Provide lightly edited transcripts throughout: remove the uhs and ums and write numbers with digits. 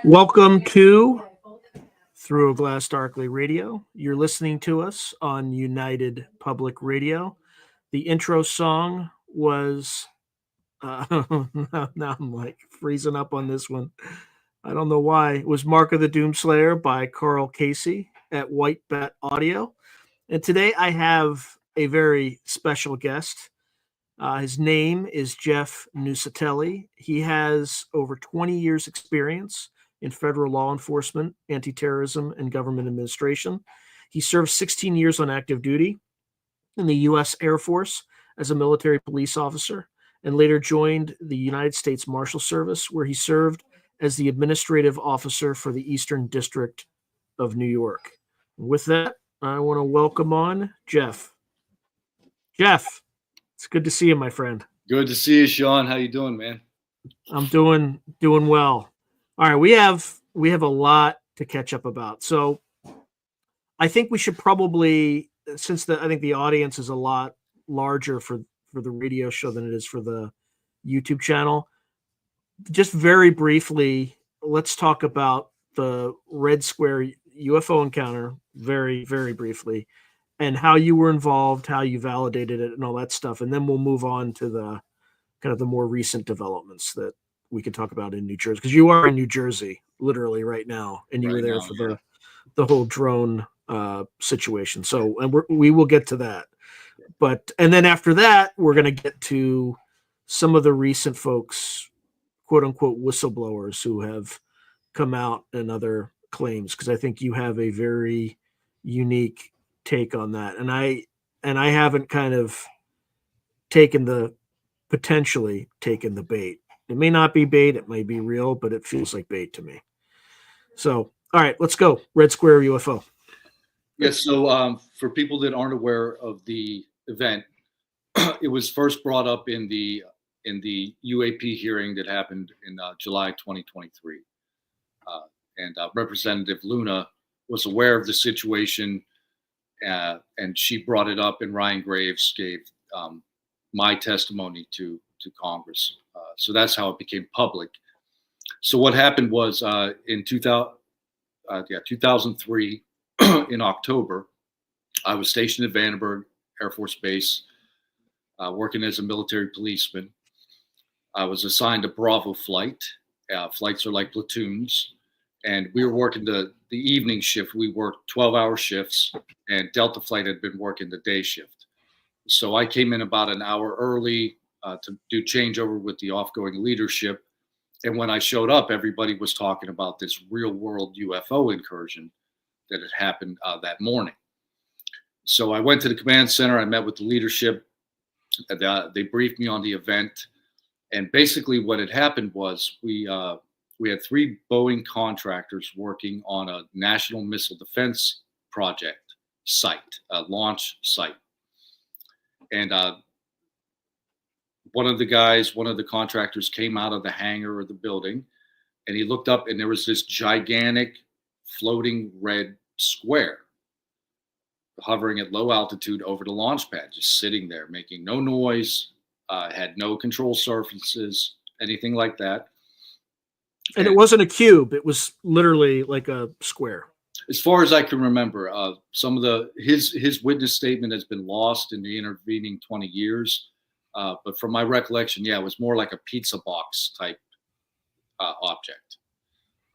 Welcome to Through a Glass Darkly Radio. You're listening to us on United Public Radio. The intro song was, now I'm like freezing up on this one. I don't know why. It was Mark of the Doomslayer by Karl Casey at White Bat Audio. And today I have a very special guest. His name is Jeff Nuccetelli. He has over 20 years experience in federal law enforcement, anti-terrorism, and government administration. He served 16 years on active duty in the U.S. Air Force as a military police officer and later joined the United States Marshal Service, where he served as the administrative officer for the Eastern District of New York. With that, I want to welcome on Jeff. Jeff, it's good to see you, my friend. Good to see you, Sean. How you doing, man? I'm doing well. All right, we have a lot to catch up about. So I think we should probably, since I think the audience is a lot larger for the radio show than it is for the YouTube channel, just very briefly, let's talk about the Red Square UFO encounter very, very briefly, and how you were involved, how you validated it, and all that stuff. And then we'll move on to the kind of the more recent developments that we can talk about in New Jersey, because you are in New Jersey literally right now, and you were there for the whole drone situation. So, and we will get to that. And then after that, we're going to get to some of the recent folks, quote unquote, whistleblowers who have come out and other claims, because I think you have a very unique take on that. And I haven't kind of potentially taken the bait. It may not be bait, it may be real, but it feels like bait to me. So, all right, let's go. Red Square UFO. Yes. So for people that aren't aware of the event, it was first brought up in the UAP hearing that happened in July 2023. And Representative Luna was aware of the situation, and she brought it up, and Ryan Graves gave my testimony to Congress. So that's how it became public. So what happened was in 2003, in October, I was stationed at Vandenberg Air Force Base, working as a military policeman. I was assigned a Bravo flight. Flights are like platoons. And we were working the evening shift. We worked 12-hour shifts, and Delta Flight had been working the day shift. So I came in about an hour early to do changeover with the off-going leadership. And when I showed up, everybody was talking about this real-world UFO incursion that had happened that morning. So I went to the command center. I met with the leadership. They briefed me on the event. And basically what had happened was we had 3 Boeing contractors working on a national missile defense project site, a launch site. And one of the contractors came out of the hangar of the building, and he looked up, and there was this gigantic floating red square hovering at low altitude over the launch pad, just sitting there, making no noise, had no control surfaces, anything like that. And it wasn't a cube; it was literally like a square. As far as I can remember, some of his witness statement has been lost in the intervening 20 years. But from my recollection, it was more like a pizza box type object,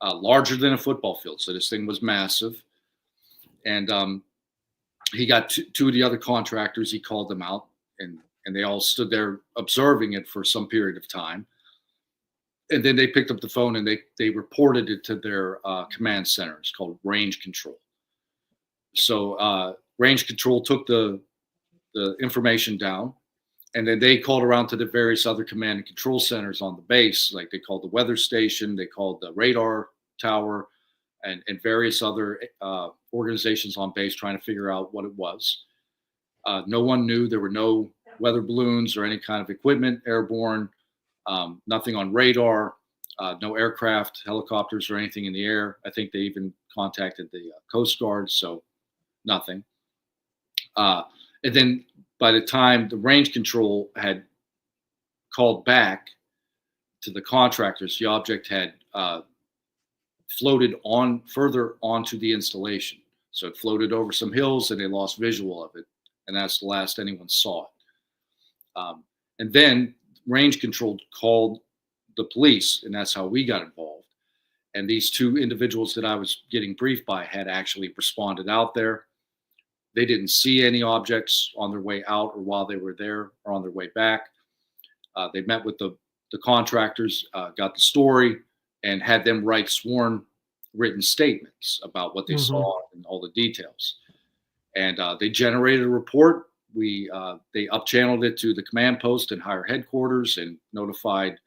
larger than a football field. So this thing was massive. And he got two of the other contractors. He called them out, and they all stood there observing it for some period of time. And then they picked up the phone and they reported it to their command center. It's called Range Control. So Range Control took the information down, and then they called around to the various other command and control centers on the base. Like they called the weather station, they called the radar tower, and various other organizations on base trying to figure out what it was. No one knew. There were no weather balloons or any kind of equipment airborne. Nothing on radar, no aircraft, helicopters, or anything in the air. I think they even contacted the Coast Guard, so nothing. And then by the time the Range Control had called back to the contractors, the object had floated on further onto the installation. So it floated over some hills, and they lost visual of it, and that's the last anyone saw it. And then range control called the police, and that's how we got involved. And these two individuals that I was getting briefed by had actually responded out there. They didn't see any objects on their way out or while they were there or on their way back. They met with the contractors, got the story, and had them write sworn written statements about what they saw and all the details. And they generated a report. They up-channeled it to the command post and higher headquarters and notified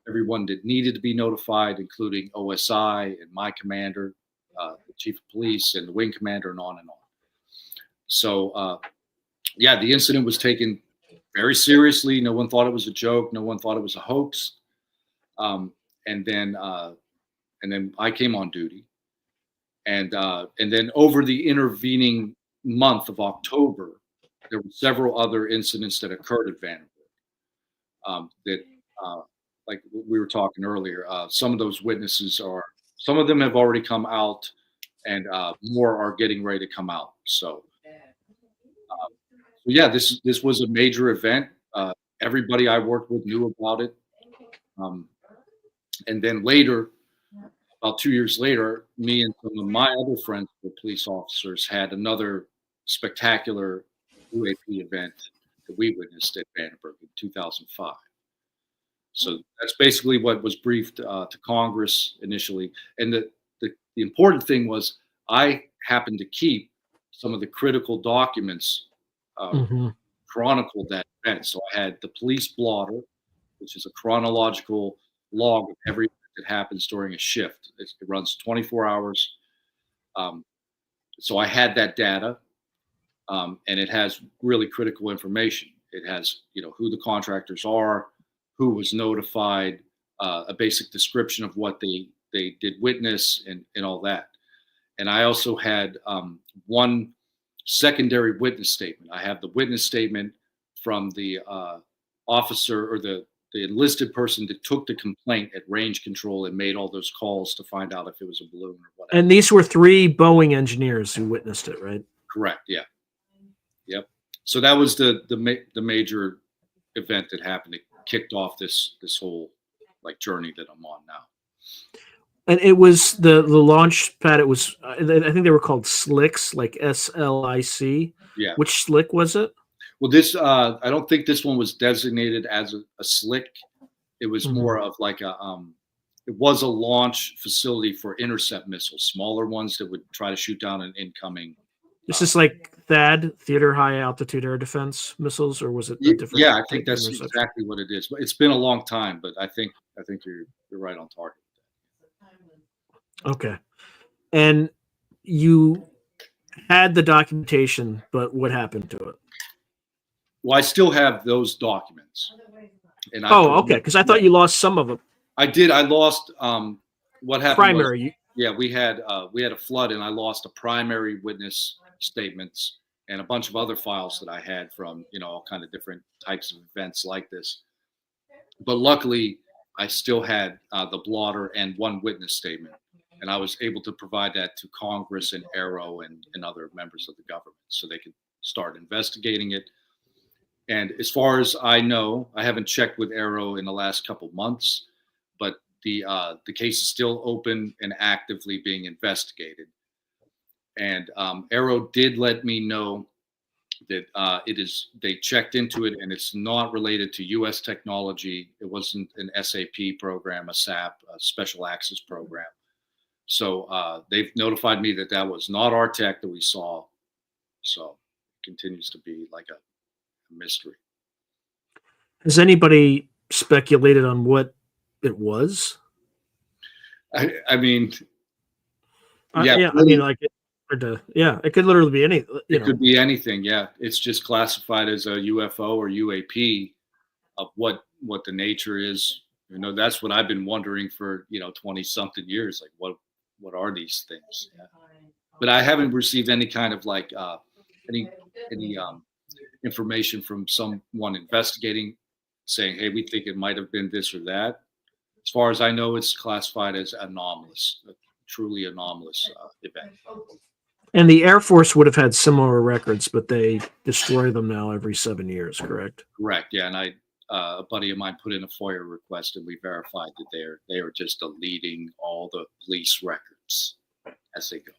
everyone that needed to be notified, including OSI and my commander, the chief of police and the wing commander, and on and on. So, yeah, the incident was taken very seriously. No one thought it was a joke. No one thought it was a hoax. And then I came on duty, and then over the intervening month of October, there were several other incidents that occurred at Vandenberg. Like we were talking earlier, some of those witnesses some of them have already come out, and more are getting ready to come out. So, yeah, this was a major event. Everybody I worked with knew about it. And then later, about 2 years later, me and some of my other friends who were police officers had another spectacular UAP event that we witnessed at Vandenberg in 2005. So that's basically what was briefed to Congress initially. And the important thing was I happened to keep some of the critical documents chronicled that event. So I had the police blotter, which is a chronological log of everything that happens during a shift. It runs 24 hours. So I had that data, and it has really critical information. It has, who the contractors are, who was notified, a basic description of what they did witness, and all that. And I also had one secondary witness statement. I have the witness statement from the officer or the enlisted person that took the complaint at range control and made all those calls to find out if it was a balloon or whatever. And these were 3 Boeing engineers who witnessed it, right? Correct. Yeah. Yep. So that was the major event that happened. It kicked off this whole journey that I'm on now. And it was the launch pad. It was, I think they were called slicks, like SLIC. Yeah. Which slick was it? Well, this, I don't think this one was designated as a slick. It was more of it was a launch facility for intercept missiles, smaller ones that would try to shoot down an incoming. This is like THAAD, Theater High Altitude Air Defense missiles, or was it a different? Yeah, I think that's exactly what it is. But it's been a long time, but I think you're right on target. Okay. And you had the documentation, but what happened to it? Well, I still have those documents. And okay. Because I thought you lost some of them. I did. I lost what happened. Primary. We had a flood, and I lost a primary witness statements and a bunch of other files that I had from all kind of different types of events like this. But luckily, I still had the blotter and one witness statement, and I was able to provide that to Congress and Aero and other members of the government so they could start investigating it. And as far as I know, I haven't checked with Aero in the last couple months, but the case is still open and actively being investigated. And Aero did let me know that they checked into it, and it's not related to U.S. technology. It wasn't an SAP program, a SAP, a special access program. So they've notified me that was not our tech that we saw. So it continues to be like a mystery. Has anybody speculated on what it was? I mean, yeah. I mean, it could literally be anything. It could be anything. Yeah, it's just classified as a UFO or UAP. Of what the nature is, that's what I've been wondering for 20-something years. Like, what are these things? Yeah. But I haven't received any kind of any information from someone investigating, saying, "Hey, we think it might have been this or that." As far as I know, it's classified as anomalous, truly anomalous event. And the Air Force would have had similar records, but they destroy them now every 7 years, correct? Correct. Yeah, and a buddy of mine put in a FOIA request, and we verified that they are just deleting all the police records as they go.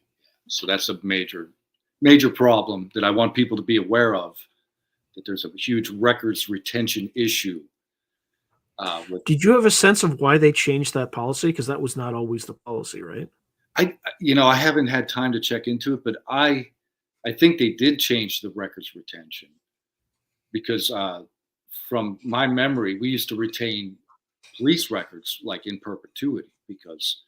So that's a major problem that I want people to be aware of. That there's a huge records retention issue. Did you have a sense of why they changed that policy? Because that was not always the policy, right? I haven't had time to check into it, but I think they did change the records retention because from my memory, we used to retain police records like in perpetuity because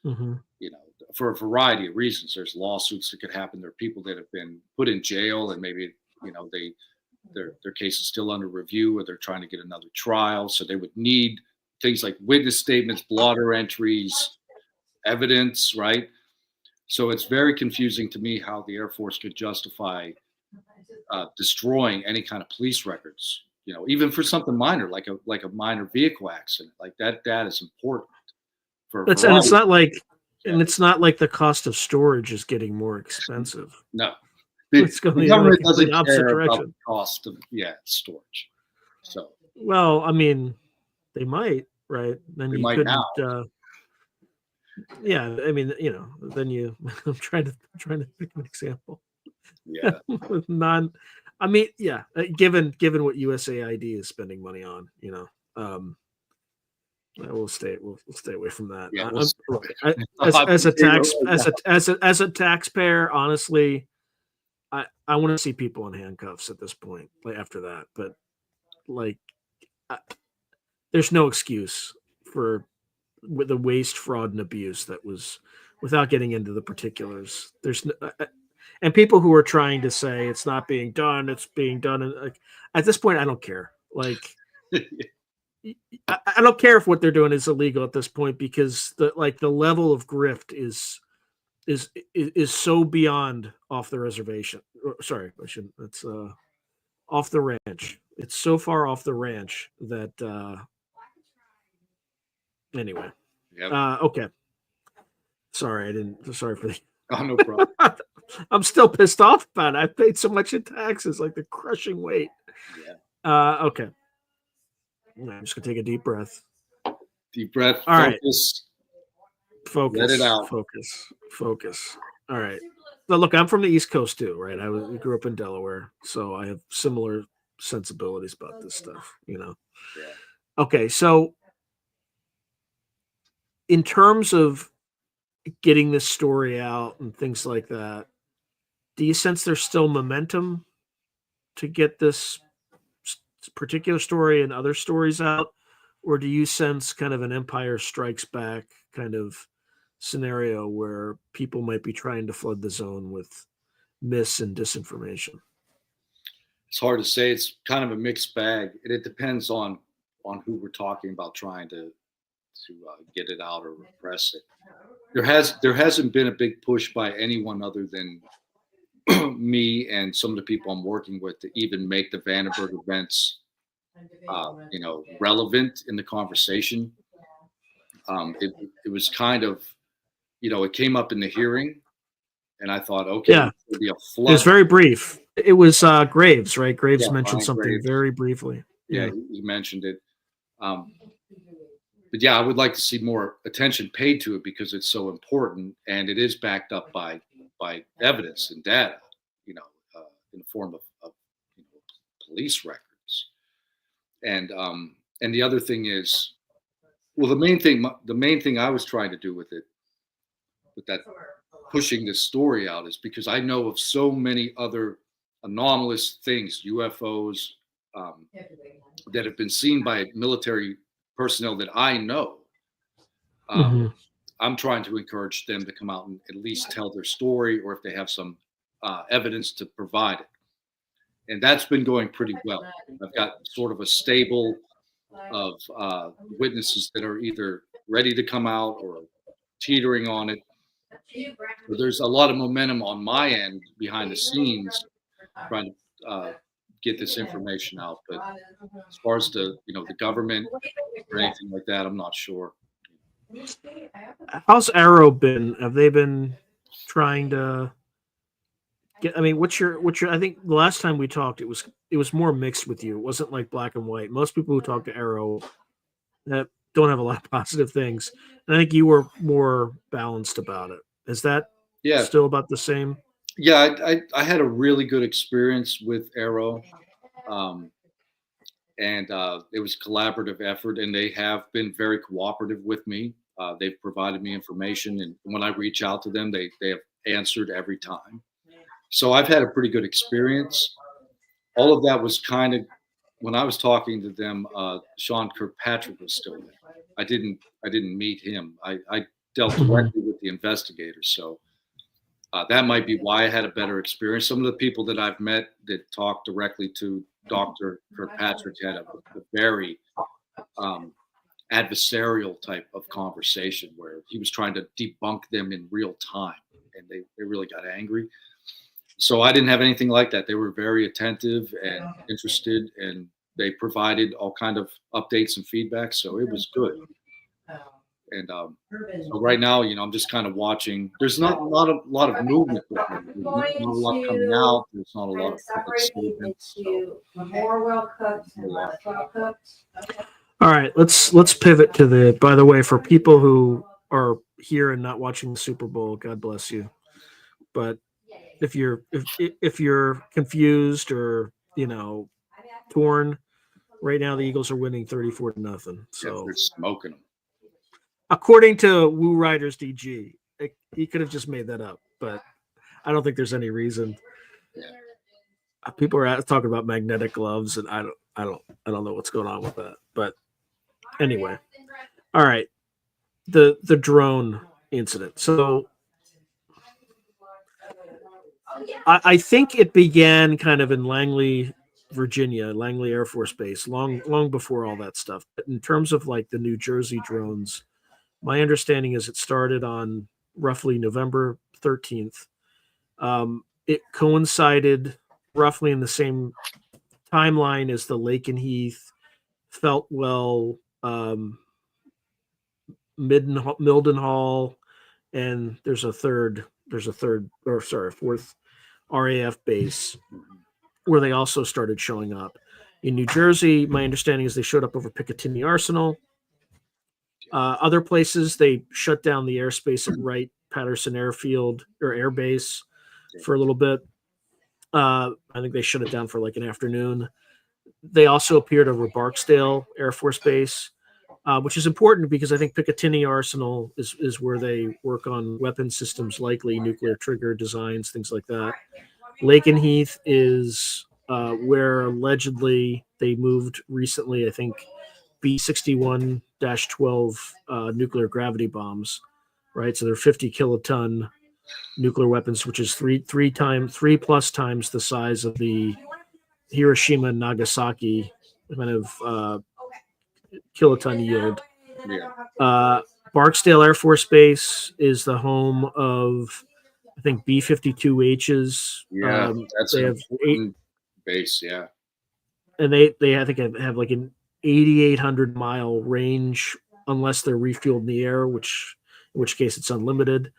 for a variety of reasons. There's lawsuits that could happen. There are people that have been put in jail and maybe their case is still under review or they're trying to get another trial, so they would need things like witness statements, blotter entries, evidence, right? So it's very confusing to me how the Air Force could justify destroying any kind of police records, even for something minor, like a minor vehicle accident. Like that is important. And it's not like the cost of storage is getting more expensive. No. It's going the government doesn't opposite care direction. about the cost of storage. So well, I mean, they might, right? Then they you might couldn't. now. Yeah, I mean, then you. I'm trying to think of an example. Yeah. With I mean, yeah. Given what USAID is spending money on, we'll stay away from that. Yeah, as a taxpayer, honestly, I want to see people in handcuffs at this point. Like after that, but there's no excuse for the waste, fraud, and abuse that was. Without getting into the particulars, there's no, and people who are trying to say it's not being done, it's being done. And at this point, I don't care. Like. I don't care if what they're doing is illegal at this point because the level of grift is so beyond off the reservation. Sorry, I shouldn't. It's off the ranch. It's so far off the ranch that anyway. Yep. Okay. Sorry for the. Oh, no problem. I'm still pissed off about it. I paid so much in taxes, like the crushing weight. Yeah. Okay. I'm just gonna take a deep breath. Deep breath. All right. Focus. Let it out. Focus. All right. Now, look, I'm from the East Coast too, right? I grew up in Delaware, so I have similar sensibilities about this stuff. Yeah. Okay, so in terms of getting this story out and things like that, do you sense there's still momentum to get this particular story and other stories out, or do you sense kind of an Empire Strikes Back kind of scenario where people might be trying to flood the zone with mis and disinformation? It's hard to say. It's kind of a mixed bag, and it depends on who we're talking about trying to get it out or repress it. There hasn't been a big push by anyone other than me and some of the people I'm working with to even make the Vandenberg events, relevant in the conversation. It was kind of, it came up in the hearing, and I thought, okay, yeah, it'll be a flood. It was very brief. It was Graves, right? Graves mentioned Brian something Graves. very briefly. Yeah, he mentioned it. But yeah, I would like to see more attention paid to it because it's so important, and it is backed up by evidence and data, in the form of police records. And the other thing is, well, the main thing I was trying to do with that pushing this story out is because I know of so many other anomalous things, UFOs, that have been seen by military personnel that I know. I'm trying to encourage them to come out and at least tell their story, or if they have some evidence to provide it. And that's been going pretty well. I've got sort of a stable of witnesses that are either ready to come out or teetering on it. But there's a lot of momentum on my end behind the scenes trying to get this information out. But as far as the government or anything like that, I'm not sure. How's Arrow been? Have they been trying to get? I mean, what's your? I think the last time we talked, it was more mixed with you. It wasn't like black and white. Most people who talk to Arrow that don't have a lot of positive things, and I think you were more balanced about it. Is that Yeah, still about the same? yeah. I had a really good experience with Arrow. Um, and it was a collaborative effort, and they have been very cooperative with me. They've provided me information, and when I reach out to them, they have answered every time. So I've had a pretty good experience. All of that was kind of when I was talking to them. Sean Kirkpatrick was still there. I didn't meet him. I dealt Mhm. directly with the investigators, so that might be why I had a better experience. Some of the people that I've met that talked directly to Dr. Kirkpatrick had a very um, adversarial type of conversation where he was trying to debunk them in real time, and they really got angry. So I didn't have anything like that. They were very attentive and interested, and they provided all kind of updates and feedback. So it was good. And so right now, I'm just kind of watching. There's not a lot of movement with them. There's not a lot coming out. There's not a lot of public statements. So a lot. All right, let's pivot to the. By the way, for people who are here and not watching the Super Bowl, God bless you. But if you're confused or torn, right now the Eagles are winning 34-0. Yeah, So they're smoking them. according to Woo Riders DG, he could have just made that up, but I don't think there's any reason. Yeah. People are talking about magnetic gloves, and I don't know what's going on with that. But anyway, all right, the drone incident. So I think it began kind of in Langley, Virginia, Langley Air Force Base, long before all that stuff. But in terms of like the New Jersey drones, my understanding is it started on roughly November 13th. It coincided roughly in the same timeline as the Lakenheath, Feltwell, Mildenhall, and there's a third, or sorry, fourth RAF base where they also started showing up. In New Jersey, my understanding is they showed up over Picatinny Arsenal. Other places, they shut down the airspace at Wright Patterson Airfield or Air Base for a little bit. I think they shut it down for like an afternoon. They also appeared over Barksdale Air Force Base, which is important because I think Picatinny Arsenal is where they work on weapon systems, likely nuclear trigger designs, things like that. Lakenheath is where allegedly they moved recently, I think, B-61-12 nuclear gravity bombs, right? So they're 50 kiloton nuclear weapons, which is three plus times the size of the Hiroshima and Nagasaki kind of kiloton yield. Yeah. Barksdale Air Force Base is the home of, I think, B-52Hs. Yeah, that's They an have important base. Yeah. and they I think have like an 8,800-mile range unless they're refueled in the air, in which case it's unlimited.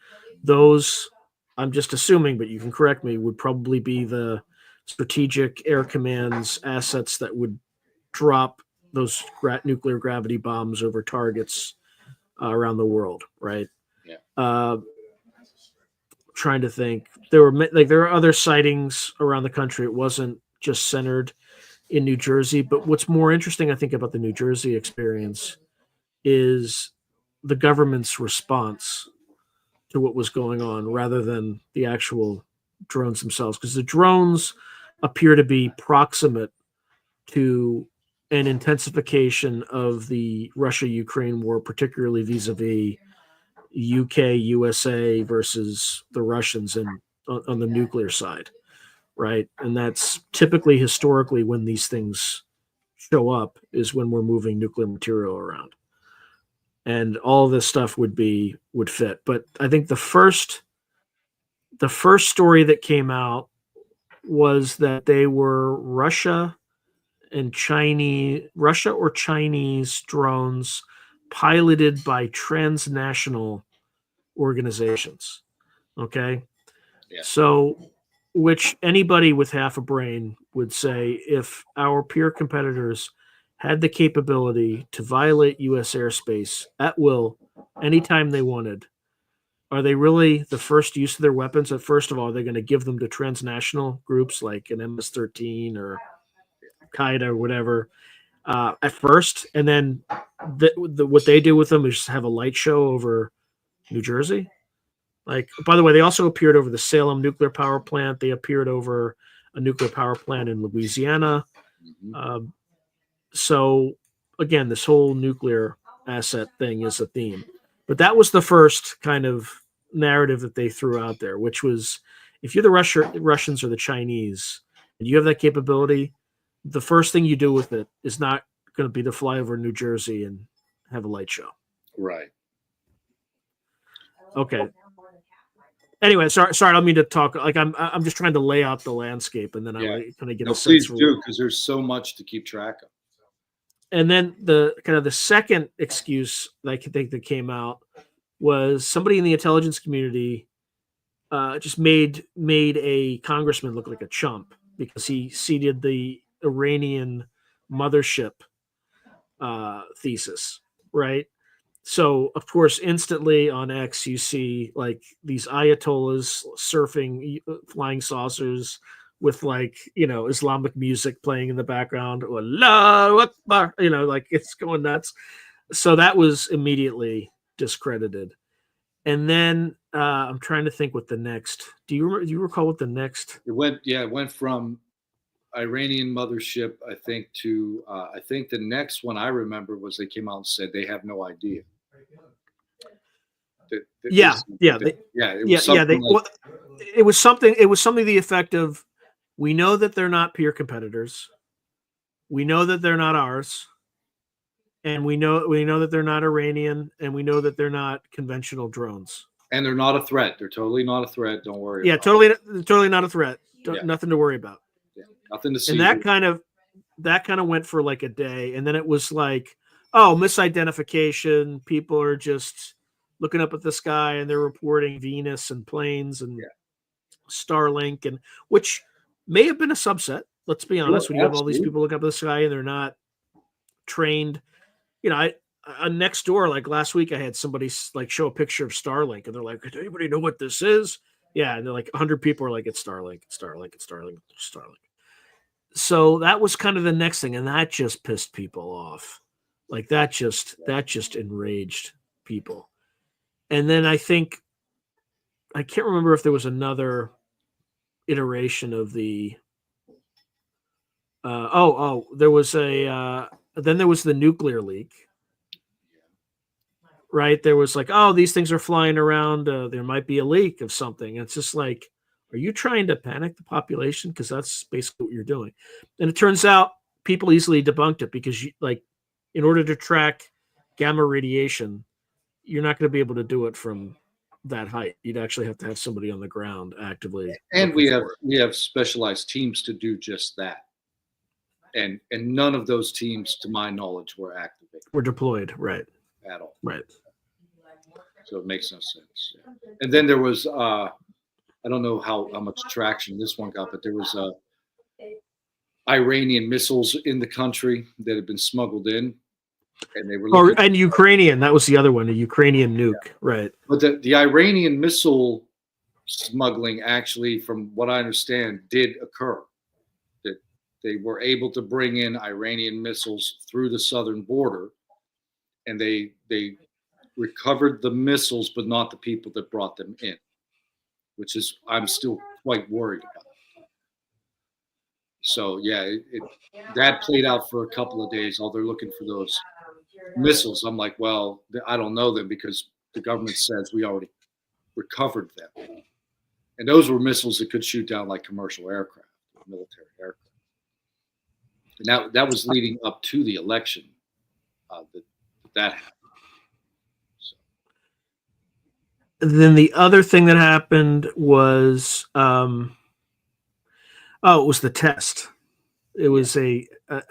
Those, I'm just assuming, but you can correct me, would probably be the Strategic Air Command's assets that would drop those nuclear gravity bombs over targets around the world, right? Yeah. Trying to think, there are other sightings around the country. It wasn't just centered in New Jersey. But what's more interesting, I think, about the New Jersey experience is the government's response to what was going on rather than the actual drones themselves. Because the drones appear to be proximate to an intensification of the Russia-Ukraine war, particularly vis-a-vis UK, USA versus the Russians on the nuclear side, right? And that's typically historically when these things show up is when we're moving nuclear material around, and all this stuff would fit. But I think the first story that came out was that they were Russia or Chinese drones piloted by transnational organizations. Okay. Yeah. So, which anybody with half a brain would say, if our peer competitors had the capability to violate U.S. airspace at will anytime they wanted, are they really the first use of their weapons? First of all, they're going to give them to transnational groups like an MS-13 or Qaeda or whatever at first, and then what they do with them is have a light show over New Jersey. Like, by the way, they also appeared over the Salem nuclear power plant. They appeared over a nuclear power plant in Louisiana. Mhm. So, again, this whole nuclear asset thing is a theme. But that was the first kind of narrative that they threw out there, which was if you're the Russians or the Chinese and you have that capability, the first thing you do with it is not going to be to fly over New Jersey and have a light show. Right. Okay. Anyway, sorry, I don't mean to talk. Like I'm just trying to lay out the landscape, and then I kind of get a sense please for. do, because there's so much to keep track of. And then the kind of the second excuse that I think that came out was somebody in the intelligence community just made a congressman look like a chump because he seeded the Iranian mothership thesis, right? So, of course, instantly on X, you see like these ayatollahs surfing flying saucers with like, Islamic music playing in the background. Allahu Akbar, like it's going nuts. So that was immediately discredited. And then I'm trying to think what the next. Do you recall what the next? It went from Iranian mothership, I think, to I think the next one I remember was they came out and said they have no idea. It was something to the effect of, we know that they're not peer competitors, we know that they're not ours, and we know that they're not Iranian, and we know that they're not conventional drones, and they're not a threat. They're totally not a threat. Don't worry. Totally not a threat. Nothing to worry about. Nothing to see. And that kind of went for like a day, and then it was like, oh, misidentification. People are just looking up at the sky and they're reporting Venus and planes and Starlink, and which may have been a subset. Let's be honest. When you have all these people look up at the sky and they're not trained, next door, like last week, I had somebody like show a picture of Starlink, and they're like, "Does anybody know what this is?" Yeah, and they're like 100 people are like, "It's Starlink, it's Starlink, it's Starlink, it's Starlink." So that was kind of the next thing, and that just pissed people off. Like that just enraged people. And then I think, I can't remember if there was another iteration of the there was then there was the nuclear leak, right? There was like, oh, these things are flying around, there might be a leak of something. It's just like, are you trying to panic the population? Because that's basically what you're doing. And it turns out people easily debunked it, because in order to track gamma radiation, you're not going to be able to do it from that height. You'd actually have to have somebody on the ground actively. And we have specialized teams to do just that. And none of those teams, to my knowledge, were activated. Were deployed, right? At all. Right. So it makes no sense. And then there was I don't know how much traction this one got, but there was Iranian missiles in the country that had been smuggled in, and they were and Ukrainian. That was the other one, a Ukrainian nuke, right? But the Iranian missile smuggling, actually, from what I understand, did occur. That they were able to bring in Iranian missiles through the southern border, and they recovered the missiles, but not the people that brought them in, which is, I'm still quite worried about. So yeah, that played out for a couple of days. They're looking for those missiles. I'm like, well, I don't know them, because the government says we already recovered them, and those were missiles that could shoot down like commercial aircraft, military aircraft. And that was leading up to the election that happened. So. Then the other thing that happened was, it was the test. It was a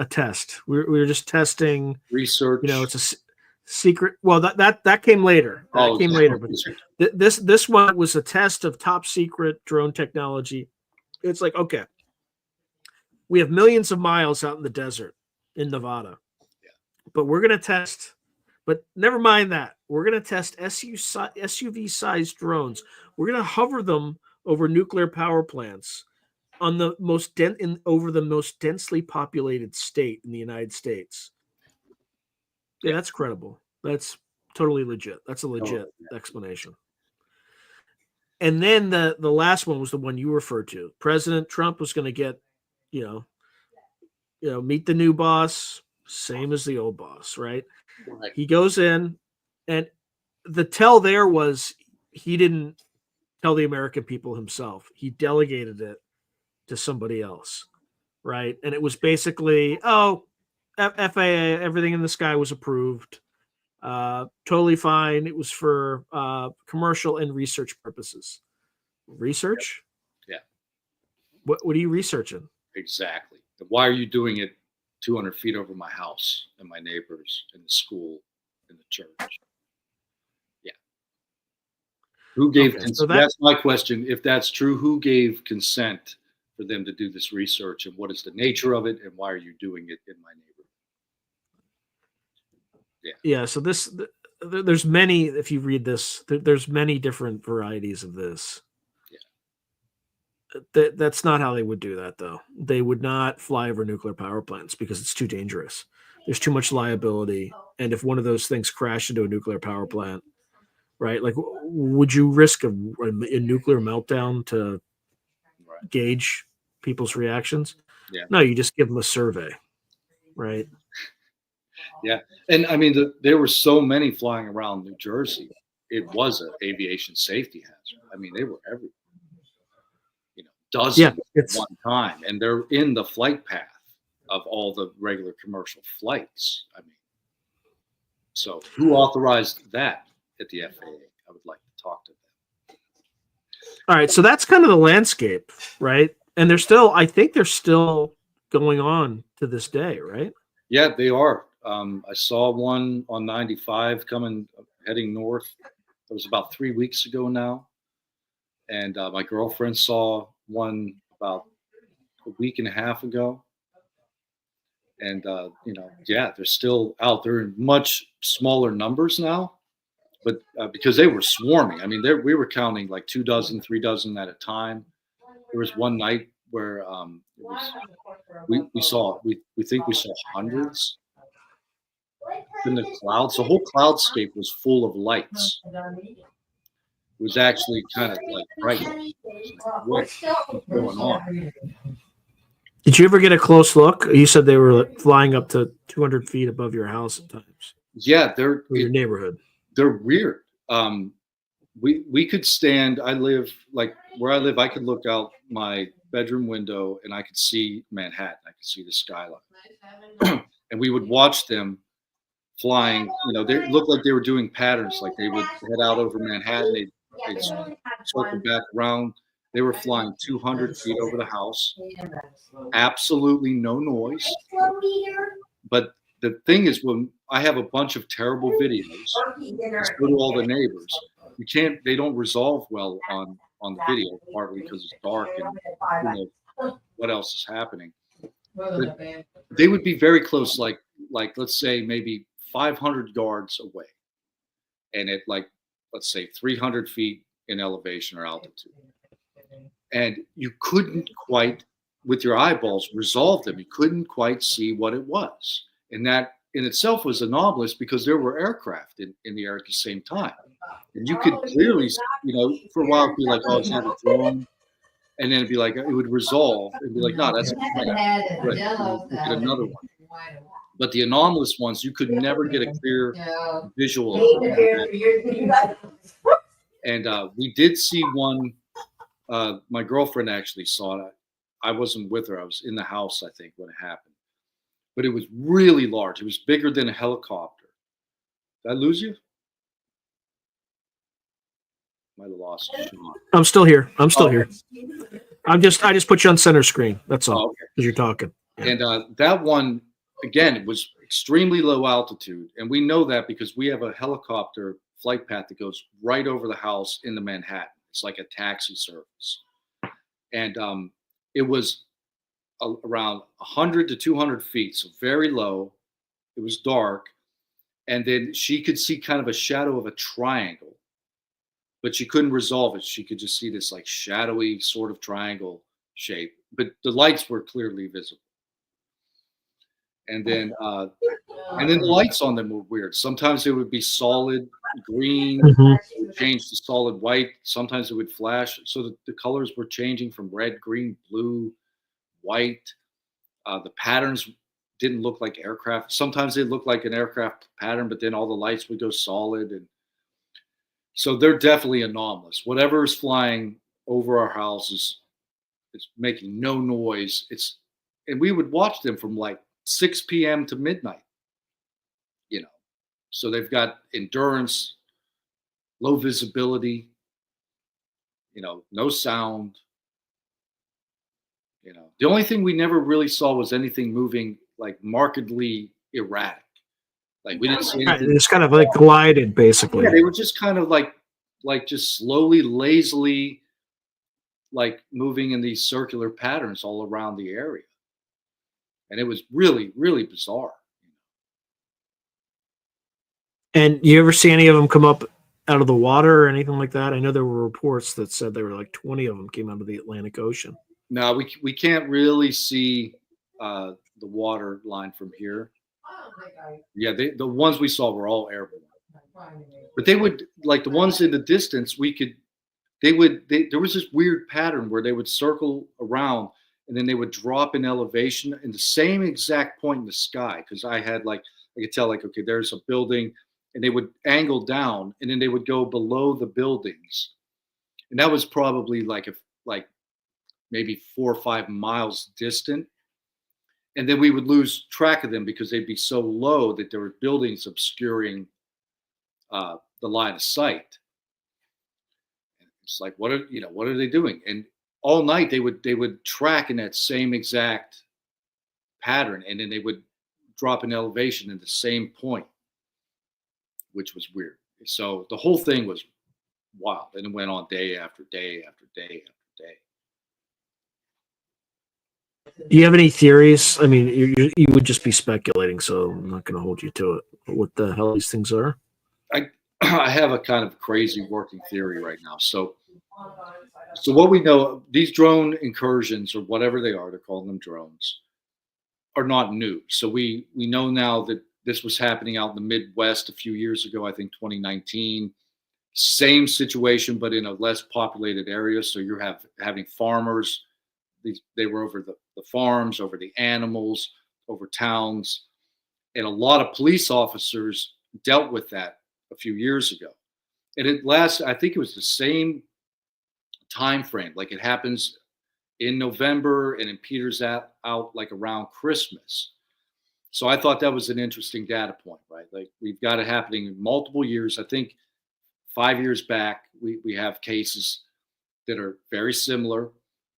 test. We were just testing research. It's secret. Well, that came later. That came later. But this one was a test of top secret drone technology. It's like, okay, we have millions of miles out in the desert in Nevada, but we're going to test. But never mind that. We're going to test SUV-sized drones. We're going to hover them over nuclear power plants on the over the most densely populated state in the United States. Yeah, that's credible. That's totally legit. That's a legit explanation. And then the last one was the one you referred to. President Trump was going to get, meet the new boss, same as the old boss, right? Right. He goes in, and the tell there was he didn't tell the American people himself. He delegated it to somebody else, right? And it was basically, FAA, everything in the sky was approved. Totally fine. It was for commercial and research purposes. Research? Yeah. What are you researching? Exactly. Why are you doing it 200 feet over my house and my neighbors and the school and the church? Yeah. Who gave consent? So that's my question. If that's true, who gave consent for them to do this research, and what is the nature of it, and why are you doing it in my neighborhood? Yeah. So there's many, if you read this, there's many different varieties of this. Yeah. That's not how they would do that, though. They would not fly over nuclear power plants because it's too dangerous. There's too much liability. And if one of those things crashed into a nuclear power plant, right? Like, would you risk a nuclear meltdown to gauge people's reactions? Yeah. No, you just give them a survey, right? Yeah. And I mean, there were so many flying around New Jersey. It was an aviation safety hazard. I mean, they were everywhere. Dozens at one time. And they're in the flight path of all the regular commercial flights. I mean, so who authorized that at the FAA? I would like to talk to them. All right. So that's kind of the landscape, right? And I think they're still going on to this day, right? Yeah, they are. I saw one on 95 heading north. It was about 3 weeks ago now. And my girlfriend saw one about a week and a half ago. And, they're still out there in much smaller numbers now. But because they were swarming. I mean, we were counting like 2 dozen, 3 dozen at a time. There was one night where we think we saw hundreds in the clouds. The whole cloudscape was full of lights. It was actually kind of like bright. What's going on? Did you ever get a close look? You said they were flying up to 200 feet above your house at times. Yeah, they're your neighborhood. They're weird. We could stand. I live like where I live. I could look out my bedroom window and I could see Manhattan. I could see the skyline, and we would watch them flying. They looked like they were doing patterns. Like they would head out over Manhattan. They'd circle back around. They were flying 200 feet over the house. Absolutely no noise. But the thing is, when I have a bunch of terrible videos, let's go to all the neighbors. They don't resolve well on the video, partly because it's dark and who knows what else is happening. But they would be very close, like let's say maybe 500 yards away, and at let's say 300 feet in elevation or altitude. And you couldn't quite, with your eyeballs, resolve them. You couldn't quite see what it was. And that in itself was anomalous because there were aircraft in the air at the same time. And you could clearly, for a while it'd be like, oh, it's not a drone. And then it'd be like, it would resolve. It'd be like, no, that's a plane. Right. Look at another one. But the anomalous ones, you could never get a clear visual of them. And we did see one. My girlfriend actually saw it. I wasn't with her. I was in the house, I think, when it happened. But it was really large. It was bigger than a helicopter. Did I lose you? Might have lost you. I'm still here. Here. I just put you on center screen. That's all. Because you're talking. Yeah. And that one, again, it was extremely low altitude. And we know that because we have a helicopter flight path that goes right over the house into Manhattan. It's like a taxi service. And it was around 100 to 200 feet, so very low. It was dark. And then she could see kind of a shadow of a triangle, but she couldn't resolve it. She could just see this like shadowy sort of triangle shape, but the lights were clearly visible. And then the lights on them were weird. Sometimes it would be solid green, it would change to solid white. Sometimes it would flash. So the colors were changing from red, green, blue, white. The patterns didn't look like aircraft. Sometimes they looked like an aircraft pattern, but then all the lights would go solid. And so they're definitely anomalous. Whatever is flying over our houses is making no noise. And we would watch them from like 6 p.m. to midnight, you know. So they've got endurance, low visibility, you know, no sound. You know, the only thing we never really saw was anything moving like markedly erratic. Like we didn't see anything. It's kind of like glided, basically. Yeah, they were just kind of like just slowly, lazily, like moving in these circular patterns all around the area. And it was really, really bizarre. And you ever see any of them come up out of the water or anything like that? I know there were reports that said there were like 20 of them came out of the Atlantic Ocean. No, we can't really see the water line from here. Yeah, the ones we saw were all airborne. But they would, like the ones in the distance, there was this weird pattern where they would circle around and then they would drop in elevation in the same exact point in the sky. Because I could tell like, okay, there's a building, and they would angle down and then they would go below the buildings. And that was probably like maybe 4 or 5 miles distant. And then we would lose track of them because they'd be so low that there were buildings obscuring the line of sight. And it's like, what are they doing? And all night they would track in that same exact pattern, and then they would drop in elevation in the same point, which was weird. So the whole thing was wild, and it went on day after day after day after day. Do you have any theories? I mean, you would just be speculating, so I'm not going to hold you to it. What the hell these things are? I have a kind of crazy working theory right now. So what we know, these drone incursions or whatever they are, they're calling them drones, are not new. So we know now that this was happening out in the Midwest a few years ago, I think 2019. Same situation, but in a less populated area. So you're having farmers. They were over the farms, over the animals, over towns. And a lot of police officers dealt with that a few years ago. And I think it was the same time frame. Like it happens in November and it peters out like around Christmas. So I thought that was an interesting data point, right? Like we've got it happening in multiple years. I think 5 years back, we have cases that are very similar,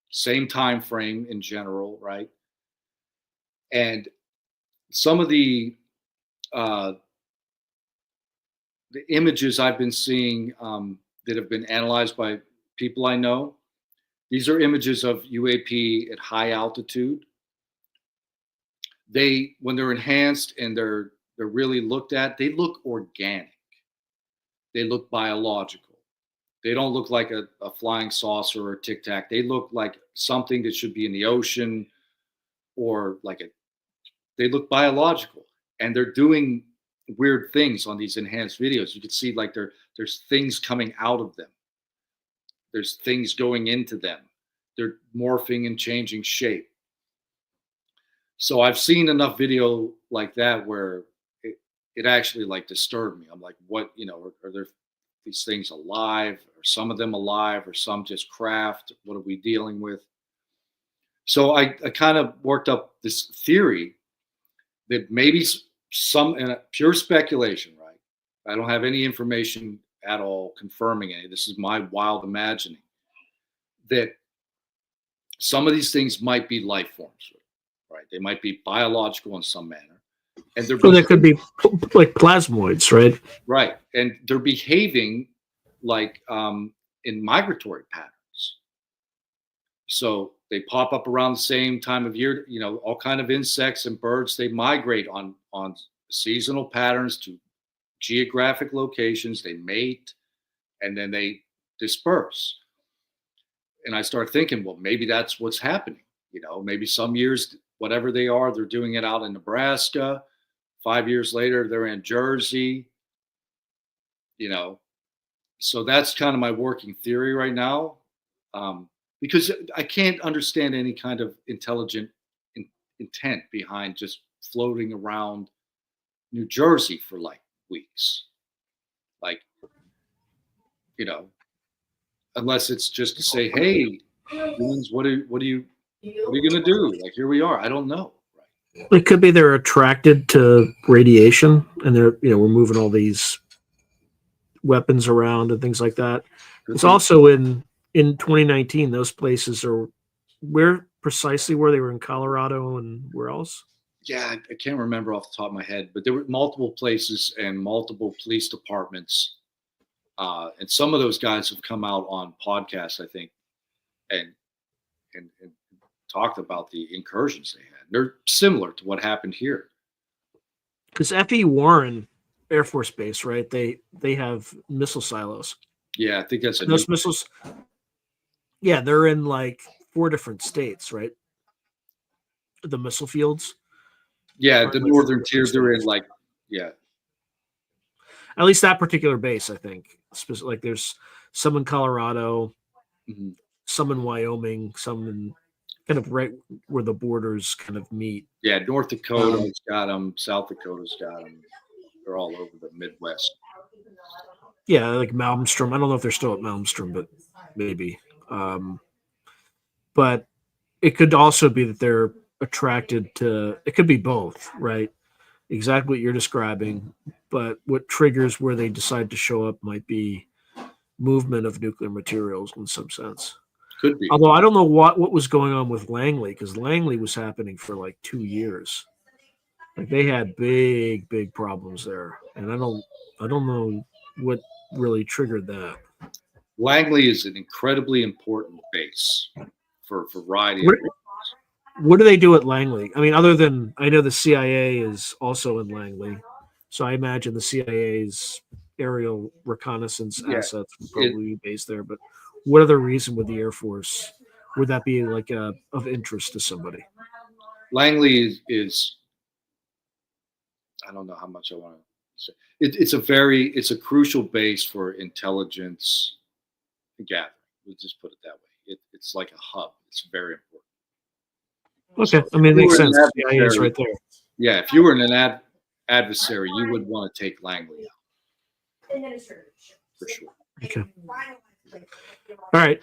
same time frame in general, right? And some of the images I've been seeing that have been analyzed by people I know, these are images of UAP at high altitude. When they're enhanced and they're really looked at, they look organic. They look biological. They don't look like a flying saucer or a tic tac. They look like something that should be in the ocean, or they look biological, and they're doing weird things on these enhanced videos. You can see like there's things coming out of them. There's things going into them. They're morphing and changing shape. So I've seen enough video like that where it actually like disturbed me. I'm like, what, are there these things alive? Are some of them alive, or some just craft? What are we dealing with? So I kind of worked up this theory that maybe pure speculation, right? I don't have any information at all confirming any. This is my wild imagining, that some of these things might be life forms, right? They might be biological in some manner, and they're So there could be like plasmoids, right? right, and they're behaving like in migratory patterns. So they pop up around the same time of year. All kind of insects and birds. They migrate on seasonal patterns to geographic locations. They mate, and then they disperse. And I start thinking, well, maybe that's what's happening. Maybe some years, whatever they are, they're doing it out in Nebraska. 5 years later, they're in Jersey. So that's kind of my working theory right now. Because I can't understand any kind of intelligent intent behind just floating around New Jersey for like weeks. Like, unless it's just to say, hey, humans, what are you gonna do? Like, here we are. I don't know. Right. It could be they're attracted to radiation, and we're moving all these weapons around and things like that. It's also in 2019. Those places are where precisely where they were in Colorado and where else? Yeah, I can't remember off the top of my head, but there were multiple places and multiple police departments. And some of those guys have come out on podcasts, I think, and talked about the incursions they had. They're similar to what happened here. Because F.E. Warren Air Force Base, right? They have missile silos. Yeah, I think that's those missiles. Yeah, they're in like 4 different states, right? The missile fields. Yeah, the northern tier, they're in like, yeah. At least that particular base, I think. Like there's some in Colorado, some in Wyoming, some in kind of right where the borders kind of meet. Yeah, North Dakota's got them, South Dakota's got them. They're all over the Midwest. Yeah, like Malmstrom. I don't know if they're still at Malmstrom, but maybe. But it could also be that they're attracted to. It could be both, right? Exactly what you're describing, but what triggers where they decide to show up might be movement of nuclear materials in some sense. Could be. Although I don't know what was going on with Langley, because Langley was happening for like 2 years. Like they had big problems there, and I don't know what really triggered that. Langley is an incredibly important base for a variety of reasons. What do they do at Langley? I mean, other than I know the CIA is also in Langley, so I imagine the CIA's aerial reconnaissance assets would probably be based there. But what other reason would the Air Force would that be like of interest to somebody? Langley is I don't know how much I want to say. It's a crucial base for intelligence gathering. We'll just put it that way. It's like a hub. It's very important. Okay, I mean, it makes sense. CIA is right there. Yeah, if you were an adversary, you would want to take Langley out. For sure. Okay. All right.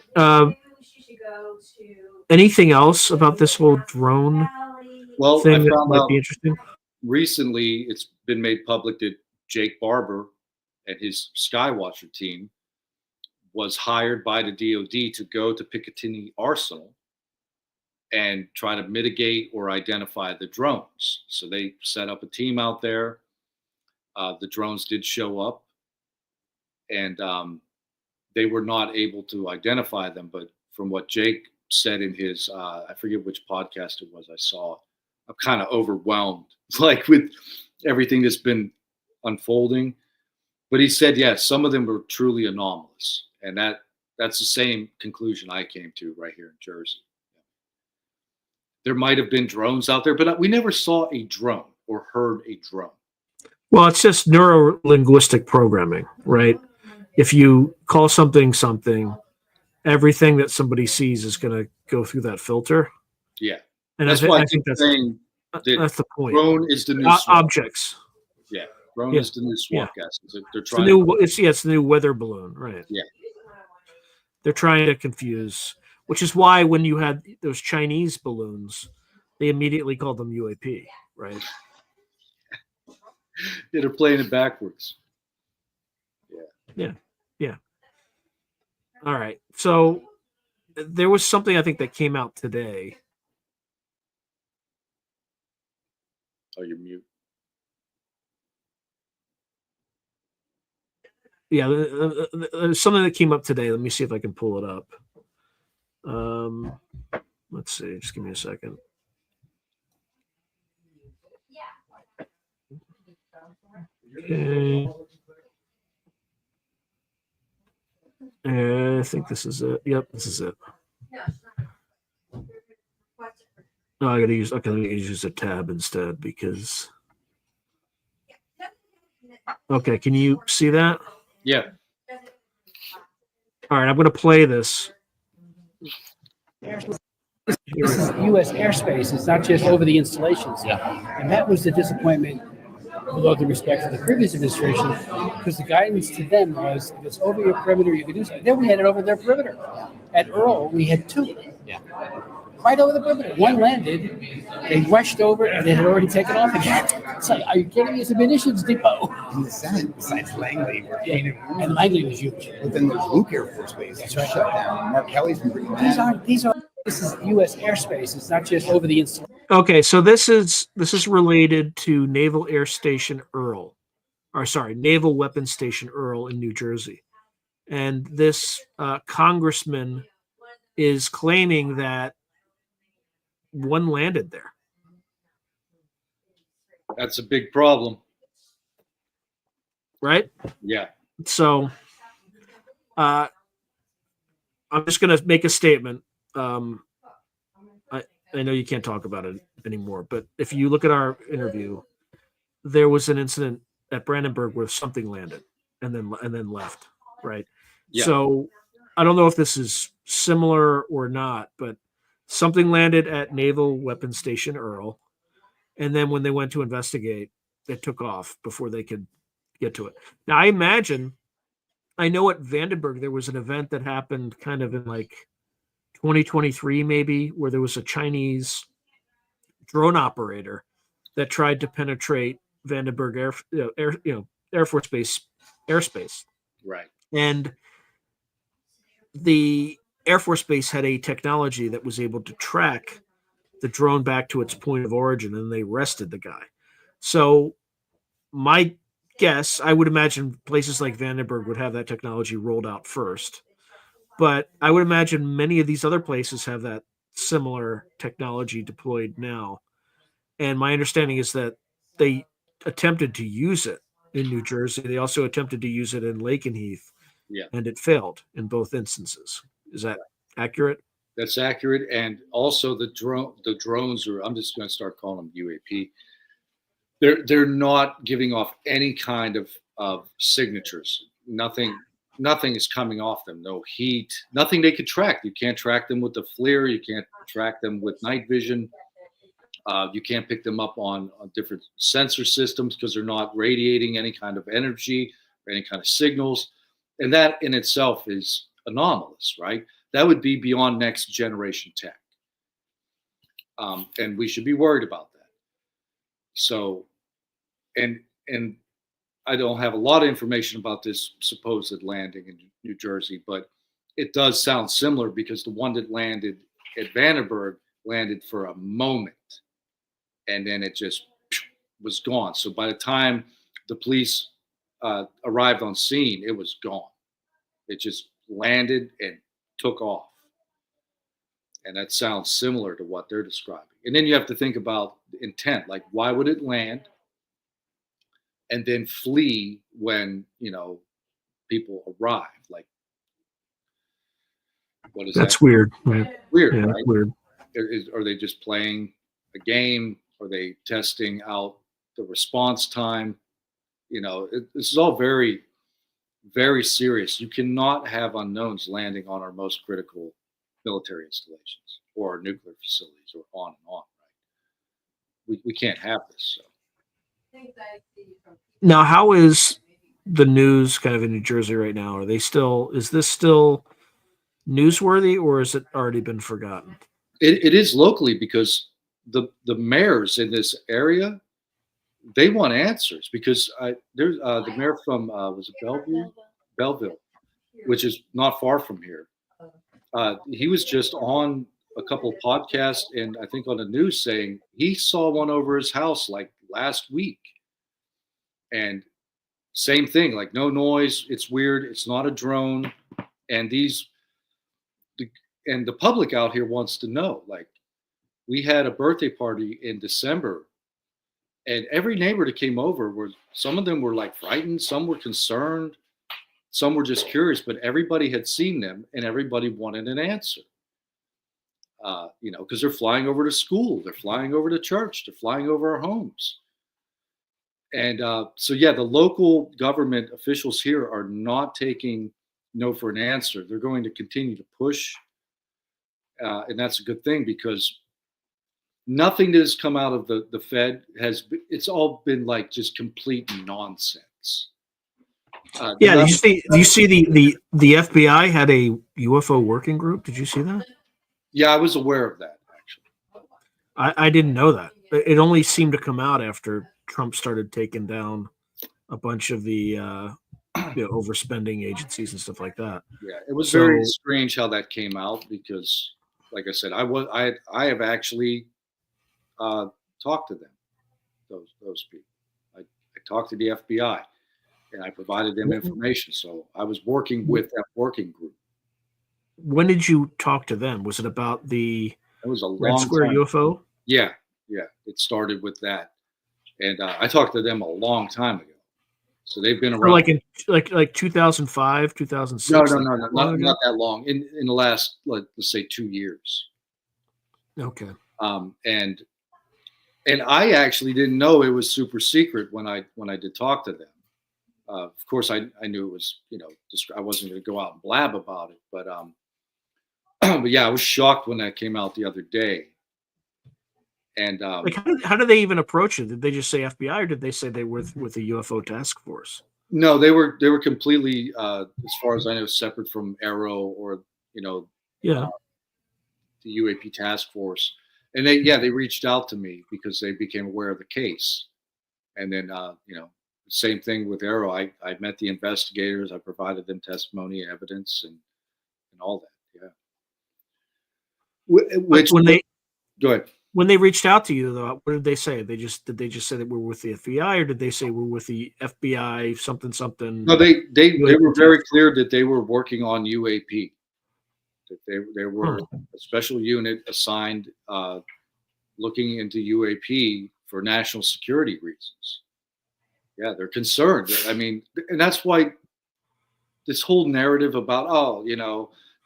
Anything else about this whole drone thing that might be interesting? Recently, it's been made public that Jake Barber and his Skywatcher team was hired by the DoD to go to Picatinny Arsenal and try to mitigate or identify the drones. So they set up a team out there. The drones did show up, and they were not able to identify them. But from what Jake said in his, I forget which podcast it was I saw, I'm kind of overwhelmed, like with everything that's been unfolding. But he said, yes, some of them were truly anomalous. And that's the same conclusion I came to right here in Jersey. There might have been drones out there, but we never saw a drone or heard a drone. Well, it's just neuro-linguistic programming, right? If you call something, everything that somebody sees is going to go through that filter. Yeah. And that's I think that's the point. Drone is the new objects. Yeah. Drone is the new SWAT gas. They're trying it's the new weather balloon, right? Yeah. They're trying to confuse, which is why when you had those Chinese balloons, they immediately called them UAP, right? Yeah, they're playing it backwards. Yeah. All right. So there was something I think that came out today. Oh, you're mute. Yeah, there's something that came up today. Let me see if I can pull it up. Let's see. Just give me a second. Okay. I think this is it. Yep, this is it. No, I gotta use. Okay, let me use a tab instead because. Okay, can you see that? Yeah. All right, I'm gonna play this. This is U.S. airspace. It's not just over the installations. Yeah. And that was the disappointment, with all due respect to the previous administration, because the guidance to them was, if it's over your perimeter, you can do something. Then we had it over their perimeter. At Earl, we had two. Yeah. Right over the perimeter. One landed, they rushed over, and they had already taken off again. It's like, are you kidding me? It's a munitions depot. And the Senate, besides Langley, were painted. And Langley was huge. But then there's Luke Air Force Base. That's right. Shut down. Mark Kelly's been pretty mad. This is U.S. airspace. It's not just over the installation. Okay, so this is related to Naval Air Station Earl, or sorry, Naval Weapons Station Earl in New Jersey, and this congressman is claiming that one landed there. That's a big problem. Right? Yeah. So I'm just going to make a statement. I know you can't talk about it anymore, but if you look at our interview, there was an incident at Brandenburg where something landed and then left, right? Yeah. So I don't know if this is similar or not, but something landed at Naval Weapons Station Earl, and then when they went to investigate, it took off before they could get to it. Now, I know at Vandenberg there was an event that happened kind of in like 2023 maybe, where there was a Chinese drone operator that tried to penetrate Vandenberg Air Force Base airspace. Right. And the Air Force Base had a technology that was able to track the drone back to its point of origin, and they arrested the guy. So my guess, I would imagine places like Vandenberg would have that technology rolled out first. But I would imagine many of these other places have that similar technology deployed now. And my understanding is that they attempted to use it in New Jersey. They also attempted to use it in Lakenheath, and it failed in both instances. Is that accurate? That's accurate. And also the drones are, I'm just going to start calling them UAP. They're not giving off any kind of signatures. Nothing is coming off them. No heat, nothing they could track. You can't track them with the FLIR. You can't track them with night vision. You can't pick them up on different sensor systems because they're not radiating any kind of energy or any kind of signals. And that in itself is anomalous, right? That would be beyond next generation tech. And we should be worried about that. So, and I don't have a lot of information about this supposed landing in New Jersey, but it does sound similar because the one that landed at Vandenberg landed for a moment and then it just was gone. So by the time the police arrived on scene, it was gone. It just landed and took off. And that sounds similar to what they're describing. And then you have to think about intent. Like, why would it land and then flee when, people arrive? Like, what is that? That's weird. Right? Weird, yeah, right? Weird. Are they just playing a game? Are they testing out the response time? This is all very, very serious. You cannot have unknowns landing on our most critical military installations or our nuclear facilities or on and on, right? We can't have this. So. Now, how is the news kind of in New Jersey right now? Is this still newsworthy, or has it already been forgotten? It is locally because the mayors in this area, they want answers because there's the mayor from was it Belleville, which is not far from here. He was just on a couple of podcasts and I think on the news saying he saw one over his house like last week. And same thing, like no noise. It's weird. It's not a drone. And the public out here wants to know, like, we had a birthday party in December, and every neighbor that came over some of them were like frightened, some were concerned, some were just curious, but everybody had seen them and everybody wanted an answer. Because they're flying over to school, they're flying over to church, they're flying over our homes. And the local government officials here are not taking no for an answer. They're going to continue to push. And that's a good thing, because nothing that has come out of the Fed it's all been like just complete nonsense. Do you see the FBI had a UFO working group? Did you see that? Yeah, I was aware of that, actually. I didn't know that. It only seemed to come out after Trump started taking down a bunch of the overspending agencies and stuff like that. Yeah, it was very strange how that came out, because, like I said, I have actually talked to them, those people. I talked to the FBI, and I provided them information. So I was working with that working group. When did you talk to them? Was it about the It was a Red long Square time. UFO? Yeah. It started with that, and I talked to them a long time ago. So they've been Or around. like in like 2005, 2006? No, not that long. In the last, let's say, 2 years. Okay. And I actually didn't know it was super secret when I did talk to them. Of course, I knew it was, I wasn't going to go out and blab about it, but but yeah, I was shocked when that came out the other day. And how did they even approach it? Did they just say FBI, or did they say they were with the UFO task force? No, they were completely, as far as I know, separate from Aero or the UAP task force. And they reached out to me because they became aware of the case. And then same thing with Aero. I met the investigators. I provided them testimony, evidence, and all that. Yeah. Which go ahead. When they reached out to you, though, what did they say? Did they just say that we're with the FBI, or did they say we're with the FBI something? No, they were very clear that they were working on UAP. That they were a special unit assigned looking into UAP for national security reasons. Yeah, they're concerned. I mean, and that's why this whole narrative about,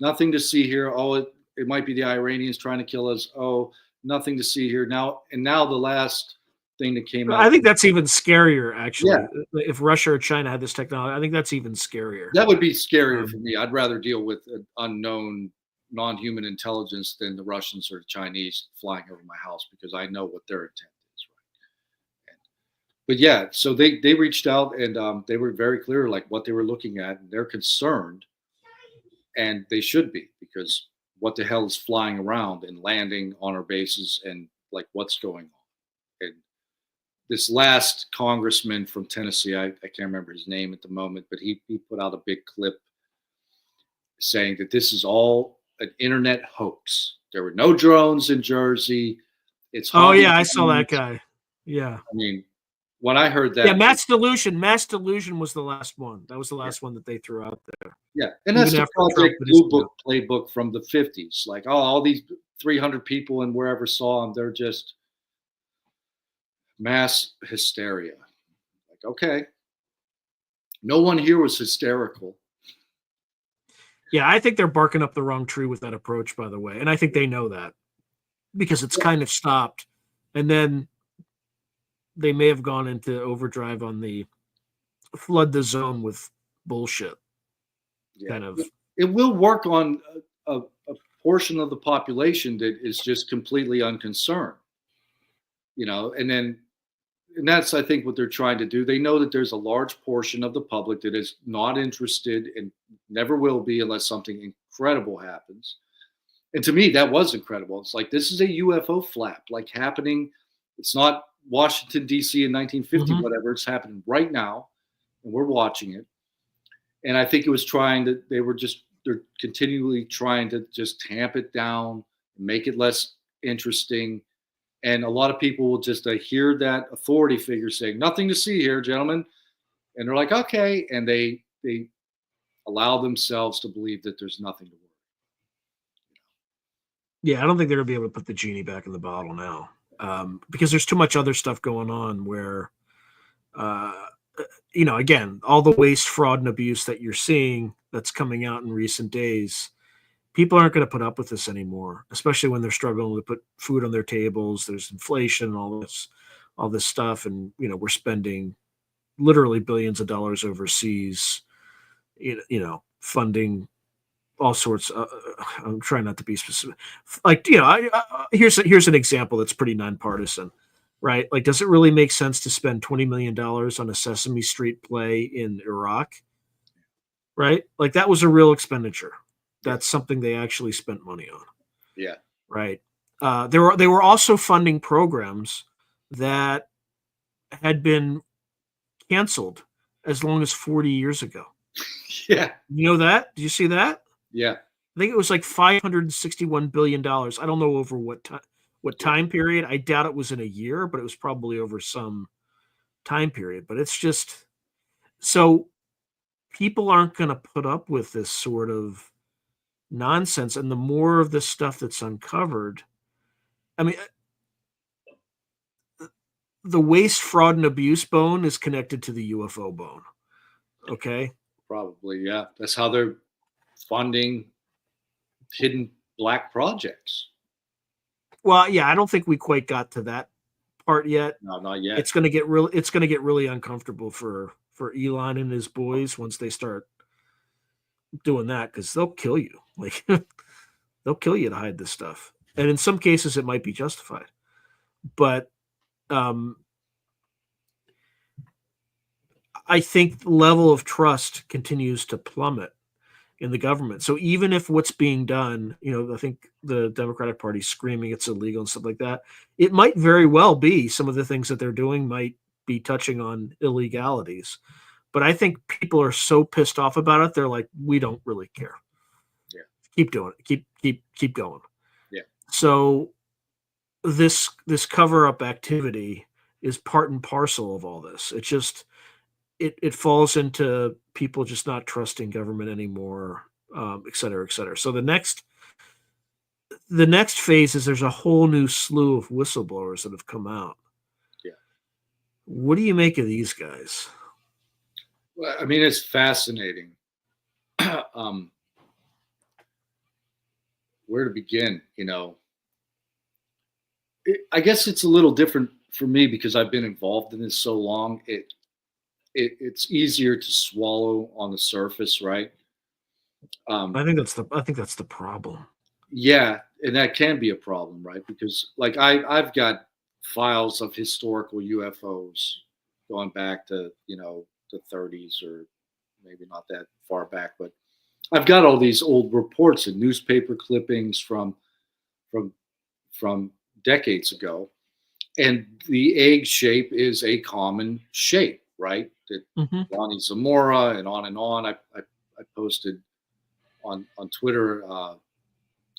nothing to see here. Oh, it might be the Iranians trying to kill us. Oh, nothing to see here now. And now the last thing that came out. I think that's even scarier, actually. Yeah. If Russia or China had this technology, I think that's even scarier. That would be scarier for me. I'd rather deal with an unknown non-human intelligence than the Russians or the Chinese flying over my house, because I know what their intent is, right? But yeah, so they reached out, and they were very clear, like, what they were looking at, and they're concerned, and they should be, because what the hell is flying around and landing on our bases, and like, what's going on? And this last congressman from Tennessee, I can't remember his name at the moment, but he put out a big clip saying that this is all an internet hoax. There were no drones in Jersey. It's I saw that guy. Yeah. I mean, when I heard that, mass delusion was the last one. That was the last one that they threw out there. Yeah, and that's the Project Blue Book playbook from the 50s. Like, all these 300 people and wherever saw them, they're just mass hysteria. Like, okay, no one here was hysterical. Yeah, I think they're barking up the wrong tree with that approach, by the way. And I think they know that, because it's kind of stopped. And then they may have gone into overdrive on the flood the zone with bullshit. Yeah. Kind of. It will work on a portion of the population that is just completely unconcerned. And that's, I think, what they're trying to do. They know that there's a large portion of the public that is not interested and never will be unless something incredible happens. And to me, that was incredible. It's like, this is a UFO flap, like, happening. It's not Washington, D.C. in 1950, whatever. It's happening right now, and we're watching it. And I think it was they're continually trying to just tamp it down, make it less interesting. And a lot of people will just hear that authority figure saying, nothing to see here, gentlemen. And they're like, okay, and they allow themselves to believe that there's nothing to worry. Yeah, I don't think they're gonna be able to put the genie back in the bottle now, because there's too much other stuff going on where, uh, again, all the waste, fraud, and abuse that you're seeing that's coming out in recent days, people aren't going to put up with this anymore, especially when they're struggling to put food on their tables. There's inflation and all this stuff, and we're spending literally billions of dollars overseas, funding all sorts. I'm trying not to be specific. Like, here's an example that's pretty nonpartisan, right? Like, does it really make sense to spend $20 million on a Sesame Street play in Iraq? Right? Like, that was a real expenditure. That's something they actually spent money on. Yeah. Right. They were also funding programs that had been canceled as long as 40 years ago. Yeah. You know that? Did you see that? Yeah. I think it was like $561 billion. I don't know over what time period. I doubt it was in a year, but it was probably over some time period. But it's just so people aren't going to put up with this sort of nonsense. And the more of this stuff that's uncovered, I mean, the waste, fraud, and abuse bone is connected to the UFO bone. Okay. Probably, yeah. That's how they're funding hidden black projects. Well, yeah, I don't think we quite got to that part yet. No, not yet. It's going to get really uncomfortable for Elon and his boys once they start doing that, because they'll kill you. Like, they'll kill you to hide this stuff. And in some cases it might be justified. But I think the level of trust continues to plummet in the government. So even if what's being done, I think the Democratic Party's screaming it's illegal and stuff like that, it might very well be some of the things that they're doing might be touching on illegalities. But I think people are so pissed off about it, they're like, we don't really care. Yeah. Keep doing it. Keep going. Yeah. So this cover-up activity is part and parcel of all this. It just it falls into people just not trusting government anymore, et cetera, et cetera. So the next phase is there's a whole new slew of whistleblowers that have come out. Yeah. What do you make of these guys? Well, I mean, it's fascinating. Where to begin? I guess it's a little different for me because I've been involved in this so long. It's easier to swallow on the surface, right? I think that's the problem. Yeah, and that can be a problem, right? Because like I've got files of historical UFOs going back to the 30s, or maybe not that far back, but I've got all these old reports and newspaper clippings from decades ago, and the egg shape is a common shape, right? That Ronnie Zamora and on. I posted on Twitter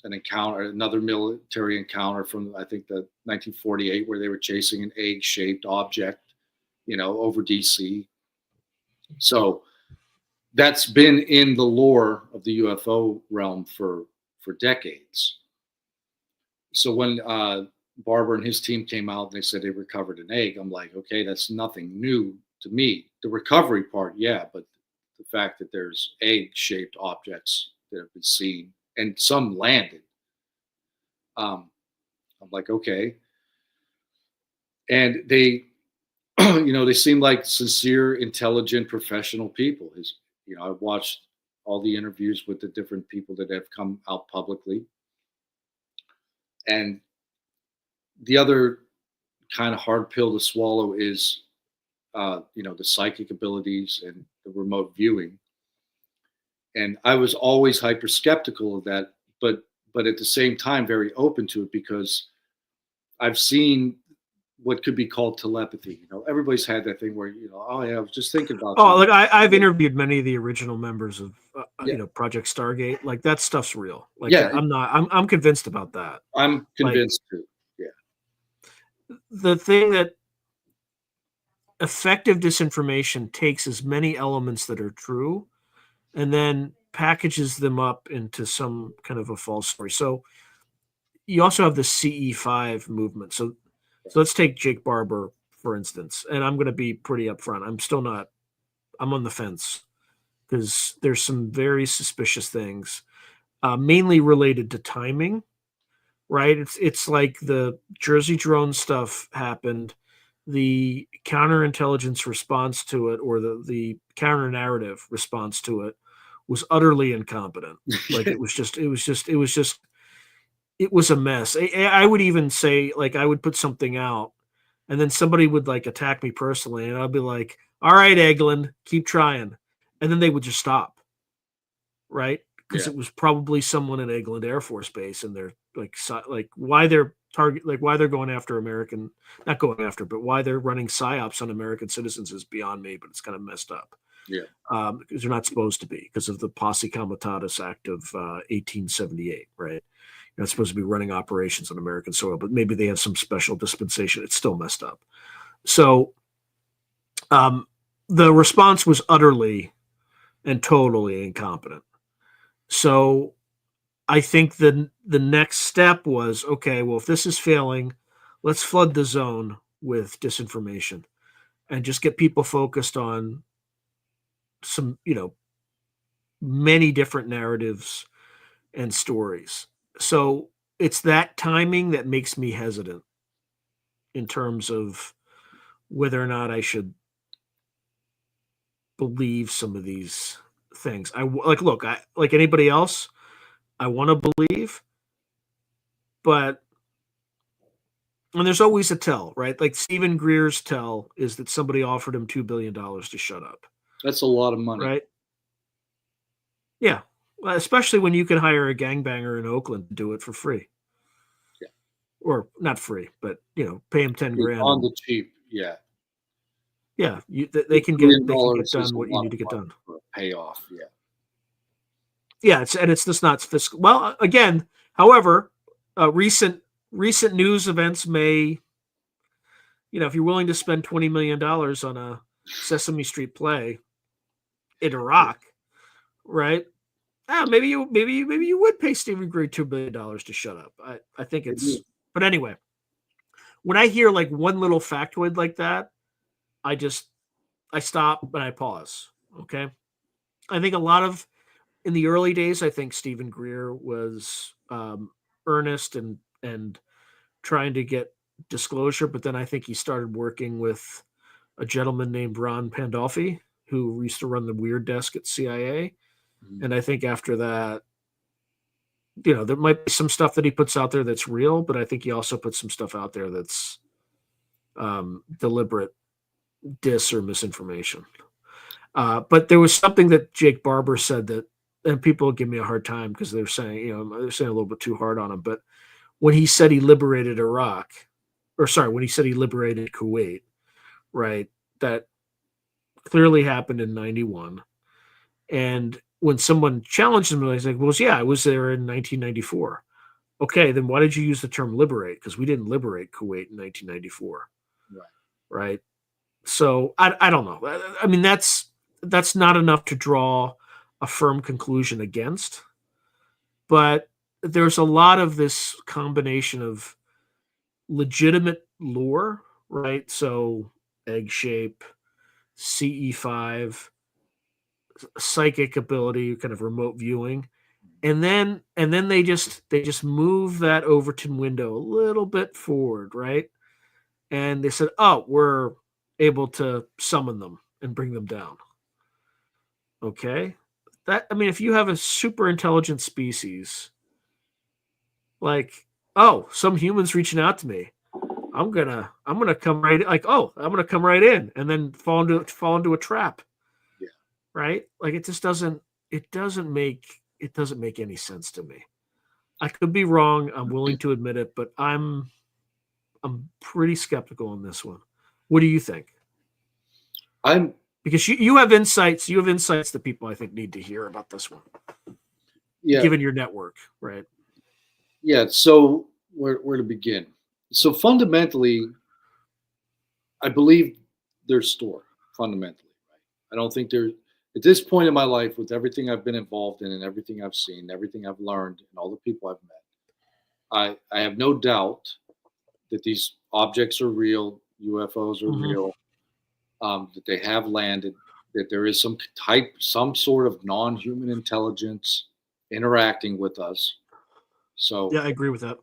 another military encounter from I think the 1948 where they were chasing an egg-shaped object, over DC. So that's been in the lore of the UFO realm for decades. So when Barber and his team came out and they said they recovered an egg, I'm like, okay, that's nothing new to me. The recovery part, yeah, but the fact that there's egg-shaped objects that have been seen and some landed, I'm like, okay. And they, they seem like sincere, intelligent, professional people. I've watched all the interviews with the different people that have come out publicly. And the other kind of hard pill to swallow is, the psychic abilities and the remote viewing. And I was always hyper skeptical of that, but at the same time, very open to it because I've seen what could be called telepathy. Everybody's had that thing where, oh yeah, I was just thinking about. Oh, look, I've interviewed many of the original members of, Project Stargate. Like, that stuff's real. Like, yeah, I'm convinced about that. I'm convinced too. Yeah. The thing that, effective disinformation takes as many elements that are true and then packages them up into some kind of a false story. So you also have the CE5 movement. So let's take Jake Barber, for instance, and I'm going to be pretty upfront. I'm on the fence because there's some very suspicious things, mainly related to timing, right? It's like the Jersey drone stuff happened. The counterintelligence response to it, or the counter narrative response to it, was utterly incompetent. Like it was a mess. I would even say, like, I would put something out and then somebody would like attack me personally and I'd be like, all right, Eglin, keep trying. And then they would just stop. Right. Because it was probably someone at Eglin Air Force Base and they're like why they're why they're going after American, not going after, but why they're running psyops on American citizens is beyond me, but it's kind of messed up. Yeah. Because they're not supposed to be, because of the Posse Comitatus Act of 1878, right? You're not supposed to be running operations on American soil, but maybe they have some special dispensation. It's still messed up. So the response was utterly and totally incompetent. So I think the next step was, okay, well, if this is failing, let's flood the zone with disinformation and just get people focused on some, many different narratives and stories. So it's that timing that makes me hesitant in terms of whether or not I should believe some of these things. I like anybody else, I want to believe, but and there's always a tell, right? Like Stephen Greer's tell is that somebody offered him $2 billion to shut up. That's a lot of money. Right? Yeah. Well, especially when you can hire a gangbanger in Oakland to do it for free. Yeah. Or not free, but pay him 10 grand. On the cheap, yeah. Yeah, they can get done what you need to get done. For a payoff, yeah. Yeah, it's just not fiscal. Well, again, however, recent news events may, if you're willing to spend $20 million on a Sesame Street play in Iraq, right? Maybe you would pay Stephen Greer $2 billion to shut up. I think it's, but anyway, when I hear like one little factoid like that, I stop and I pause. Okay. I think in the early days, I think Stephen Greer was earnest and trying to get disclosure, but then I think he started working with a gentleman named Ron Pandolfi, who used to run the Weird Desk at CIA. Mm-hmm. And I think after that, there might be some stuff that he puts out there that's real, but I think he also puts some stuff out there that's deliberate dis or misinformation. But there was something that Jake Barber said that, and people give me a hard time because they're saying, they're saying a little bit too hard on him. But when he said he liberated when he said he liberated Kuwait, right, that clearly happened in 91. And when someone challenged him, he's like, well, yeah, I was there in 1994. Okay, then why did you use the term liberate? Because we didn't liberate Kuwait in 1994. Right. So I don't know. I mean, that's not enough to draw a firm conclusion against, but there's a lot of this combination of legitimate lore, right? So egg shape, CE5, psychic ability, kind of remote viewing, and then they just move that Overton window a little bit forward, right? And they said, oh, we're able to summon them and bring them down. Okay. If you have a super intelligent species, like, oh, some humans reaching out to me, I'm gonna come right, like, oh, I'm gonna come right in and then fall into a trap. Yeah. Right? Like it doesn't make any sense to me. I could be wrong. I'm willing to admit it, but I'm pretty skeptical on this one. What do you think? Because you have insights. You have insights that people, I think, need to hear about this one. Yeah. Given your network, right? Yeah. So where to begin? So fundamentally, I believe their story fundamentally. Right? I don't think they're at this point in my life, with everything I've been involved in and everything I've seen, everything I've learned, and all the people I've met, I have no doubt that these objects are real, UFOs are real, that they have landed, that there is some sort of non-human intelligence interacting with us. So, Yeah, I agree with that.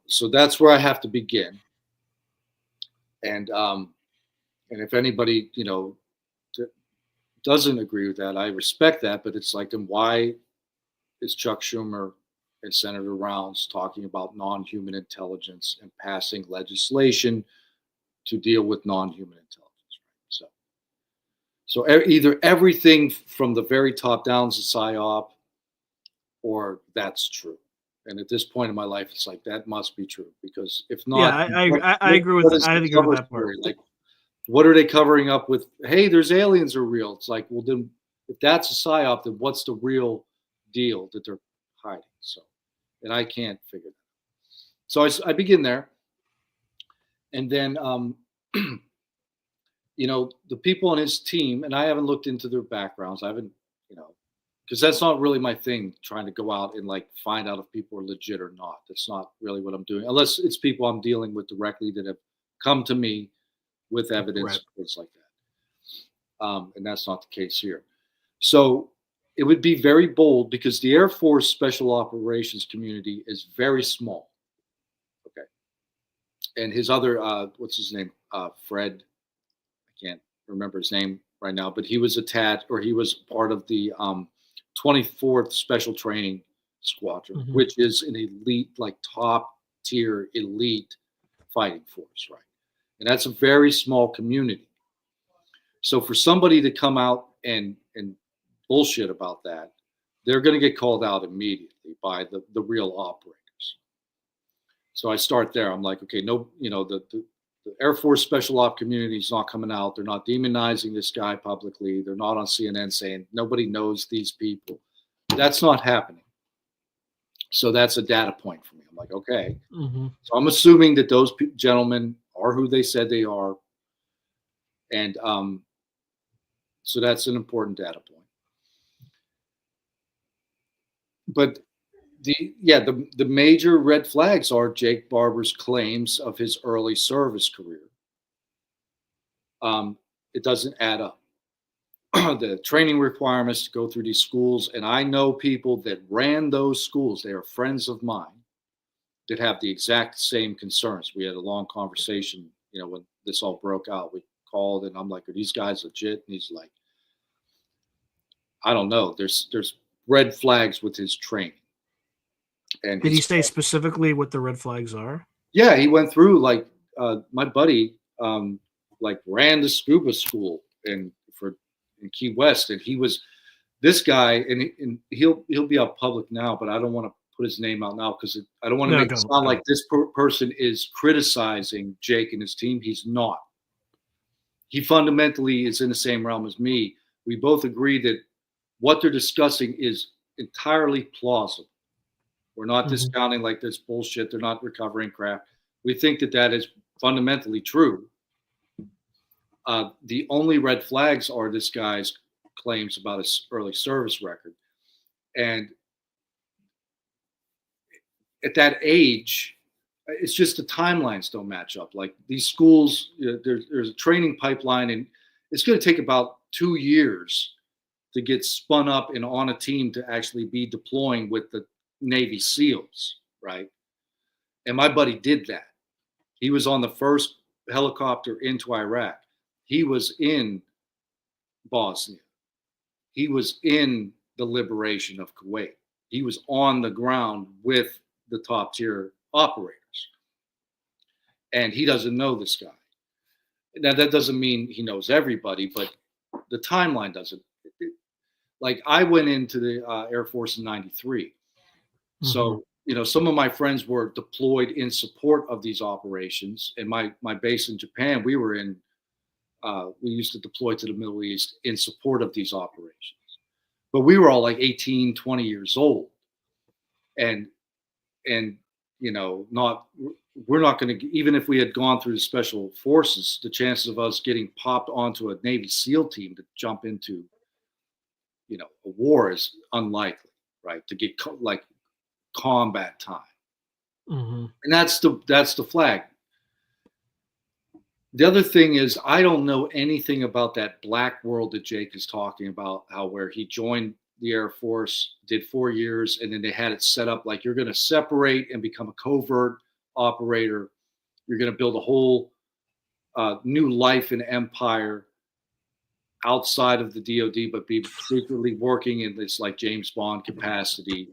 So that's where I have to begin. And if anybody, doesn't agree with that, I respect that, but it's like, then why is Chuck Schumer and Senator Rounds talking about non-human intelligence and passing legislation to deal with non-human intelligence? Right? So either everything from the very top down is a psyop, or that's true. And at this point in my life, it's like, that must be true, because if not, I agree with that. I agree with that part. Like, what are they covering up with? Hey, there's aliens are real. It's like, well, then if that's a psyop, then what's the real deal that they're hiding? So, and I can't figure that out. So I begin there, and then the people on his team, and I haven't looked into their backgrounds. I haven't, because that's not really my thing, trying to go out and like find out if people are legit or not. That's not really what I'm doing, unless it's people I'm dealing with directly that have come to me with evidence, right, things like that. And that's not the case here. So it would be very bold, because the Air Force Special Operations community is very small. Okay. And his other, what's his name? Fred, I can't remember his name right now, but he was attached, or he was part of the 24th Special Training Squadron, which is an elite, like top tier elite fighting force, right? And that's a very small community. So for somebody to come out and bullshit about that, they're going to get called out immediately by the real operators. So I start there. I'm like, okay, no, the Air Force Special Op community is not coming out. They're not demonizing this guy publicly. They're not on CNN saying nobody knows these people. That's not happening. So that's a data point for me. I'm like, okay. So I'm assuming that those gentlemen are who they said they are. And so that's an important data point. But the major red flags are Jake Barber's claims of his early service career. It doesn't add up. The training requirements to go through these schools, and I know people that ran those schools. They are friends of mine that have the exact same concerns. We had a long conversation, when this all broke out. We called, and I'm like, are these guys legit? And he's like, I don't know. There's red flags with his training. And did he say specifically what the red flags are? Yeah, he went through, like, my buddy ran the scuba school in Key West, and he was this guy, and he'll be out public now, but I don't want to put his name out now, because I don't want to make it sound like this person is criticizing Jake and his team. He's not. He fundamentally is in the same realm as me. We both agree that what they're discussing is entirely plausible. We're not discounting like this bullshit. They're not recovering crap. We think that is fundamentally true. The only red flags are this guy's claims about his early service record. And at that age, it's just the timelines don't match up. Like these schools, there's a training pipeline, and it's going to take about 2 years to get spun up and on a team to actually be deploying with the Navy SEALs, right? And my buddy did that. He was on the first helicopter into Iraq. He was in Bosnia. He was in the liberation of Kuwait. He was on the ground with the top tier operators. And he doesn't know this guy. Now, that doesn't mean he knows everybody, but the timeline doesn't. Like, I went into the Air Force in '93. So, some of my friends were deployed in support of these operations. And my base in Japan, we used to deploy to the Middle East in support of these operations. But we were all like 18, 20 years old. And not we're not going to, even if we had gone through the special forces, the chances of us getting popped onto a Navy SEAL team to jump into, a war is unlikely, right? To get like combat time. Mm-hmm. And that's the flag. The other thing is, I don't know anything about that black world that Jake is talking about, where he joined the Air Force, did 4 years, and then they had it set up like you're going to separate and become a covert operator. You're going to build a whole new life and empire outside of the DoD, but be secretly working in this like James Bond capacity.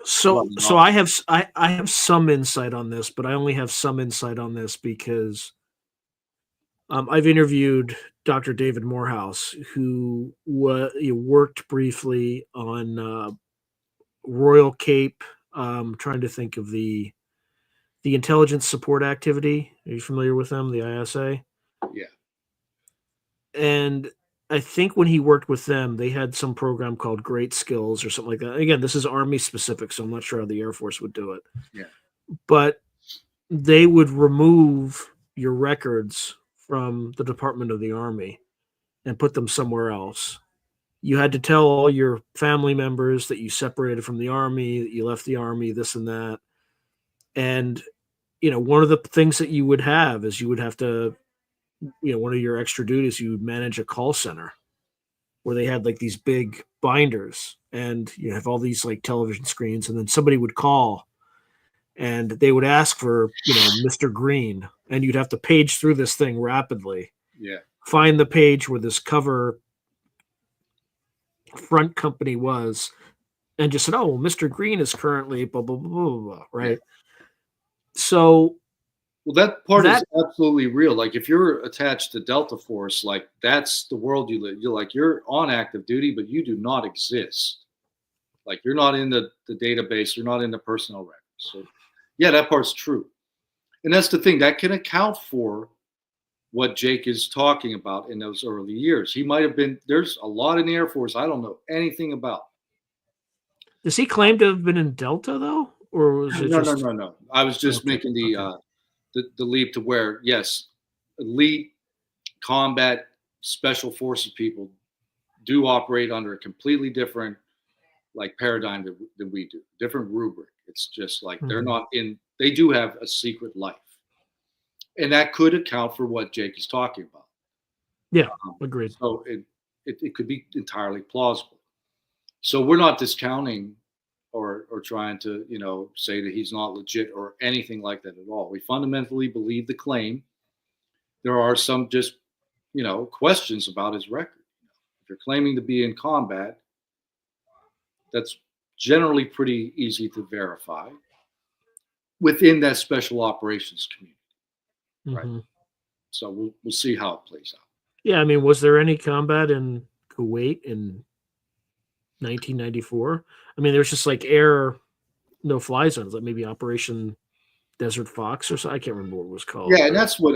So I have some insight on this, but I only have some insight on this because I've interviewed Dr. David Morehouse, who worked briefly on Royal Cape. Trying to think of the intelligence support activity. Are you familiar with them, the ISA? Yeah. And I think when he worked with them, they had some program called Great Skills or something like that. Again, this is Army specific, so I'm not sure how the Air Force would do it. Yeah. But they would remove your records from the Department of the Army and put them somewhere else. You had to tell all your family members that you separated from the Army, that you left the Army, this and that. And, one of the things that you would have is you would have to, one of your extra duties, you would manage a call center where they had like these big binders and you have all these like television screens, and then somebody would call and they would ask for, Mr. Green, and you'd have to page through this thing rapidly. Yeah. Find the page where this cover front company was, and just said, "Oh, well, Mr. Green is currently blah blah blah blah blah." Right. Yeah. So, well, that part is absolutely real. Like if you're attached to Delta Force, like that's the world you live. You're on active duty, but you do not exist. Like you're not in the database. You're not in the personnel records. So, yeah, that part's true, and that's the thing that can account for what Jake is talking about in those early years. He might have been. There's a lot in the Air Force I don't know anything about. Does he claim to have been in Delta though, or was it No. I was just making the leap to where, yes, elite combat special forces people do operate under a completely different like paradigm than we do, different rubric. It's just like they're not in. They do have a secret life, and that could account for what Jake is talking about. Yeah, agreed. So it could be entirely plausible. So we're not discounting or trying to, say that he's not legit or anything like that at all. We fundamentally believe the claim. There are some just, questions about his record. If you're claiming to be in combat, that's generally pretty easy to verify within that special operations community. Right. So we'll see how it plays out. Yeah, I mean, was there any combat in Kuwait in 1994? I mean, there was just like air no-fly zones, like maybe Operation Desert Fox or so. I can't remember what it was called. Yeah, and that's what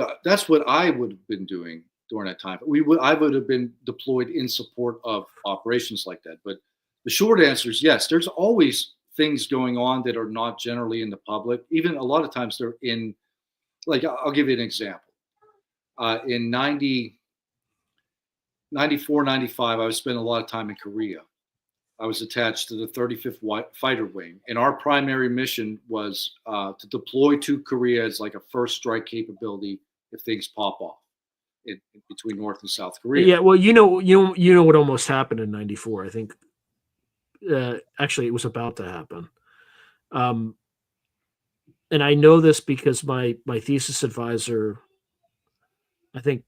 I would have been doing during that time. I would have been deployed in support of operations like that. But the short answer is yes. There's always things going on that are not generally in the public. Even a lot of times they're in. Like I'll give you an example. In 94, 95, I was spending a lot of time in Korea. I was attached to the 35th Fighter Wing, and our primary mission was to deploy to Korea as like a first strike capability if things pop off in between North and South Korea. Yeah, well, you know what almost happened in 94. I think actually it was about to happen. And I know this because my thesis advisor, I think,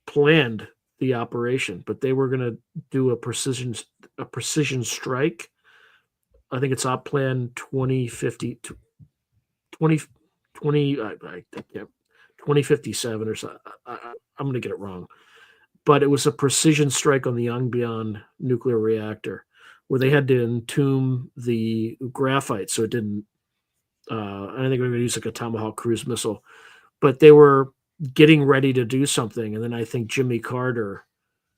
planned the operation, but they were going to do a precision strike. I think it's op plan 2050 2057 or so. I'm going to get it wrong, but it was a precision strike on the Yongbyon nuclear reactor where they had to entomb the graphite so it didn't. I think we're going to use like a Tomahawk cruise missile, but they were getting ready to do something, and then I think Jimmy Carter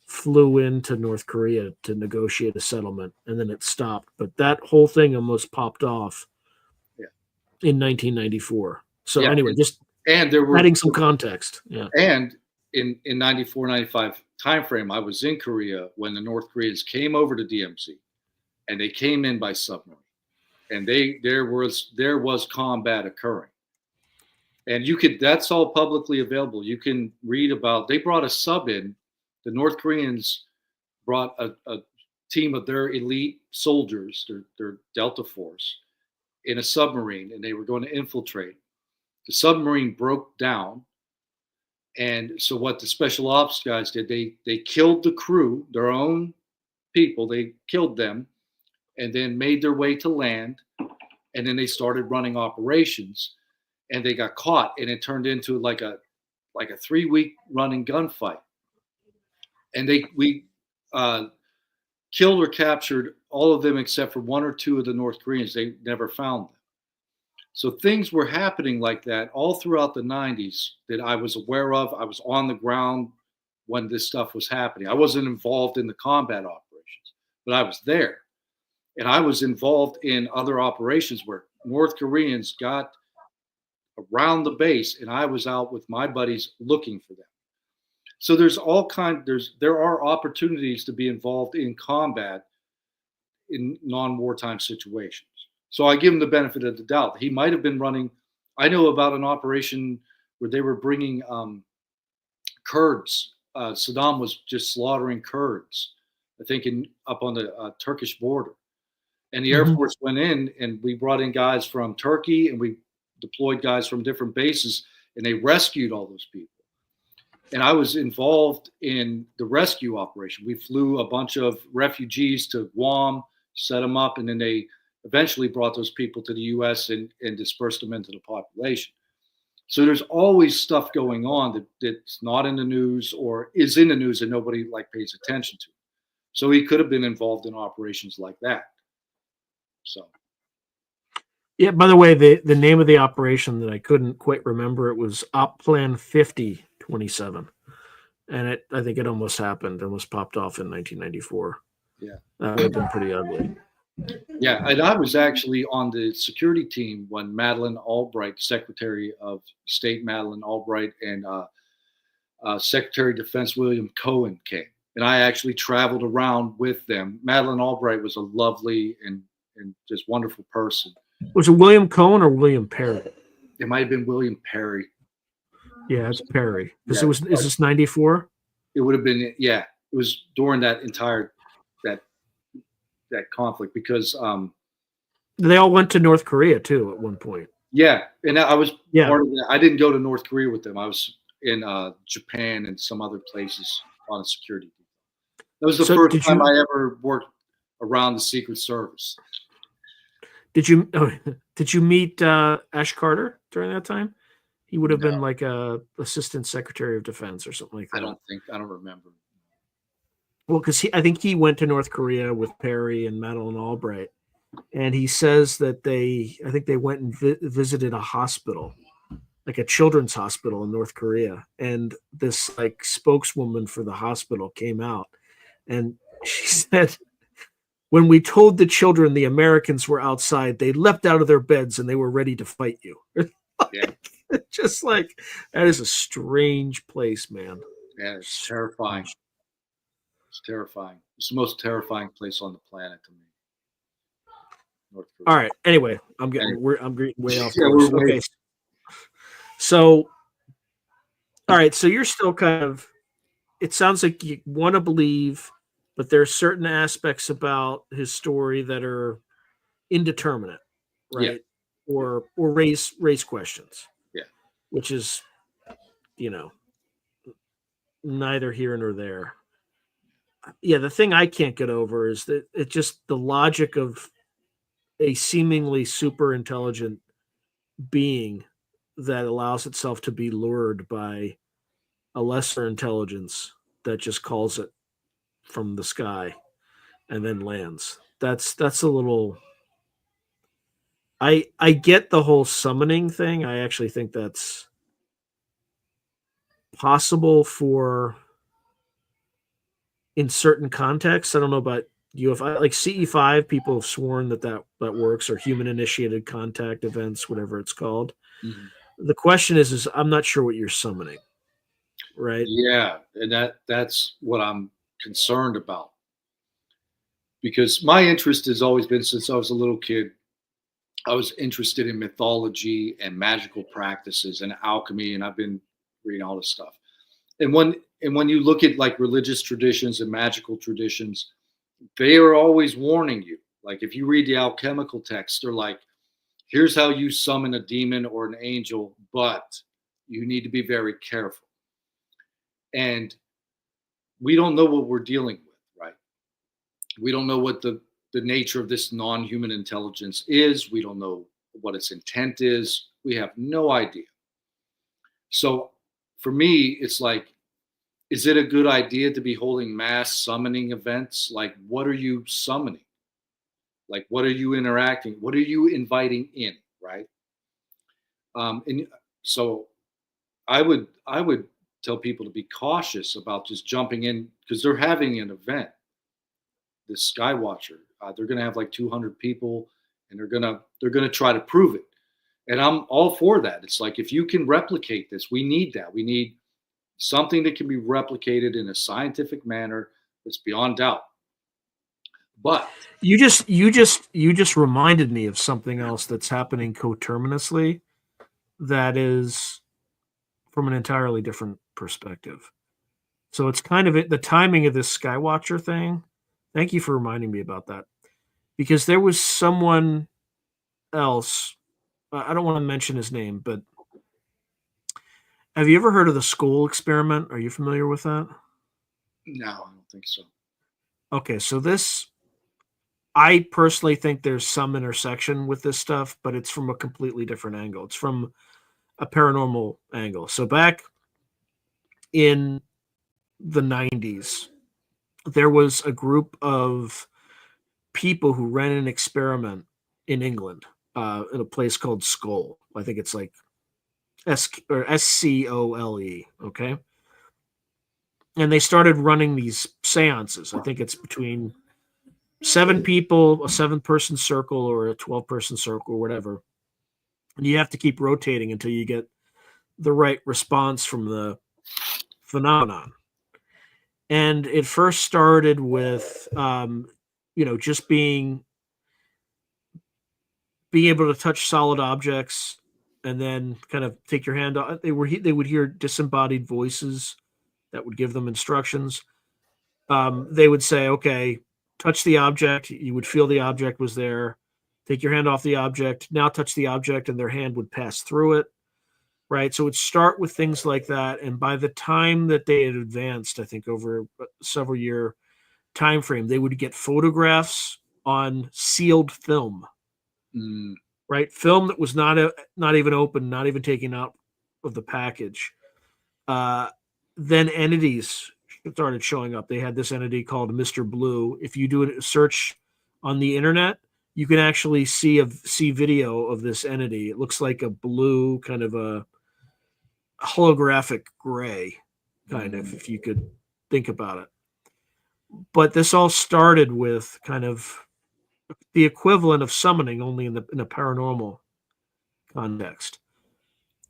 flew into North Korea to negotiate a settlement, and then it stopped. But that whole thing almost popped off in 1994. So Yeah, anyway, just and there were adding some context. Yeah. And in 94, 95 timeframe, I was in Korea when the North Koreans came over to DMZ, and they came in by submarine, and there was combat occurring, and that's all publicly available. You can read about. They brought a sub in. The North Koreans brought a team of their elite soldiers, their Delta Force, in a submarine, and they were going to infiltrate. The submarine broke down. And so what the special ops guys did, they killed the crew, their own people, they killed them, and then made their way to land, and then they started running operations, and they got caught, and it turned into like a 3-week running gunfight. And we killed or captured all of them except for 1 or 2 of the North Koreans. They never found them. So things were happening like that all throughout the 90s that I was aware of. I was on the ground when this stuff was happening. I wasn't involved in the combat operations, but I was there. And I was involved in other operations where North Koreans got around the base, and I was out with my buddies looking for them. So there are opportunities to be involved in combat in non-wartime situations. So I give him the benefit of the doubt. He might have been running. I know about an operation where they were bringing Kurds. Saddam was just slaughtering Kurds, I think, up on the Turkish border. And the Air Force went in, and we brought in guys from Turkey, and we deployed guys from different bases, and they rescued all those people. And I was involved in the rescue operation. We flew a bunch of refugees to Guam, set them up, and then they eventually brought those people to the U.S. and dispersed them into the population. So there's always stuff going on that's not in the news or is in the news and nobody pays attention to. So he could have been involved in operations like that. So. Yeah, by the way, the name of the operation that I couldn't quite remember, it was Op Plan 5027. And I think it almost happened, almost popped off in 1994. Yeah. That would have been pretty ugly. Yeah, and I was actually on the security team when Madeleine Albright, Secretary of State Madeleine Albright, and Secretary of Defense William Cohen came. And I actually traveled around with them. Madeleine Albright was a lovely and just wonderful person. Was it William Cohen or William Perry? It might have been William Perry. Yeah, it's Perry. Yeah. Is this 94? It would have been, yeah. It was during that entire that conflict because they all went to North Korea too at one point. Yeah, and I was part of that. I didn't go to North Korea with them. I was in Japan and some other places on a security team. That was the first time I ever worked around the Secret Service. Did you meet Ash Carter during that time? He would have been like a assistant secretary of defense or something like that. I don't remember. Well, because I think he went to North Korea with Perry and Madeleine Albright, and he says that I think they went and visited a hospital, like a children's hospital in North Korea, and this spokeswoman for the hospital came out, and she said, "When we told the children the Americans were outside, they leapt out of their beds and they were ready to fight you." Yeah. Just that is a strange place, man. Yeah, it's terrifying. It's terrifying. It's the most terrifying place on the planet to me. North Korea. All right. Anyway, I'm getting way off course. Okay. So, all right. So you're still kind of. It sounds like you want to believe, but there are certain aspects about his story that are indeterminate, right? Yeah. Or raise questions. Yeah. Which is, neither here nor there. Yeah, the thing I can't get over is that it's just the logic of a seemingly super intelligent being that allows itself to be lured by a lesser intelligence that just calls it from the sky and then lands. That's a little. I get the whole summoning thing. I actually think that's possible in certain contexts. I don't know about UFI, like CE5, people have sworn that works, or human initiated contact events, whatever it's called. Mm-hmm. The question is I'm not sure what you're summoning, right? Yeah, and that's what I'm concerned about. Because my interest has always been since I was a little kid, I was interested in mythology and magical practices and alchemy, and I've been reading all this stuff. And when you look at like religious traditions and magical traditions, they are always warning you. Like if you read the alchemical text, they're like, here's how you summon a demon or an angel, but you need to be very careful. And we don't know what we're dealing with, right? We don't know what the nature of this non-human intelligence is. We don't know what its intent is. We have no idea. So for me, it's like, is it a good idea to be holding mass summoning events? Like, what are you summoning? Like, what are you interacting? What are you inviting in, right? And so I would tell people to be cautious about just jumping in because they're having an event. This Skywatcher, they're going to have like 200 people, and they're gonna try to prove it. And I'm all for that. It's like if you can replicate this, we need that. We need something that can be replicated in a scientific manner that's beyond doubt. But You just reminded me of something else that's happening coterminously that is from an entirely different perspective. So it's kind of the timing of this Skywatcher thing. Thank you for reminding me about that. Because there was someone else, I don't want to mention his name, but have you ever heard of the Skull experiment? Are you familiar with that? no, I don't think so. Okay, so I personally think there's some intersection with this stuff, but it's from a completely different angle. It's from a paranormal angle. So back in the 90s, there was a group of people who ran an experiment in England in a place called Skull. I think it's like SCOLE. Okay. And they started running these seances. I think it's between 7 people, a 7-person circle or a 12-person circle or whatever. And you have to keep rotating until you get the right response from the phenomenon. And it first started with, just being able to touch solid objects and then kind of take your hand off. They would hear disembodied voices that would give them instructions. They would say, okay, touch the object. You would feel the object was there. Take your hand off the object. Now touch the object, and their hand would pass through it. Right. So it would start with things like that. And by the time that they had advanced, I think over a several year time frame, they would get photographs on sealed film. Mm. Right. Film that was not even open, not even taken out of the package. Then entities started showing up. They had this entity called Mr. Blue. If you do a search on the internet, you can actually see video of this entity. It looks like a blue, kind of a holographic gray, kind of, if you could think about it. But this all started with kind of the equivalent of summoning, only in a paranormal context.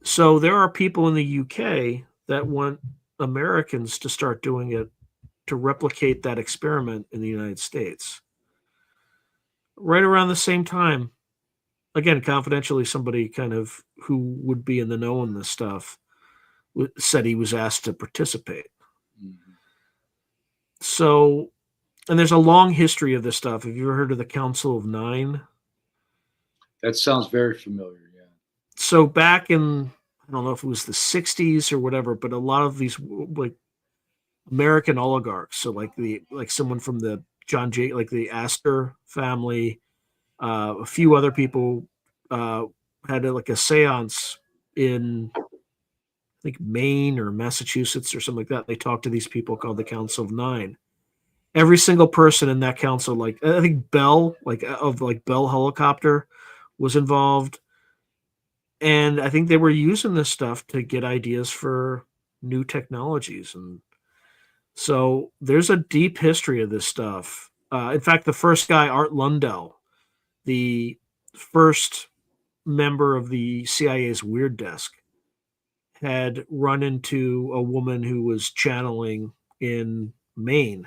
So there are people in the UK that want Americans to start doing it to replicate that experiment in the United States. Right around the same time, again, confidentially, somebody kind of who would be in the know on this stuff said he was asked to participate. Mm-hmm. So, and there's a long history of this stuff. Have you ever heard of the Council of Nine? That sounds very familiar. Yeah. So back in, I don't know if it was the 60s or whatever, but a lot of these like American oligarchs, so like someone from the John J, like the Astor family, a few other people had like a seance in, I think, Maine or Massachusetts or something like that. They talked to these people called the Council of Nine. Every single person in that council, like I think Bell, Bell Helicopter, was involved. And I think they were using this stuff to get ideas for new technologies. And so there's a deep history of this stuff. In fact, the first guy, Art Lundell, the first member of the CIA's Weird Desk, had run into a woman who was channeling in Maine,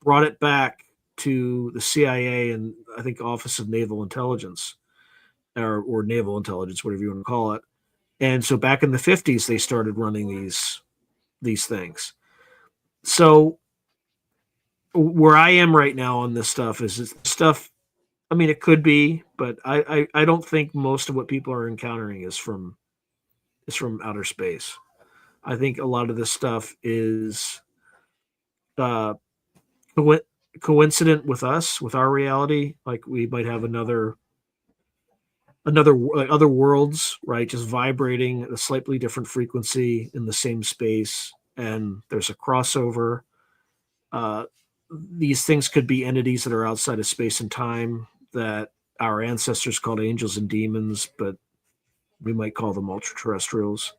brought it back to the CIA and I think Office of Naval Intelligence or Naval Intelligence, whatever you want to call it. And so back in the 50s, they started running these things. So where I am right now on this stuff is stuff. I mean, it could be, but I don't think most of what people are encountering is from outer space. I think a lot of this stuff is uh, coincident with us, with our reality. Like we might have other worlds, right? Just vibrating at a slightly different frequency in the same space, and there's a crossover. Uh, these things could be entities that are outside of space and time that our ancestors called angels and demons, but we might call them ultra-terrestrials.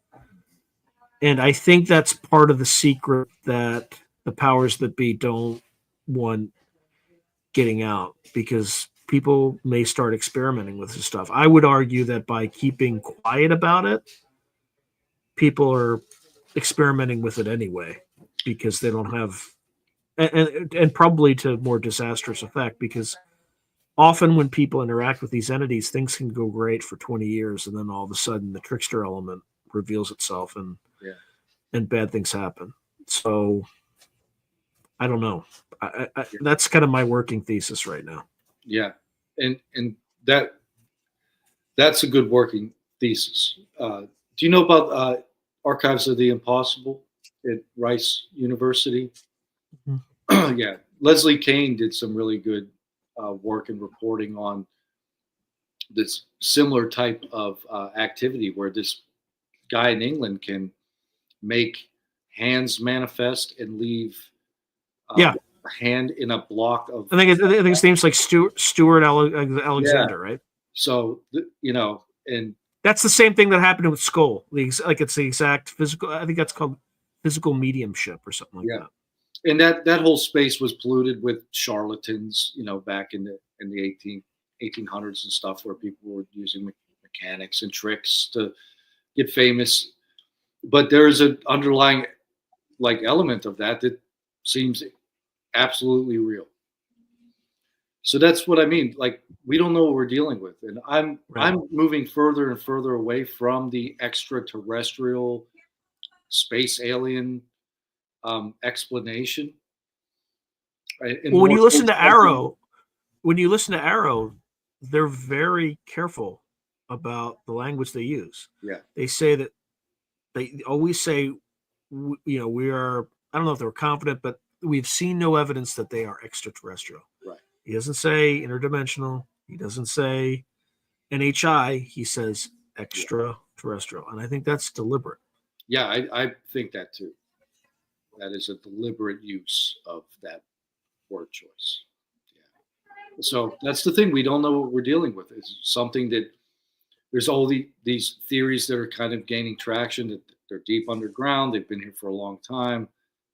And I think that's part of the secret that the powers that be don't want getting out, because people may start experimenting with this stuff. I would argue that by keeping quiet about it, people are experimenting with it anyway, because they don't have, and probably to more disastrous effect, because often when people interact with these entities, things can go great for 20 years, and then all of a sudden the trickster element reveals itself, and bad things happen. So I don't know. That's kind of my working thesis right now. Yeah, and that's a good working thesis. Do you know about Archives of the Impossible at Rice University? Mm-hmm. Yeah, Leslie Kane did some really good work and reporting on this similar type of activity, where this guy in England can make hands manifest and leave a hand in a block of. I think his name's like Stuart Alexander, right? So and that's the same thing that happened with Skull. Like it's the exact physical. I think that's called physical mediumship or something like that. And that whole space was polluted with charlatans, back in the 1800s and stuff, where people were using mechanics and tricks to get famous. But there's an underlying element of that seems absolutely real. So that's what I mean. Like, we don't know what we're dealing with, and I'm moving further and further away from the extraterrestrial space alien explanation. Well, when you listen to Arrow, they're very careful about the language they use. Yeah, they say that they always say, we are. I don't know if they're confident, but we've seen no evidence that they are extraterrestrial. Right. He doesn't say interdimensional. He doesn't say NHI. He says extraterrestrial, and I think that's deliberate. Yeah, I think that too. That is a deliberate use of that word choice. Yeah. So that's the thing. We don't know what we're dealing with. It's something that there's all these theories that are kind of gaining traction, that they're deep underground. They've been here for a long time.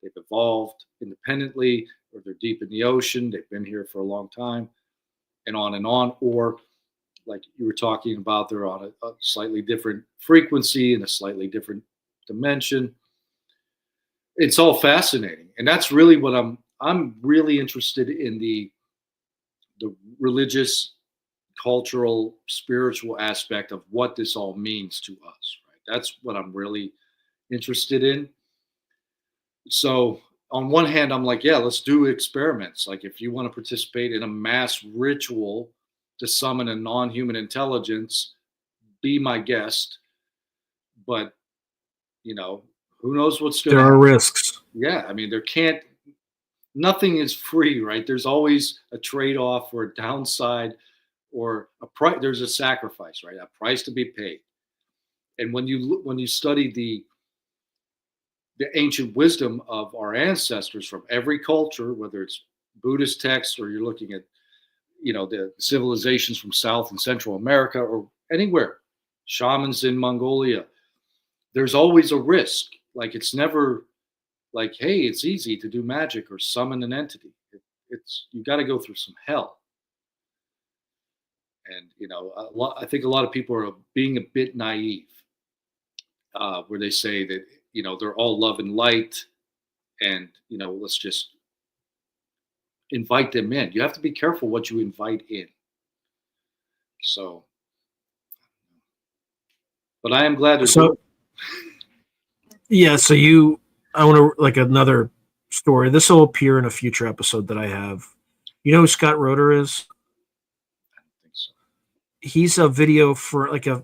They've evolved independently, or they're deep in the ocean. They've been here for a long time, and on. Or like you were talking about, they're on a slightly different frequency in a slightly different dimension. It's all fascinating, and that's really what I'm really interested in, the religious, cultural, spiritual aspect of what this all means to us. Right? That's what I'm really interested in. So on one hand, I'm like, yeah, let's do experiments. Like, if you want to participate in a mass ritual to summon a non-human intelligence, be my guest. But who knows what's going to happen. There are risks. Yeah, I mean, nothing is free, right? There's always a trade-off or a downside, or there's a sacrifice, right? A price to be paid. And when you study the ancient wisdom of our ancestors from every culture, whether it's Buddhist texts, or you're looking at, the civilizations from South and Central America, or anywhere, shamans in Mongolia, there's always a risk. Like, it's never like, hey, it's easy to do magic or summon an entity. You got to go through some hell. And I think a lot of people are being a bit naive. where they say that, they're all love and light, and, let's just invite them in. You have to be careful what you invite in. So, but I am glad. So, yeah. So I want to like another story. This will appear in a future episode that I have. You know who Scott Roeder is? I don't think so. He's a video for like a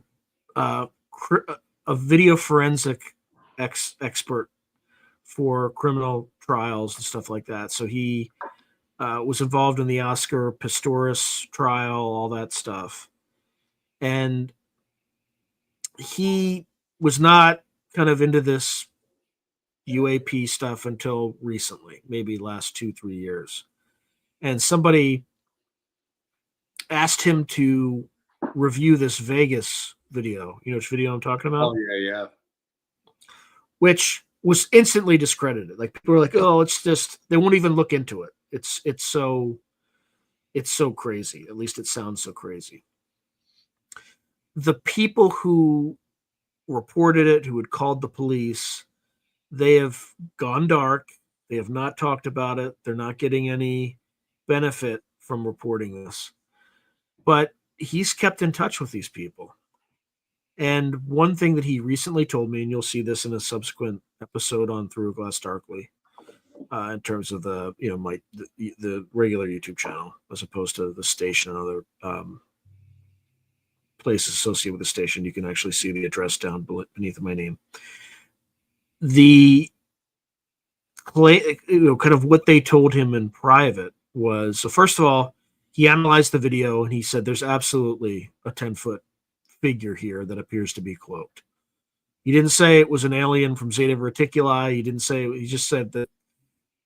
video forensic expert for criminal trials and stuff like that. So he was involved in the Oscar Pistorius trial, all that stuff. And he was not kind of into this UAP stuff until recently, maybe last 2-3 years. And somebody asked him to review this Vegas video. You know which video I'm talking about? Oh, yeah. Which was instantly discredited. Like people were like, "Oh, it's just," they won't even look into it. It's so crazy. At least it sounds so crazy. The people who reported it, who had called the police, they have gone dark. They have not talked about it. They're not getting any benefit from reporting this. But he's kept in touch with these people. And one thing that he recently told me, and you'll see this in a subsequent episode on Through a Glass Darkly, in terms of the the regular YouTube channel, as opposed to the station and other places associated with the station. You can actually see the address down beneath my name. The kind of what they told him in private was, so first of all, he analyzed the video and he said there's absolutely a 10-foot figure here that appears to be cloaked. He didn't say it was an alien from Zeta Reticuli. He just said that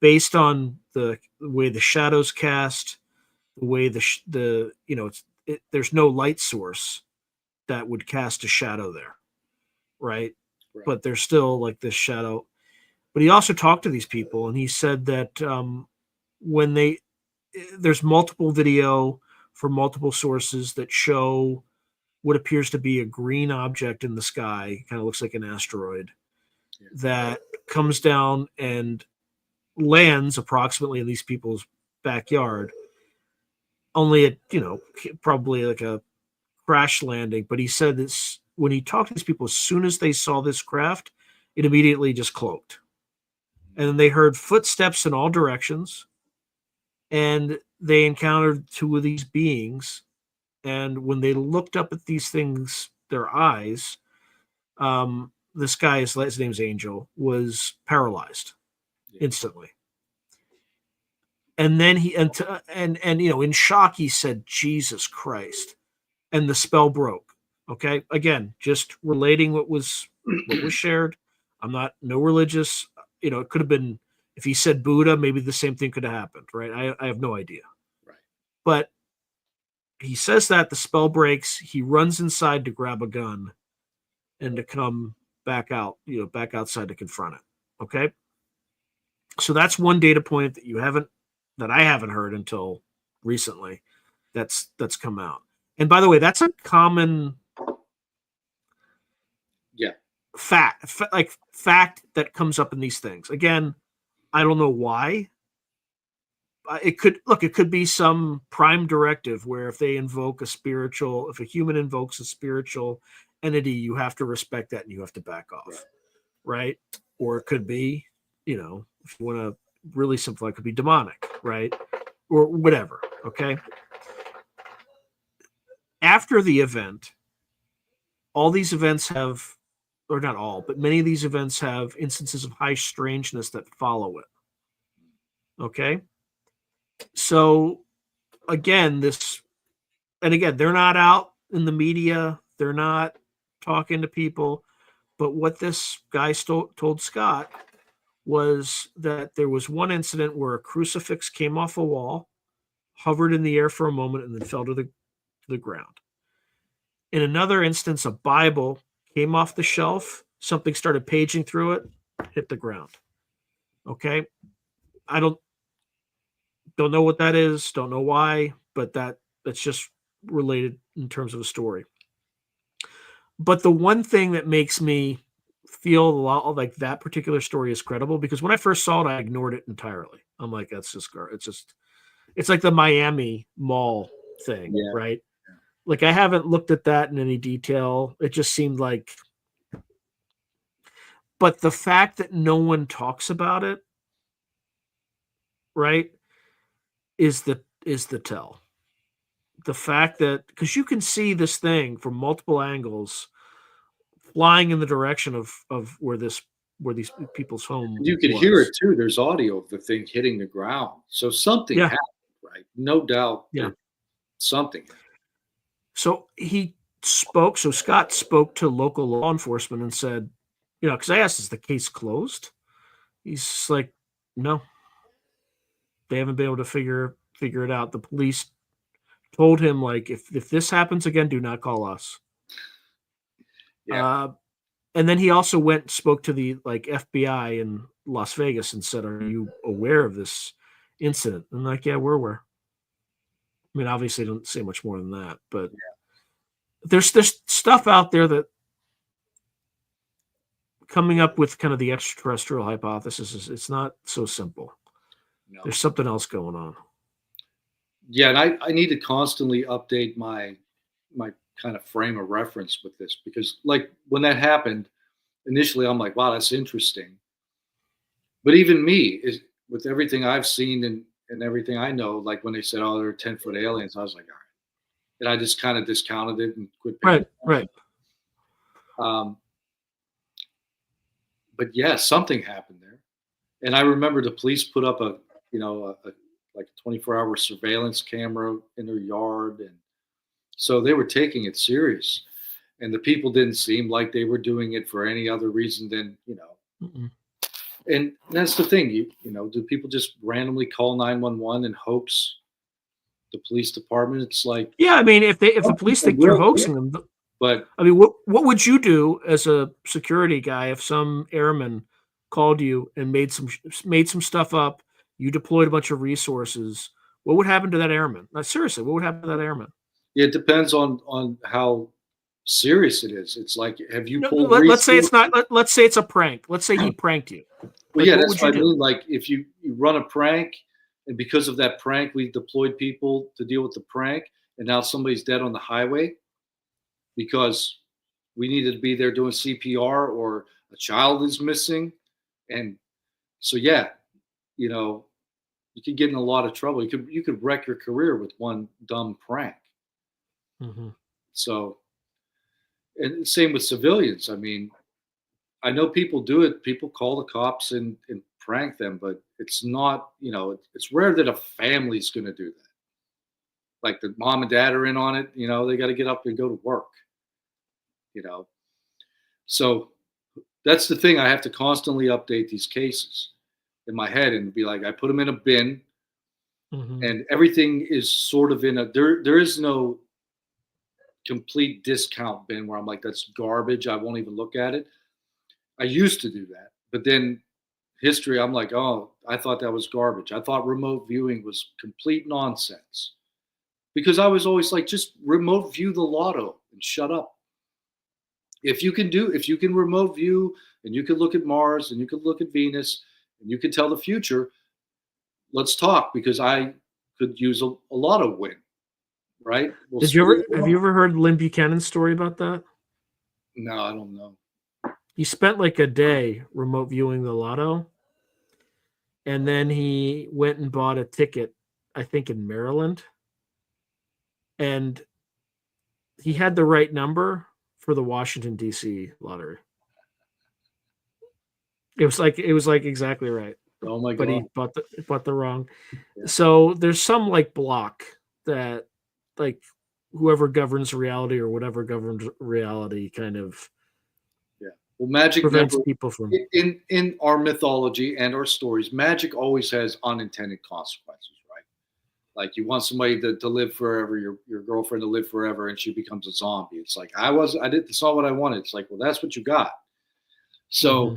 based on the way the shadows cast, the way there's no light source that would cast a shadow there, right? But there's still like this shadow. But he also talked to these people, and he said that there's multiple video from multiple sources that show what appears to be a green object in the sky, kind of looks like an asteroid, that comes down and lands approximately in these people's backyard, only at, probably like a crash landing. But he said this, when he talked to these people, as soon as they saw this craft, it immediately just cloaked. And then they heard footsteps in all directions, and they encountered two of these beings. And when they looked up at these things, their eyes, this guy, his name's Angel, was paralyzed instantly. And then in shock, he said, "Jesus Christ." And the spell broke. Okay. Again, just relating what was shared. I'm no religious, it could have been, if he said Buddha, maybe the same thing could have happened. Right. I have no idea. Right. But he says that the spell breaks, he runs inside to grab a gun and to come back out, back outside to confront it. Okay. So that's one data point that I haven't heard until recently. That's come out. And by the way, that's a common fact that comes up in these things. Again, I don't know why. It could be some prime directive where if a human invokes a spiritual entity, you have to respect that and you have to back off. Right? Or it could be, if you want to really simplify, it could be demonic, right? Or whatever. Okay. After the event, all these events have, or not all, but many of these events have instances of high strangeness that follow it. Okay. So again, they're not out in the media. They're not talking to people. But what this guy told Scott was that there was one incident where a crucifix came off a wall, hovered in the air for a moment, and then fell to the ground. In another instance, a Bible came off the shelf, something started paging through it, hit the ground. Okay. I don't know what that is, don't know why, but that's just related in terms of a story. But the one thing that makes me feel a lot like that particular story is credible because when I first saw it, I ignored it entirely. I'm like, that's just it's like the Miami Mall thing, Yeah. right? Like I haven't looked at that in any detail. It just seemed like, but the fact that no one talks about it, right, is the tell. The fact that because you can see this thing from multiple angles flying in the direction of where these people's home You could was. hear it too. There's audio of the thing hitting the ground. So something Yeah. happened, right? No doubt Yeah. that something happened. So Scott spoke to local law enforcement and said, because I asked, is the case closed? He's like, no, they haven't been able to figure it out. The police told him, like, if this happens again, do not call us. Yeah. And then he also went and spoke to the FBI in Las Vegas and said, are you aware of this incident? And like, yeah, we're aware. I mean, obviously don't say much more than that, but there's stuff out there that coming up with kind of the extraterrestrial hypothesis is it's not so simple. No. There's something else going on. Yeah, and I need to constantly update my kind of frame of reference with this because like when that happened, initially I'm like, wow, that's interesting. But even me is with everything I've seen and everything I know, like when they said, oh, they're 10-foot aliens, I was like, all right. And I just kind of discounted it and quit. Right. But yeah, something happened there. And I remember the police put up a like a 24-hour surveillance camera in their yard. And so they were taking it serious. And the people didn't seem like they were doing it for any other reason than, Mm-mm. And that's the thing, do people just randomly call 911 and hoax the police department? It's like, yeah, I mean, if the police think you're hoaxing them, but I mean, what would you do as a security guy if some airman called you and made some stuff up? You deployed a bunch of resources. What would happen to that airman? Now, seriously, what would happen to that airman? it depends on how serious it is. It's like, have you pulled let's say it's resources? not. Let's say it's a prank. Let's say he pranked you. Well, yeah, what that's would what you I do? mean. Like, if you run a prank, and because of that prank, we deployed people to deal with the prank, and now somebody's dead on the highway because we needed to be there doing CPR, or a child is missing, and so yeah, you could get in a lot of trouble. You could wreck your career with one dumb prank. Mm-hmm. So, and same with civilians. I mean, I know people do it. People call the cops and prank them, but it's not, it's rare that a family's going to do that. Like the mom and dad are in on it, they got to get up and go to work, So that's the thing. I have to constantly update these cases in my head and be like, I put them in a bin, Mm-hmm. and everything is sort of there is no complete discount bin where I'm like, that's garbage, I won't even look at it. I used to do that, but then history, I'm like, oh, I thought that was garbage. I thought remote viewing was complete nonsense because I was always like, just remote view the lotto and shut up. If you can remote view and you can look at Mars and you can look at Venus and you can tell the future, let's talk, because I could use a lotto win, right? Have you ever heard Lynn Buchanan's story about that? No, I don't know. He spent like a day remote viewing the lotto, and then he went and bought a ticket, I think in Maryland, and he had the right number for the Washington D.C. lottery. It was like exactly right. Oh my But God. he bought the wrong. Yeah. So there's some like block that like whoever governs reality or whatever governs reality kind of Well, magic prevents never, people from in our mythology and our stories, magic always has unintended consequences, right? Like you want somebody to live forever, your girlfriend to live forever, and she becomes a zombie. It's like it's not what I wanted. It's like, well, that's what you got. So,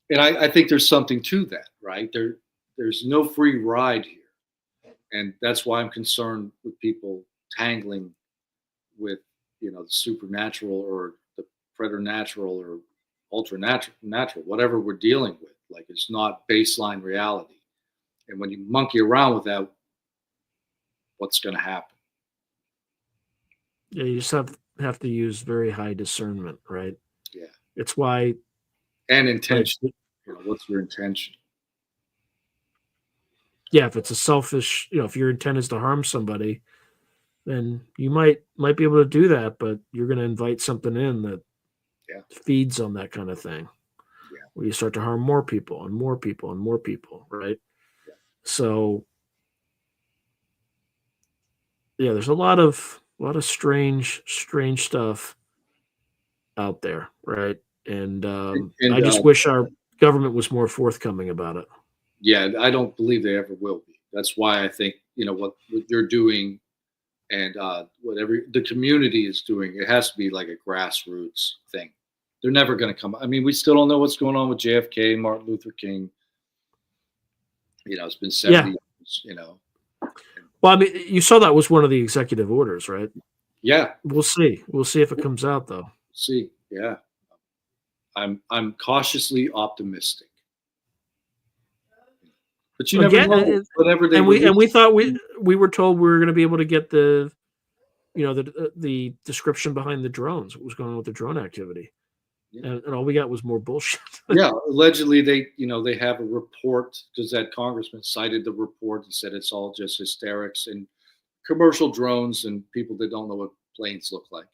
and I think there's something to that, right? There's no free ride here, and that's why I'm concerned with people tangling with the supernatural or the preternatural or ultra natural, whatever we're dealing with. Like, it's not baseline reality. And when you monkey around with that, what's going to happen? Yeah, you just have to use very high discernment, right? Yeah. It's why. And intention. What's your intention? Yeah, if it's a selfish, if your intent is to harm somebody, then you might be able to do that, but you're going to invite something in that feeds on that kind of thing. Yeah. Where you start to harm more people and more people and more people, right? Yeah. So yeah, there's a lot of strange stuff out there, right? And I just wish our government was more forthcoming about it. Yeah, I don't believe they ever will be. That's why I think what you're doing and whatever the community is doing, it has to be like a grassroots thing. They're never going to come. I mean, we still don't know what's going on with JFK, Martin Luther King. It's been 70 years. Well, I mean, you saw that was one of the executive orders, right? Yeah. We'll see. We'll see if it comes out, though. See, yeah. I'm cautiously optimistic. But you never know. Whatever they and we thought we were told we were going to be able to get the the description behind the drones. What was going on with the drone activity? Yeah. And all we got was more bullshit. Yeah, allegedly they have a report because that congressman cited the report and said it's all just hysterics and commercial drones and people that don't know what planes look like.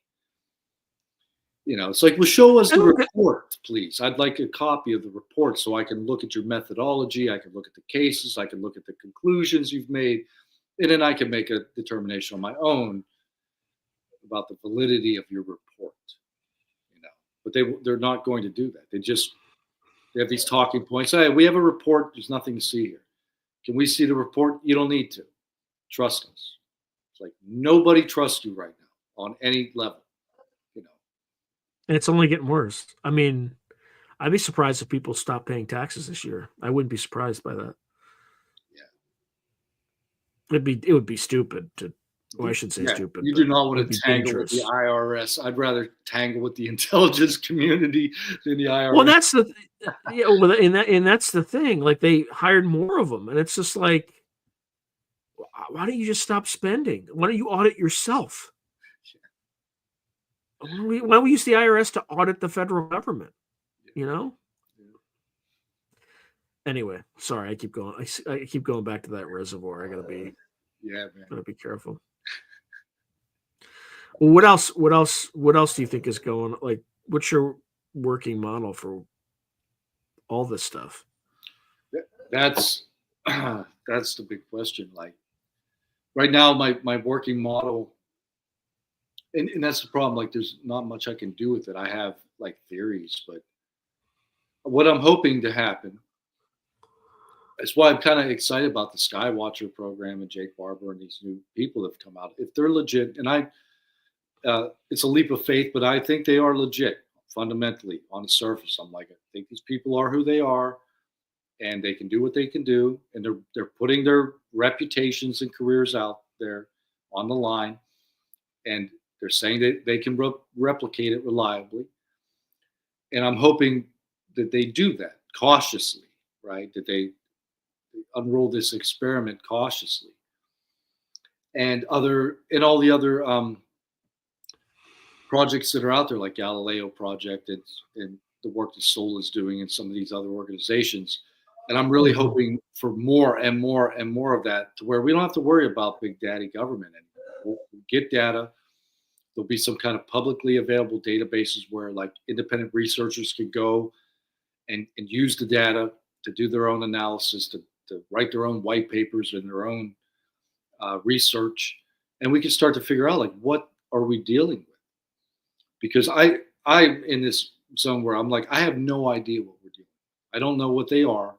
It's like, well, show us the report, please. I'd like a copy of the report so I can look at your methodology. I can look at the cases. I can look at the conclusions you've made, and then I can make a determination on my own about the validity of your report. But they're not going to do that. They have these talking points. Hey, we have a report. There's nothing to see here. Can we see the report? You don't need to. Trust us. It's like nobody trusts you right now on any level. And it's only getting worse. I mean, I'd be surprised if people stop paying taxes this year. I wouldn't be surprised by that. Yeah. It would be stupid to. Well, I should say stupid. You do not want to tangle with the IRS. I'd rather tangle with the intelligence community than the IRS. Well, that's and that's the thing. Like, they hired more of them, and it's just like, why don't you just stop spending? Why don't you audit yourself? Why don't we use the IRS to audit the federal government? Anyway, sorry, I keep going. I keep going back to that reservoir. I gotta be careful. Well, what else do you think is going? Like, what's your working model for all this stuff? That's the big question. Like, right now, my working model, and that's the problem. Like, there's not much I can do with it. I have like theories, but what I'm hoping to happen. That's why I'm kind of excited about the Skywatcher program and Jake Barber and these new people that have come out. If they're legit, and it's a leap of faith, but I think they are legit fundamentally on the surface. I'm like, I think these people are who they are, and they can do what they can do, and they're putting their reputations and careers out there on the line, and they're saying that they can replicate it reliably. And I'm hoping that they do that cautiously, right? That they unroll this experiment cautiously, and all the other projects that are out there, like Galileo Project and the work that Sol is doing and some of these other organizations. And I'm really hoping for more and more and more of that, to where we don't have to worry about big daddy government anymore. We'll get data. There'll be some kind of publicly available databases where like independent researchers can go and use the data to do their own analysis, to write their own white papers and their own research. And we can start to figure out, like, what are we dealing with? Because I'm in this zone where I'm like, I have no idea what we're doing. I don't know what they are.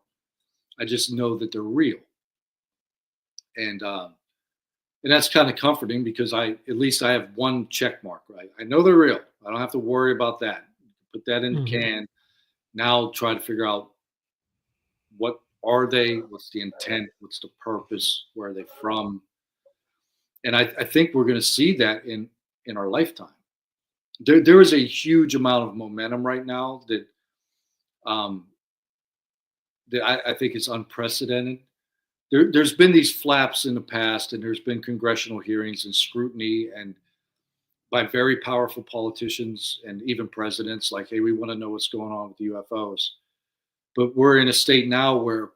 I just know that they're real. And that's kind of comforting, because at least I have one check mark, right? I know they're real. I don't have to worry about that. Put that in the can. Now try to figure out, what are they? What's the intent? What's the purpose? Where are they from? And I think we're going to see that in our lifetime. There is a huge amount of momentum right now that Um, I think it's unprecedented. There's been these flaps in the past, and there's been congressional hearings and scrutiny, and by very powerful politicians and even presidents, like, hey, we want to know what's going on with the UFOs. But we're in a state now where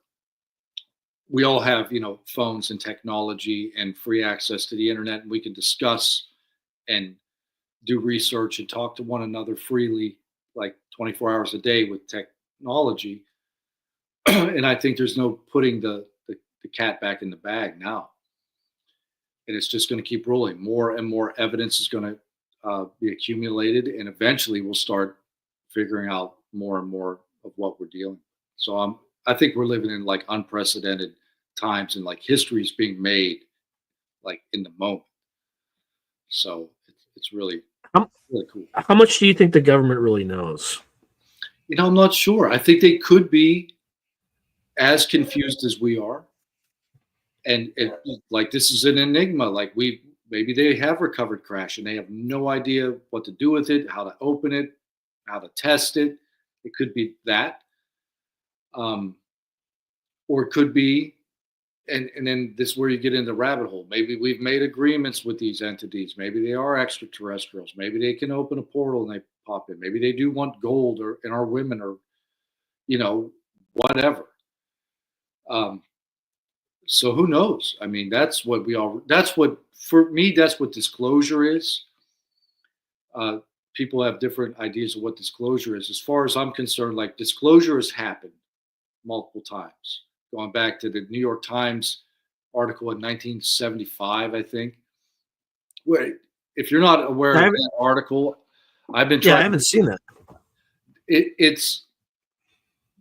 we all have, phones and technology and free access to the internet, and we can discuss and do research and talk to one another freely, like 24 hours a day with technology. And I think there's no putting the cat back in the bag now. And it's just going to keep rolling. More and more evidence is going to be accumulated, and eventually we'll start figuring out more and more of what we're dealing with. So I think we're living in like unprecedented times, and like history is being made like in the moment. So it's really cool. How much do you think the government really knows? I'm not sure. I think they could be as confused as we are. And like, this is an enigma. Like, maybe they have recovered crash and they have no idea what to do with it, how to open it, how to test it. It could be that. Or it could be, and then this is where you get into the rabbit hole. Maybe we've made agreements with these entities. Maybe they are extraterrestrials. Maybe they can open a portal and they pop in. Maybe they do want gold and our women, or, whatever. So who knows? I mean, for me, that's what disclosure is. People have different ideas of what disclosure is. As far as I'm concerned, like, disclosure has happened multiple times, going back to the New York Times article in 1975, I think. Where, if you're not aware of that article, I've been trying. Yeah, I haven't seen that. It's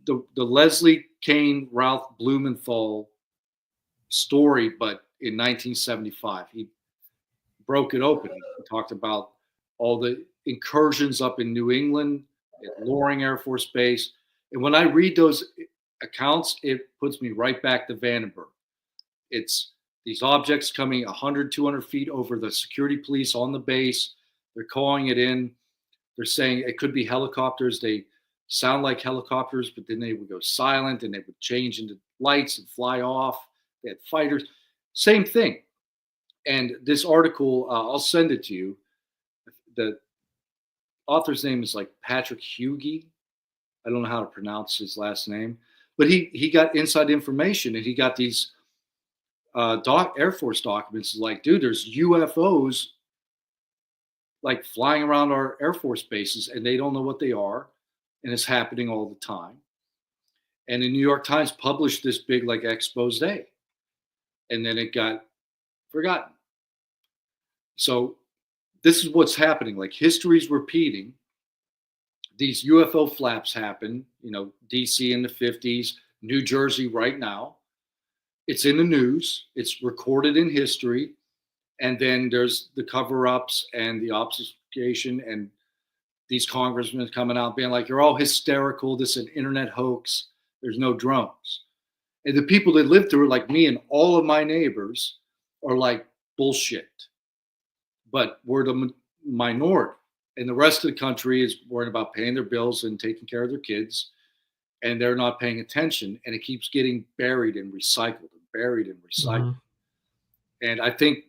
the Leslie Kane, Ralph Blumenthal story, but in 1975, he broke it open. He talked about all the incursions up in New England at Loring Air Force Base. And when I read those accounts, it puts me right back to Vandenberg. It's these objects coming 100, 200 feet over the security police on the base. They're calling it in. They're saying it could be helicopters. They sound like helicopters, but then they would go silent and they would change into lights and fly off. They had fighters. Same thing. And this article, I'll send it to you. The author's name is like Patrick Hughey. I don't know how to pronounce his last name, but he got inside information, and he got these Air Force documents. Like, dude, there's UFOs like flying around our Air Force bases, and they don't know what they are, and it's happening all the time. And the New York Times published this big like expose, and then it got forgotten. So this is what's happening. Like, history's repeating. These UFO flaps happen, DC in the 50s, New Jersey right now. It's in the news. It's recorded in history. And then there's the cover-ups and the obfuscation, and these congressmen coming out being like, you're all hysterical. This is an internet hoax. There's no drones. And the people that live through it, like me and all of my neighbors, are like, bullshit. But we're the minority. And the rest of the country is worried about paying their bills and taking care of their kids. And they're not paying attention. And it keeps getting buried and recycled and buried and recycled. Mm-hmm. And I think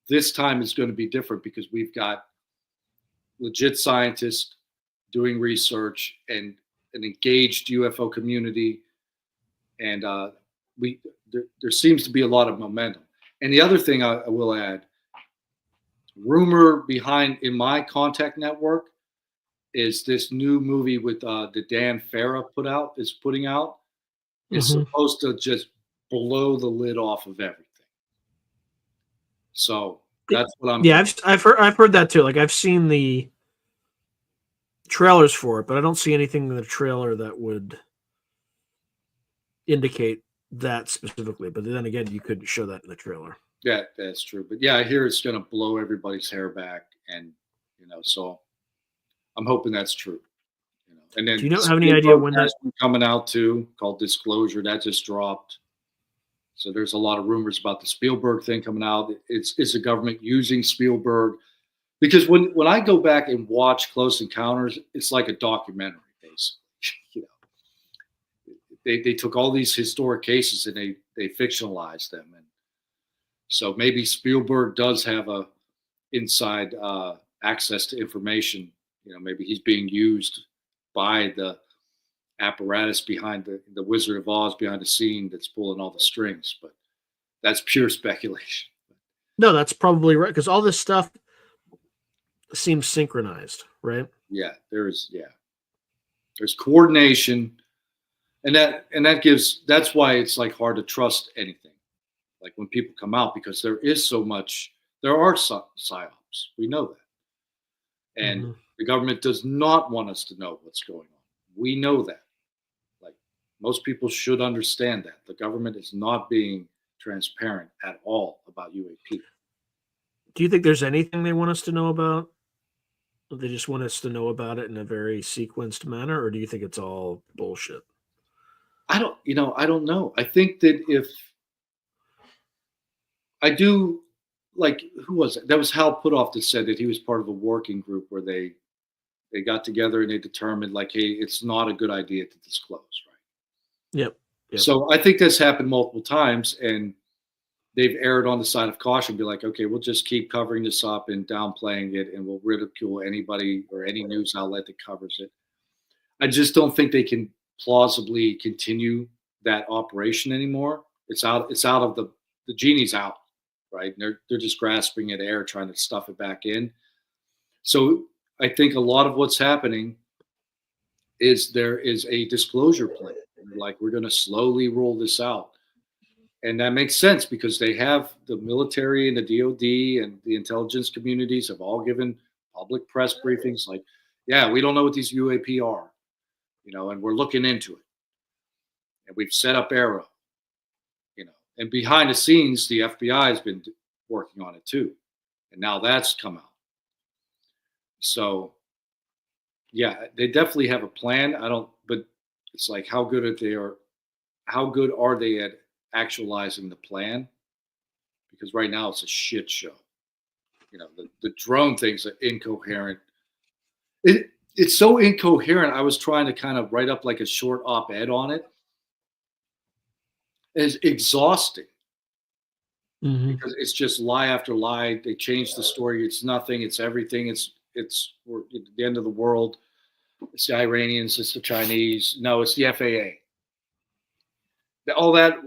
this time is going to be different, because we've got legit scientists doing research and an engaged UFO community. And there seems to be a lot of momentum. And the other thing I will add, rumor behind in my contact network is this new movie with the Dan Farah putting out. It's supposed to just blow the lid off of everything. So that's what I'm. Yeah, I've heard that too. Like, I've seen the trailers for it, but I don't see anything in the trailer that would indicate that specifically. But then again, you couldn't show that in the trailer. Yeah, that's true. But yeah, I hear it's going to blow everybody's hair back, and so I'm hoping that's true. And then, do you have any idea when that's coming out too? Called Disclosure, that just dropped. So there's a lot of rumors about the Spielberg thing coming out. Is the government using Spielberg? Because when I go back and watch Close Encounters, it's like a documentary, basically. they took all these historic cases and they fictionalized them, and so maybe Spielberg does have a inside access to information. Maybe he's being used by the apparatus behind the Wizard of Oz behind the scene that's pulling all the strings, but that's pure speculation. No, that's probably right, because all this stuff seems synchronized, right? Yeah, there's coordination, and that's why it's like hard to trust anything. Like when people come out, because there are psyops. We know that, and the government does not want us to know what's going on. We know that. Like most people should understand that the government is not being transparent at all about UAP. Do you think there's anything they want us to know about? Or they just want us to know about it in a very sequenced manner, or do you think it's all bullshit? I don't know. I think that if I do, like, who was it? That was Hal Puthoff that said that he was part of a working group where they got together and they determined, like, hey, it's not a good idea to disclose, right? Yep. So I think that's happened multiple times, and they've erred on the side of caution, be like, okay, we'll just keep covering this up and downplaying it, and we'll ridicule anybody or any news outlet that covers it. I just don't think they can plausibly continue that operation anymore. It's out of the genie's out, right? And they're just grasping at air, trying to stuff it back in. So I think a lot of what's happening is there is a disclosure plan. Like, we're going to slowly roll this out. And that makes sense because they have the military and the DOD and the intelligence communities have all given public press briefings like, yeah, we don't know what these UAP are, and we're looking into it. And we've set up Arrow, and behind the scenes, the FBI has been working on it too. And now that's come out. So, yeah, they definitely have a plan. But it's like, how good are they at actualizing the plan? Because right now it's a shit show. The drone thing's incoherent. It's so incoherent. I was trying to kind of write up like a short op-ed on it. It's exhausting because it's just lie after lie. They change the story. It's nothing. It's everything. We're at the end of the world. It's the Iranians. It's the Chinese. No, it's the FAA. All that,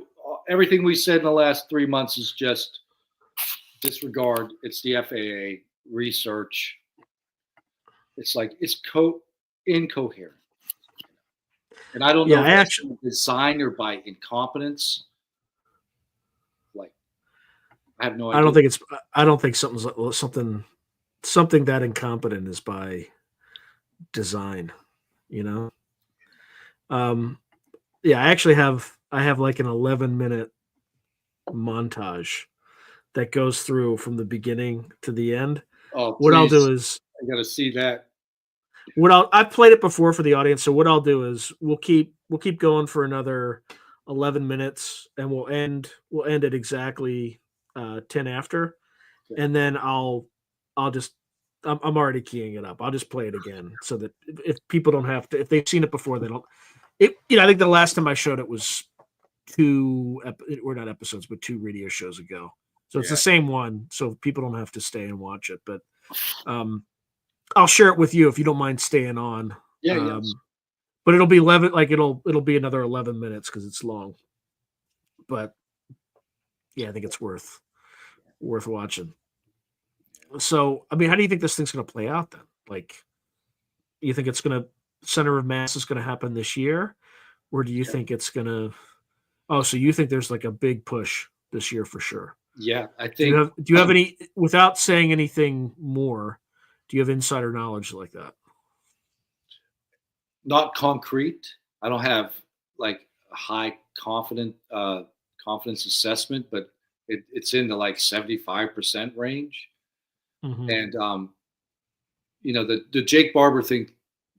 everything we said in the last 3 months is just disregard. It's the FAA research. It's like it's incoherent. And I don't know if it's design or by incompetence. Like, I have no idea. I don't think something that incompetent is by design, Yeah, I have like an 11-minute montage that goes through from the beginning to the end. Oh, what I'll do is I got to see that. I've played it before for the audience, so what I'll do is we'll keep going for another 11 minutes, and we'll end at exactly 10 after, and then I'm already keying it up. I'll just play it again so that if people don't have to, if they've seen it before, they don't. I think the last time I showed it was 2 radio shows ago, so it's the same one, so people don't have to stay and watch it, but. I'll share it with you if you don't mind staying on. Yeah, yes. But it'll be 11. Like it'll be another 11 minutes because it's long. But yeah, I think it's worth watching. So, I mean, how do you think this thing's going to play out then? Like, you think it's going to center of mass is going to happen this year, or do you think it's going to? Oh, so you think there's like a big push this year for sure? Yeah, I think. Do you have any, without saying anything more? Do you have insider knowledge like that? Not concrete. I don't have like a high confidence assessment, but it's in the like 75% range. Mm-hmm. And the Jake Barber thing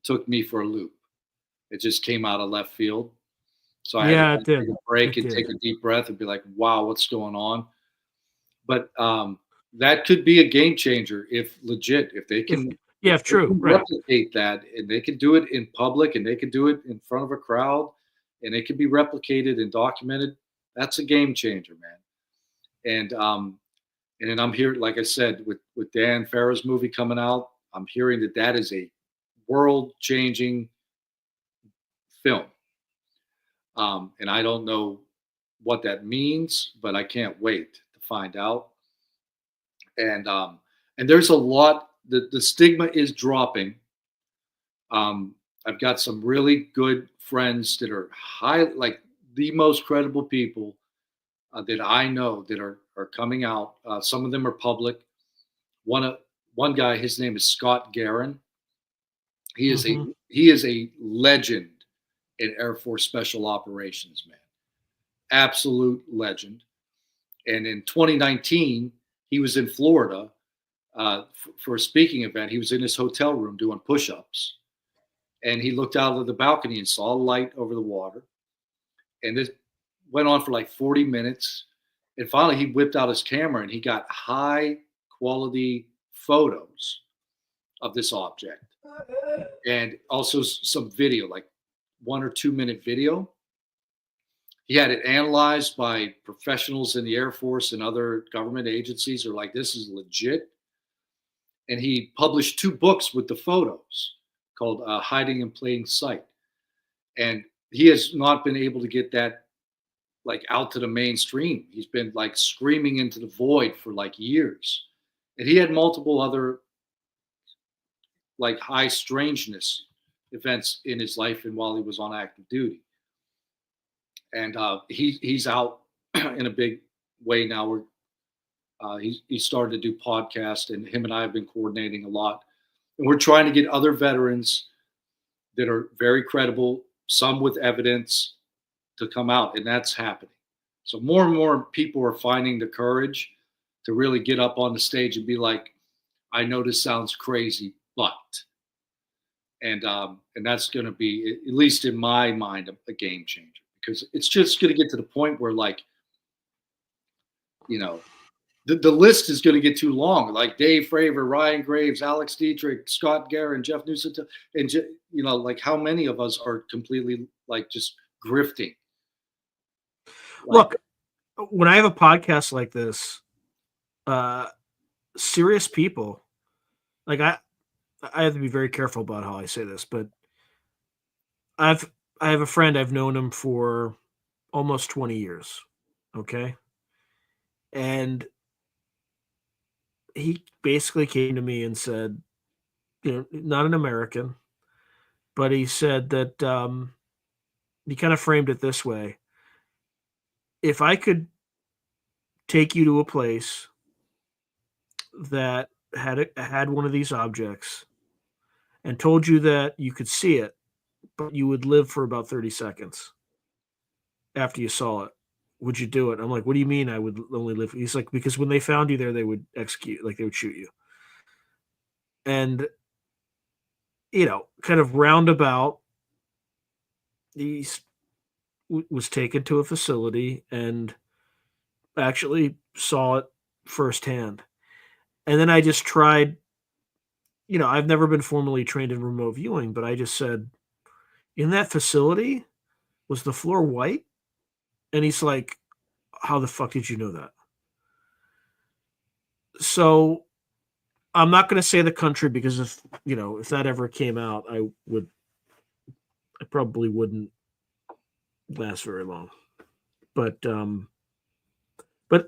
took me for a loop. It just came out of left field. So I had to take a break and take a deep breath and be like, wow, what's going on? But that could be a game changer if they can true, replicate that, and they can do it in public and they can do it in front of a crowd and it can be replicated and documented, that's a game changer, man. And then I'm here, like I said, with Dan Farrow's movie coming out, I'm hearing that is a world changing film. And I don't know what that means, but I can't wait to find out. And there's a lot. The stigma is dropping. I've got some really good friends that are like the most credible people that I know that are coming out. Some of them are public. One guy, his name is Scott Guerin. He is a legend in Air Force Special Operations, man. Absolute legend. And in 2019, he was in Florida for a speaking event. He was in his hotel room doing push-ups, and he looked out of the balcony and saw a light over the water. And this went on for like 40 minutes. And finally, he whipped out his camera and he got high-quality photos of this object, and also some video, like 1 or 2 minute video. He had it analyzed by professionals in the Air Force and other government agencies are like, this is legit. And he published 2 books with the photos called Hiding in Plain Sight. And he has not been able to get that like out to the mainstream. He's been like screaming into the void for like years. And he had multiple other like high strangeness events in his life and while he was on active duty. And he's out in a big way now. He started to do podcasts, and him and I have been coordinating a lot. And we're trying to get other veterans that are very credible, some with evidence, to come out, and that's happening. So more and more people are finding the courage to really get up on the stage and be like, I know this sounds crazy, but, and that's going to be, at least in my mind, a game changer, because it's just going to get to the point where, like, you know, the list is going to get too long. Like Dave Fravor, Ryan Graves, Alex Dietrich, Scott Guerin, Jeff Nuccetelli, and you know, like how many of us are completely like just grifting? Look, when I have a podcast like this, serious people, like I have to be very careful about how I say this, but I have a friend, I've known him for almost 20 years. Okay. And he basically came to me and said, you know, not an American, but he said that he kind of framed it this way. If I could take you to a place that had one of these objects and told you that you could see it, but you would live for about 30 seconds after you saw it, would you do it? I'm like, what do you mean I would only live? He's like, because when they found you there, they would execute, like they would shoot you. And, you know, kind of roundabout, he was taken to a facility and actually saw it firsthand. And then I just tried, you know, I've never been formally trained in remote viewing, but I just said, in that facility, was the floor white? And he's like, how the fuck did you know that? So I'm not going to say the country, because if that ever came out, I probably wouldn't last very long. But I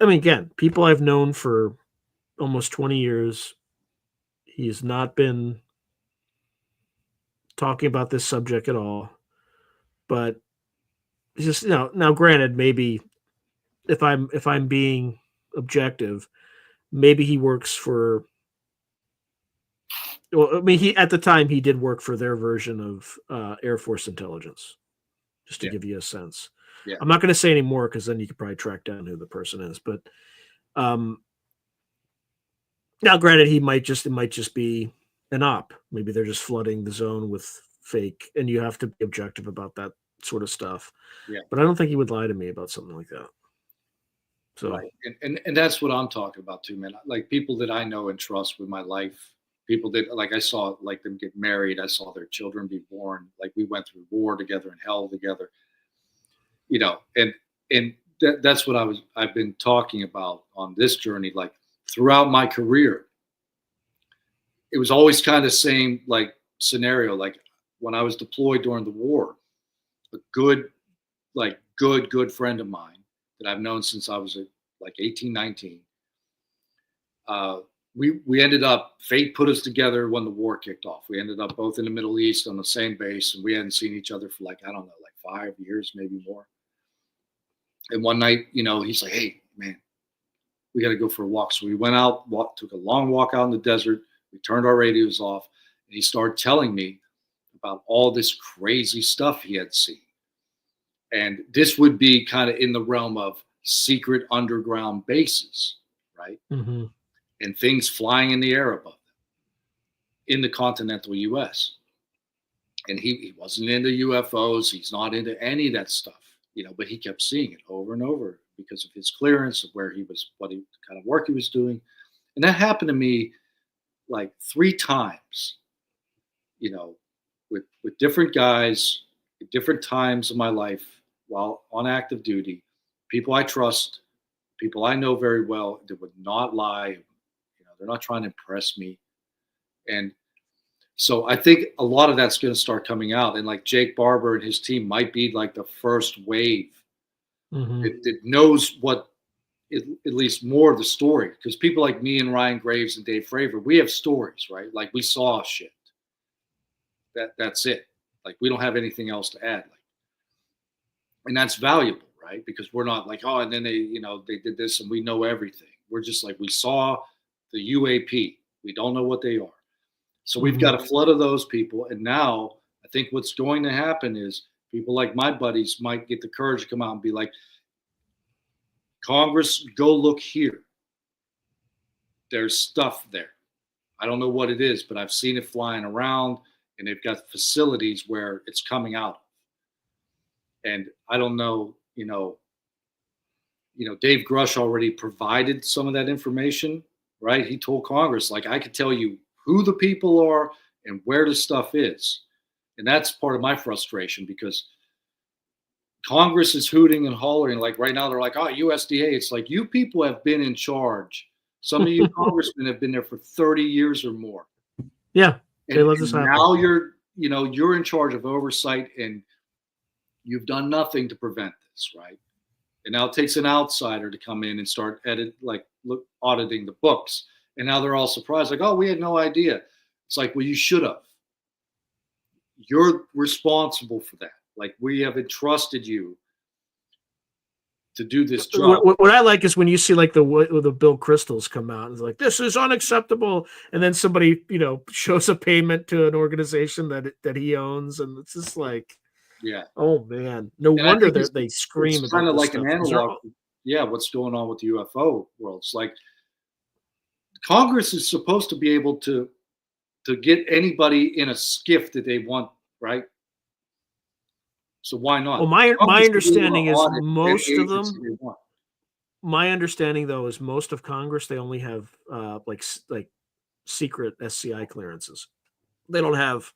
mean, again, people I've known for almost 20 years, he's not been talking about this subject at all. But it's just, now granted, maybe if I'm being objective, maybe he works for, well, I mean, at the time he did work for their version of Air Force intelligence, just to give you a sense. Yeah. I'm not going to say any more, because then you could probably track down who the person is. But now, granted, it might just be an op. Maybe they're just flooding the zone with fake, and you have to be objective about that sort of stuff. Yeah. But I don't think he would lie to me about something like that. So, right. And that's what I'm talking about too, man. Like people that I know and trust with my life, people that, like, I saw like them get married, I saw their children be born, like we went through war together and hell together. and that's what I've been talking about on this journey. Like throughout my career, it was always kind of the same like scenario. Like when I was deployed during the war, a good friend of mine that I've known since I was like 18, 19. We ended up, fate put us together when the war kicked off. We ended up both in the Middle East on the same base, and we hadn't seen each other for like, I don't know, like 5 years, maybe more. And one night, he's like, hey, man, we got to go for a walk. So we went out, took a long walk out in the desert. We turned our radios off, and he started telling me about all this crazy stuff he had seen. And this would be kind of in the realm of secret underground bases, right? Mm-hmm. And things flying in the air above them in the continental U.S. And he wasn't into UFOs. He's not into any of that stuff, but he kept seeing it over and over because of his clearance, of where he was, the kind of work he was doing. And that happened to me like 3 times, with different guys at different times of my life while on active duty, people I trust, people I know very well that would not lie. They're not trying to impress me. And so I think a lot of that's going to start coming out. And like Jake Barber and his team might be like the first wave that knows what, at least more of the story. Because people like me and Ryan Graves and Dave Fravor, we have stories, right? Like we saw shit. That's it. Like we don't have anything else to add. And that's valuable, right? Because we're not like, oh, and then they did this and we know everything. We're just like, we saw the UAP. We don't know what they are. So we've got a flood of those people. And now I think what's going to happen is people like my buddies might get the courage to come out and be like, Congress, go look here. There's stuff there. I don't know what it is, but I've seen it flying around, and they've got facilities where it's coming out. And I don't know, Dave Grush already provided some of that information, right? He told Congress, like, I could tell you who the people are and where the stuff is. And that's part of my frustration, because Congress is hooting and hollering. Like right now, they're like, oh, USDA. It's like, you people have been in charge. Some of you congressmen have been there for 30 years or more. Yeah. And now you're in charge of oversight, and you've done nothing to prevent this, right? And now it takes an outsider to come in and start auditing the books. And now they're all surprised, like, oh, we had no idea. It's like, well, you should have. You're responsible for that. Like, we have entrusted you to do this job. What I like is when you see like the Bill Crystals come out and it's like, this is unacceptable, and then somebody shows a payment to an organization that he owns, and it's just like, yeah, oh man, no wonder they scream. It's kind of like an analog. Yeah, what's going on with the UFO world? It's like Congress is supposed to be able to get anybody in a skiff that they want, right? So why not? Well, my understanding is most of them. My understanding, though, is most of Congress, they only have like secret SCI clearances. They don't have.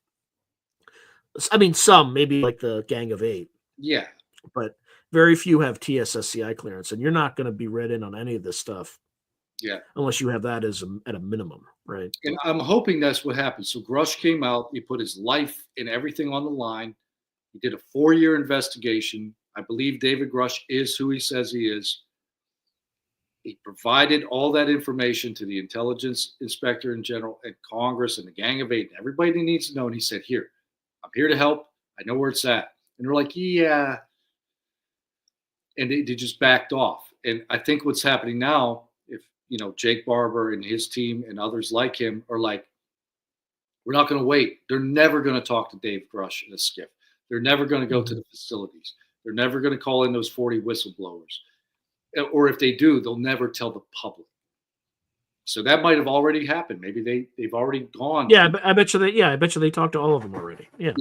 I mean, some maybe like the Gang of Eight. Yeah, but very few have TSSCI clearance, and you're not going to be read in on any of this stuff. Yeah, unless you have that at a minimum, right? And I'm hoping that's what happens. So Grush came out. He put his life and everything on the line. He did a 4-year investigation. I believe David Grush is who he says he is. He provided all that information to the intelligence inspector in general and Congress and the Gang of Eight. Everybody needs to know. And he said, here, I'm here to help. I know where it's at. And they're like, yeah. And they just backed off. And I think what's happening now, if, Jake Barber and his team and others like him are like, we're not going to wait. They're never going to talk to Dave Grush in a skiff. They're never going to go to the facilities. They're never going to call in those 40 whistleblowers. Or if they do, they'll never tell the public. So that might have already happened. Maybe they've already gone. Yeah, I bet you they talked to all of them already. Yeah,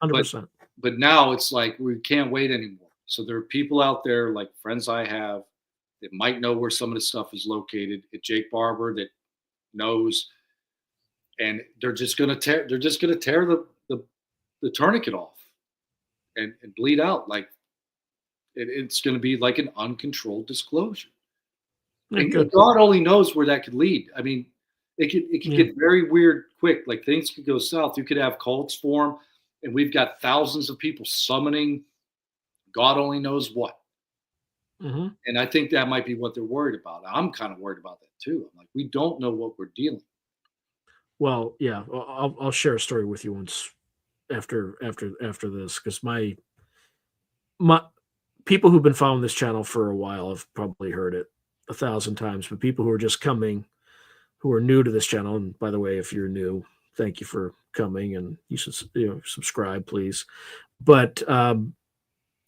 100%. But now it's like we can't wait anymore. So there are people out there, like friends I have, that might know where some of the stuff is located. At Jake Barber that knows, and they're just gonna tear the tourniquet off and bleed out. Like, It's going to be like an uncontrolled disclosure. Yeah, And good. God only knows where that could lead. I mean, it could get very weird quick. Like things could go south. You could have cults form, and we've got thousands of people summoning God only knows what. Mm-hmm. And I think that might be what they're worried about. I'm kind of worried about that too. I'm like, we don't know what we're dealing with. Well, yeah, I'll share a story with you once after this, because my people who've been following this channel for a while have probably heard it 1,000 times, but people who are just coming, who are new to this channel, and by the way, if you're new, thank you for coming, and you should subscribe, please. But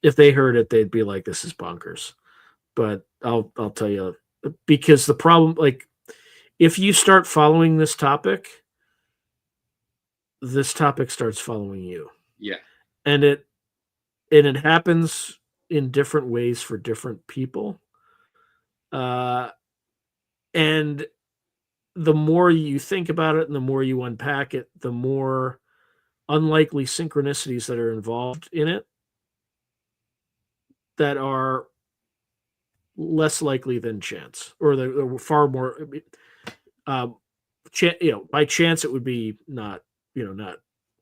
if they heard it, they'd be like, "This is bonkers." But I'll tell you, because the problem, like, if you start following this topic starts following you. Yeah. And it happens in different ways for different people. And the more you think about it and the more you unpack it, the more unlikely synchronicities that are involved in it that are less likely than chance, or they're far more by chance it would be not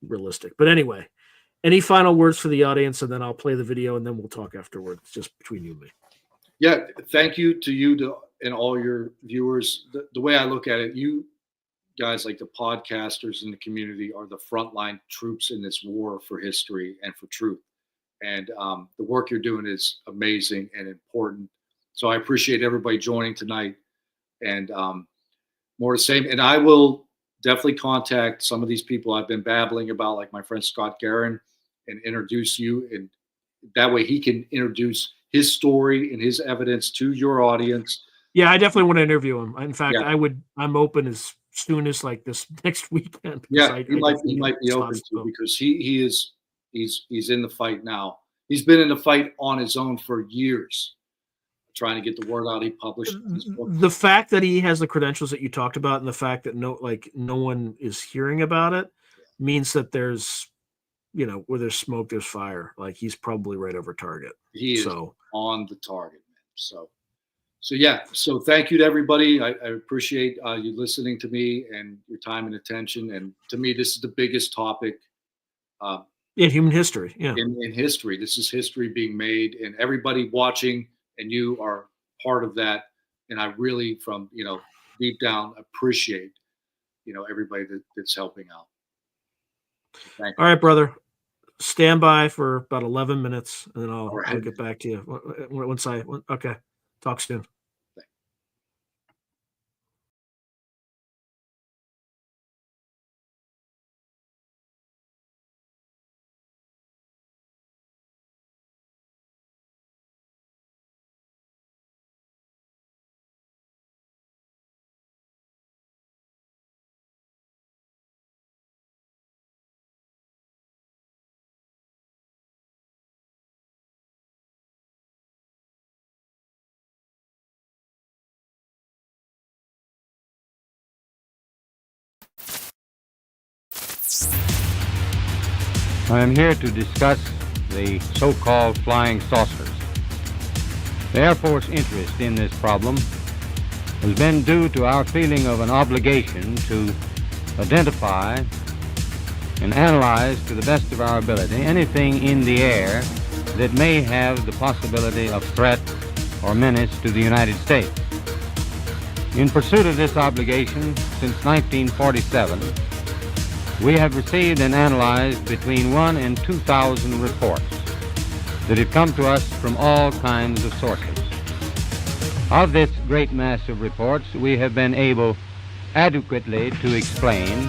realistic. But anyway, any final words for the audience, and then I'll play the video and then we'll talk afterwards, just between you and me. Yeah, thank you to you and all your viewers. The way I look at it, you guys, like the podcasters in the community, are the frontline troops in this war for history and for truth. And the work you're doing is amazing and important. So I appreciate everybody joining tonight. And more the same. And I will definitely contact some of these people I've been babbling about, like my friend Scott Guerin, and introduce you. And that way he can introduce his story and his evidence to your audience. Yeah, I definitely want to interview him. In fact, Yeah. I'm open as soon as like this next weekend. Yeah, he might be open to, because he's in the fight now. He's been in the fight on his own for years, trying to get the word out. He published his book. The fact that he has the credentials that you talked about, and the fact that no one is hearing about it, means that there's, where there's smoke, there's fire. Like, he's probably right over target. He is on the target, man. So yeah. So thank you to everybody. I appreciate you listening to me and your time and attention. And to me, this is the biggest topic in human history. Yeah. In history, this is history being made, and everybody watching, and you are part of that. And I really, from deep down, appreciate everybody that's helping out. So thank you. All right, brother. Stand by for about 11 minutes, and then I'll get back to you. Okay. Talk soon. I am here to discuss the so-called flying saucers. The Air Force interest in this problem has been due to our feeling of an obligation to identify and analyze to the best of our ability anything in the air that may have the possibility of threat or menace to the United States. In pursuit of this obligation, since 1947, we have received and analyzed between 1,000 and 2,000 reports that have come to us from all kinds of sources. Of this great mass of reports, we have been able adequately to explain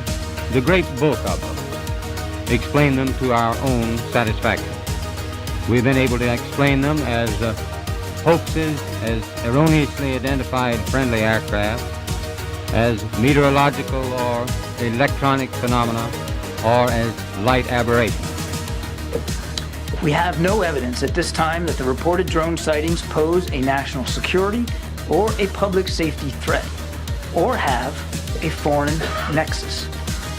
the great bulk of them, explain them to our own satisfaction. We've been able to explain them as hoaxes, as erroneously identified friendly aircraft, as meteorological or electronic phenomena, or as light aberrations. We have no evidence at this time that the reported drone sightings pose a national security or a public safety threat, or have a foreign nexus.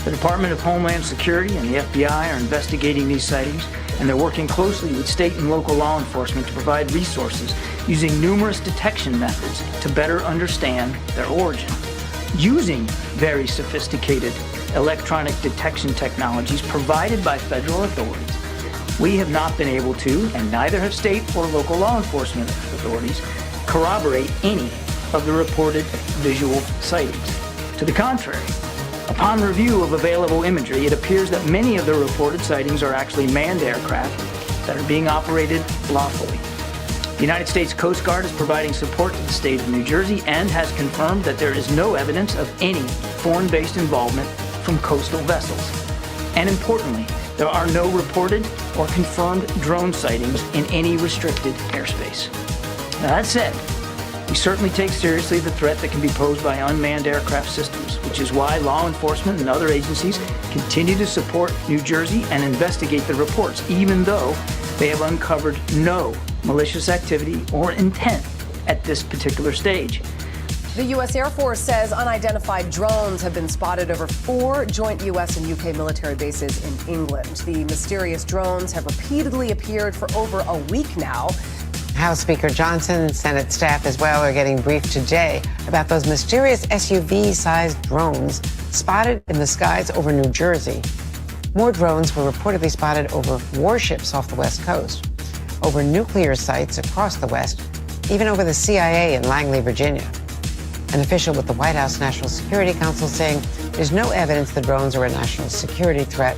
The Department of Homeland Security and the FBI are investigating these sightings and they're working closely with state and local law enforcement to provide resources using numerous detection methods to better understand their origin. Using very sophisticated electronic detection technologies provided by federal authorities, we have not been able to, and neither have state or local law enforcement authorities, corroborate any of the reported visual sightings. To the contrary, upon review of available imagery, it appears that many of the reported sightings are actually manned aircraft that are being operated lawfully. The United States Coast Guard is providing support to the state of New Jersey and has confirmed that there is no evidence of any foreign-based involvement from coastal vessels. And importantly, there are no reported or confirmed drone sightings in any restricted airspace. Now, that said, we certainly take seriously the threat that can be posed by unmanned aircraft systems, which is why law enforcement and other agencies continue to support New Jersey and investigate the reports, even though they have uncovered no malicious activity or intent at this particular stage. The U.S. Air Force says unidentified drones have been spotted over 4 joint U.S. and U.K. military bases in England. The mysterious drones have repeatedly appeared for over a week now. House Speaker Johnson and Senate staff as well are getting briefed today about those mysterious SUV-sized drones spotted in the skies over New Jersey. More drones were reportedly spotted over warships off the West Coast, over nuclear sites across the West, even over the CIA in Langley, Virginia. An official with the White House National Security Council saying there's no evidence the drones are a national security threat.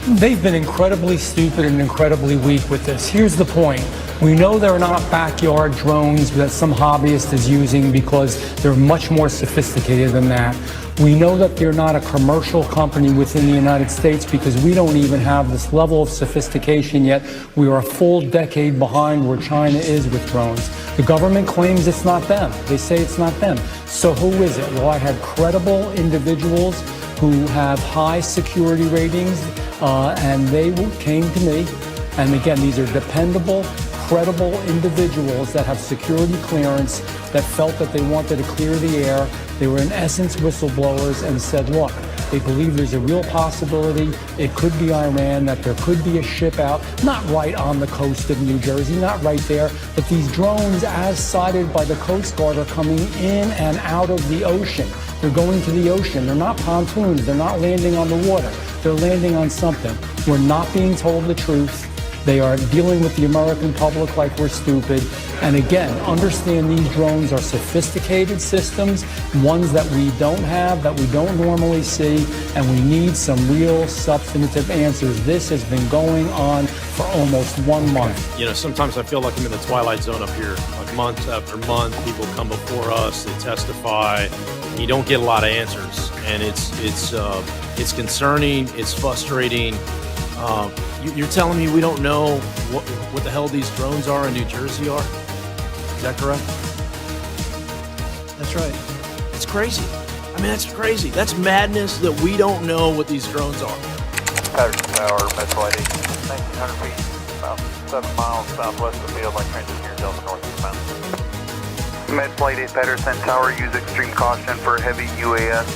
They've been incredibly stupid and incredibly weak with this. Here's the point. We know they're not backyard drones that some hobbyist is using because they're much more sophisticated than that. We know that they're not a commercial company within the United States because we don't even have this level of sophistication yet. We are a full decade behind where China is with drones. The government claims it's not them. They say it's not them. So who is it? Well, I had credible individuals who have high security ratings, and they came to me. And again, these are dependable, credible individuals that have security clearance that felt that they wanted to clear the air. They were in essence whistleblowers and said, look, they believe there's a real possibility it could be Iran, that there could be a ship out, not right on the coast of New Jersey, not right there, but these drones, as cited by the Coast Guard, are coming in and out of the ocean. They're going to the ocean. They're not pontoons. They're not landing on the water. They're landing on something. We're not being told the truth. They are dealing with the American public like we're stupid. And again, understand these drones are sophisticated systems, ones that we don't have, that we don't normally see, and we need some real substantive answers. This has been going on for almost 1 month. You know, sometimes I feel like I'm in the twilight zone up here. Like month after month, people come before us, they testify, and you don't get a lot of answers. And it's concerning, it's frustrating. You're telling me we don't know what the hell these drones are in New Jersey are? Is that correct? That's right. It's crazy. I mean, that's crazy. That's madness that we don't know what these drones are. Patterson Tower, Med Flight 8, 1,900 feet, about 7 miles southwest of the field, like transition here, Delta northeastbound. Med Flight 8, Patterson Tower, use extreme caution for heavy UAS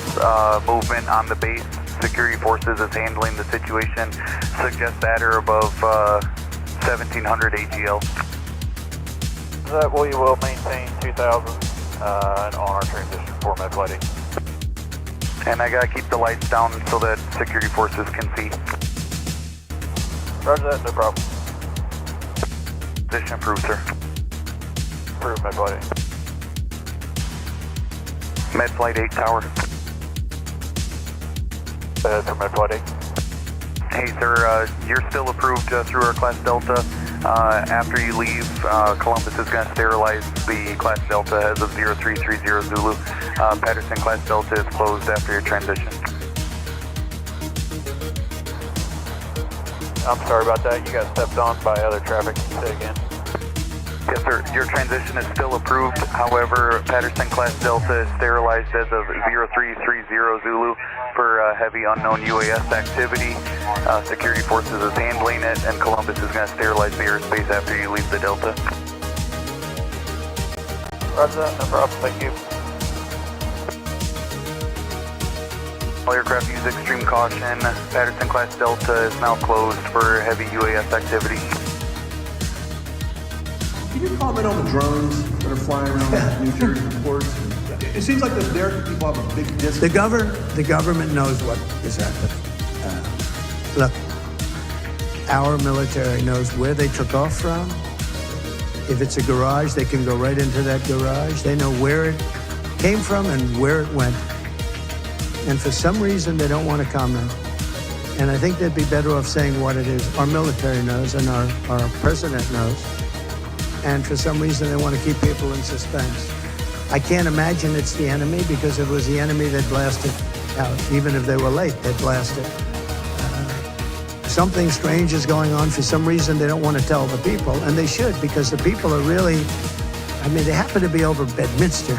movement on the base. Security forces is handling the situation. Suggest at or above 1,700 AGL. That we will maintain 2,000 on our transition for Med Flight 8. And I gotta keep the lights down so that security forces can see. Roger that, no problem. Position approved, sir. Approved, Med Flight 8. Med Flight 8 Tower. For Med Flight 8. Hey, sir, you're still approved through our Class Delta. After you leave, Columbus is going to sterilize the Class Delta as of 0330 Zulu. Patterson Class Delta is closed after your transition. I'm sorry about that. You got stepped on by other traffic. Say again. Yes, sir. Your transition is still approved. However, Patterson Class Delta is sterilized as of 0330 Zulu for heavy unknown UAS activity. Security forces is handling it, and Columbus is going to sterilize the airspace after you leave the Delta. Roger that. No problem. Thank you. All aircraft use extreme caution. Patterson class Delta is now closed for heavy UAS activity. Can you comment on the drones that are flying around New Jersey ports? It seems like the American people have a big disconnect. The government knows what is happening. Look, our military knows where they took off from. If it's a garage, they can go right into that garage. They know where it came from and where it went. And for some reason, they don't want to comment. And I think they'd be better off saying what it is. Our military knows and our president knows. And for some reason, they want to keep people in suspense. I can't imagine it's the enemy, because if it was the enemy, they'd blast it out. Even if they were late, they'd blast it. Something strange is going on. For some reason, they don't want to tell the people, and they should, because the people are really, I mean, they happen to be over Bedminster.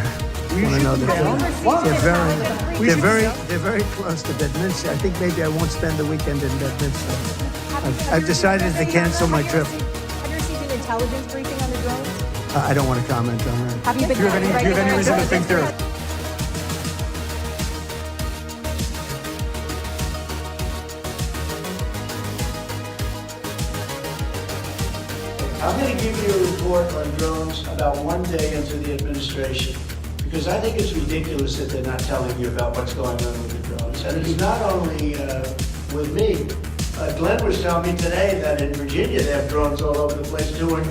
You want to know that they're very close to Bedminster. I think maybe I won't spend the weekend in Bedminster. I've decided to cancel my trip. Have you received an intelligence briefing on the drones? I don't want to comment on that. Have you been? Do you have any reason to think they're? I'm going to give you a report on drones about one day into the administration, because I think it's ridiculous that they're not telling you about what's going on with the drones. And it's not only with me. Glenn was telling me today that in Virginia they have drones all over the place doing,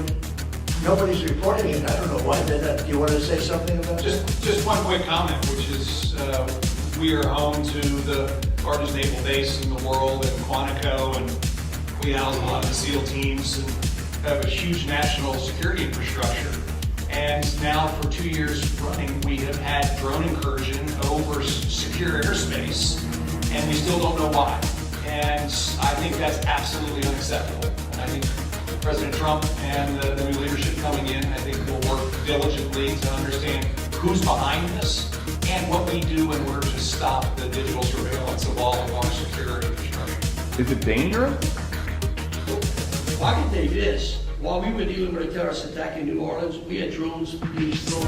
nobody's reporting it. I don't know why they're not. Do you want to say something about that? Just one quick comment, which is we are home to the largest naval base in the world in Quantico, and we house a lot of the SEAL teams and have a huge national security infrastructure. And now for 2 years running, we have had drone incursion over secure airspace, and we still don't know why. And I think that's absolutely unacceptable. And I think President Trump and the new leadership coming in, I think will work diligently to understand who's behind this and what we do in order to stop the digital surveillance of all of our security infrastructure. Is it dangerous? I can tell you this. While we were dealing with a terrorist attack in New Orleans, we had drones being thrown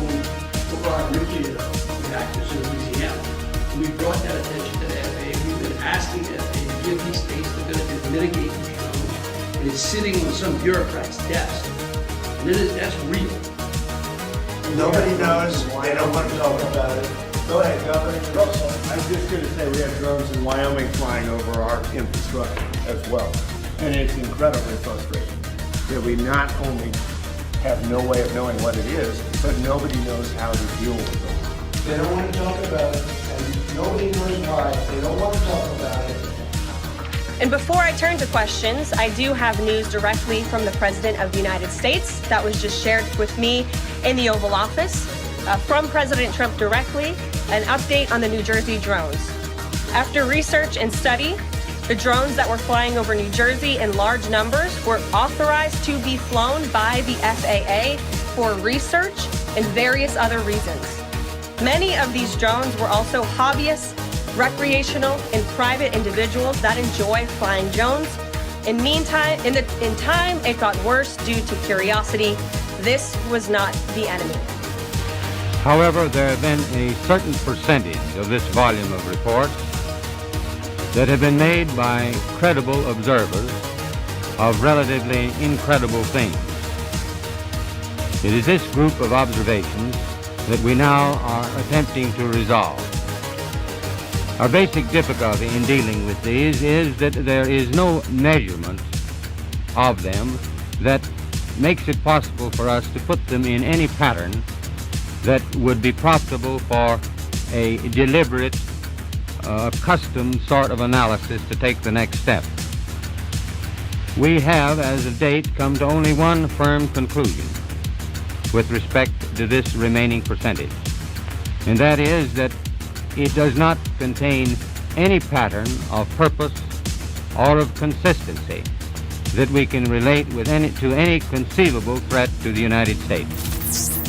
over our nuclear reactors in Louisiana. We brought that attention to the FAA. We've been asking the FAA to give these states the ability to mitigate these drones. And it's sitting on some bureaucrat's desk. And that's real. Nobody knows. They don't want to talk about it. Go ahead, Governor. I was just going to say we have drones in Wyoming flying over our infrastructure as well. And it's incredibly frustrating that we not only have no way of knowing what it is, but nobody knows how to deal with them. They don't want to talk about it, and nobody knows why. They don't want to talk about it. And before I turn to questions, I do have news directly from the President of the United States that was just shared with me in the Oval Office. From President Trump directly, an update on the New Jersey drones. After research and study, the drones that were flying over New Jersey in large numbers were authorized to be flown by the FAA for research and various other reasons. Many of these drones were also hobbyists, recreational, and private individuals that enjoy flying drones. In time, it got worse due to curiosity. This was not the enemy. However, there have been a certain percentage of this volume of reports that have been made by credible observers of relatively incredible things. It is this group of observations that we now are attempting to resolve. Our basic difficulty in dealing with these is that there is no measurement of them that makes it possible for us to put them in any pattern that would be profitable for a deliberate, custom sort of analysis to take the next step. We have, as of date, come to only one firm conclusion with respect to this remaining percentage, and that is that it does not contain any pattern of purpose or of consistency that we can relate with to any conceivable threat to the United States.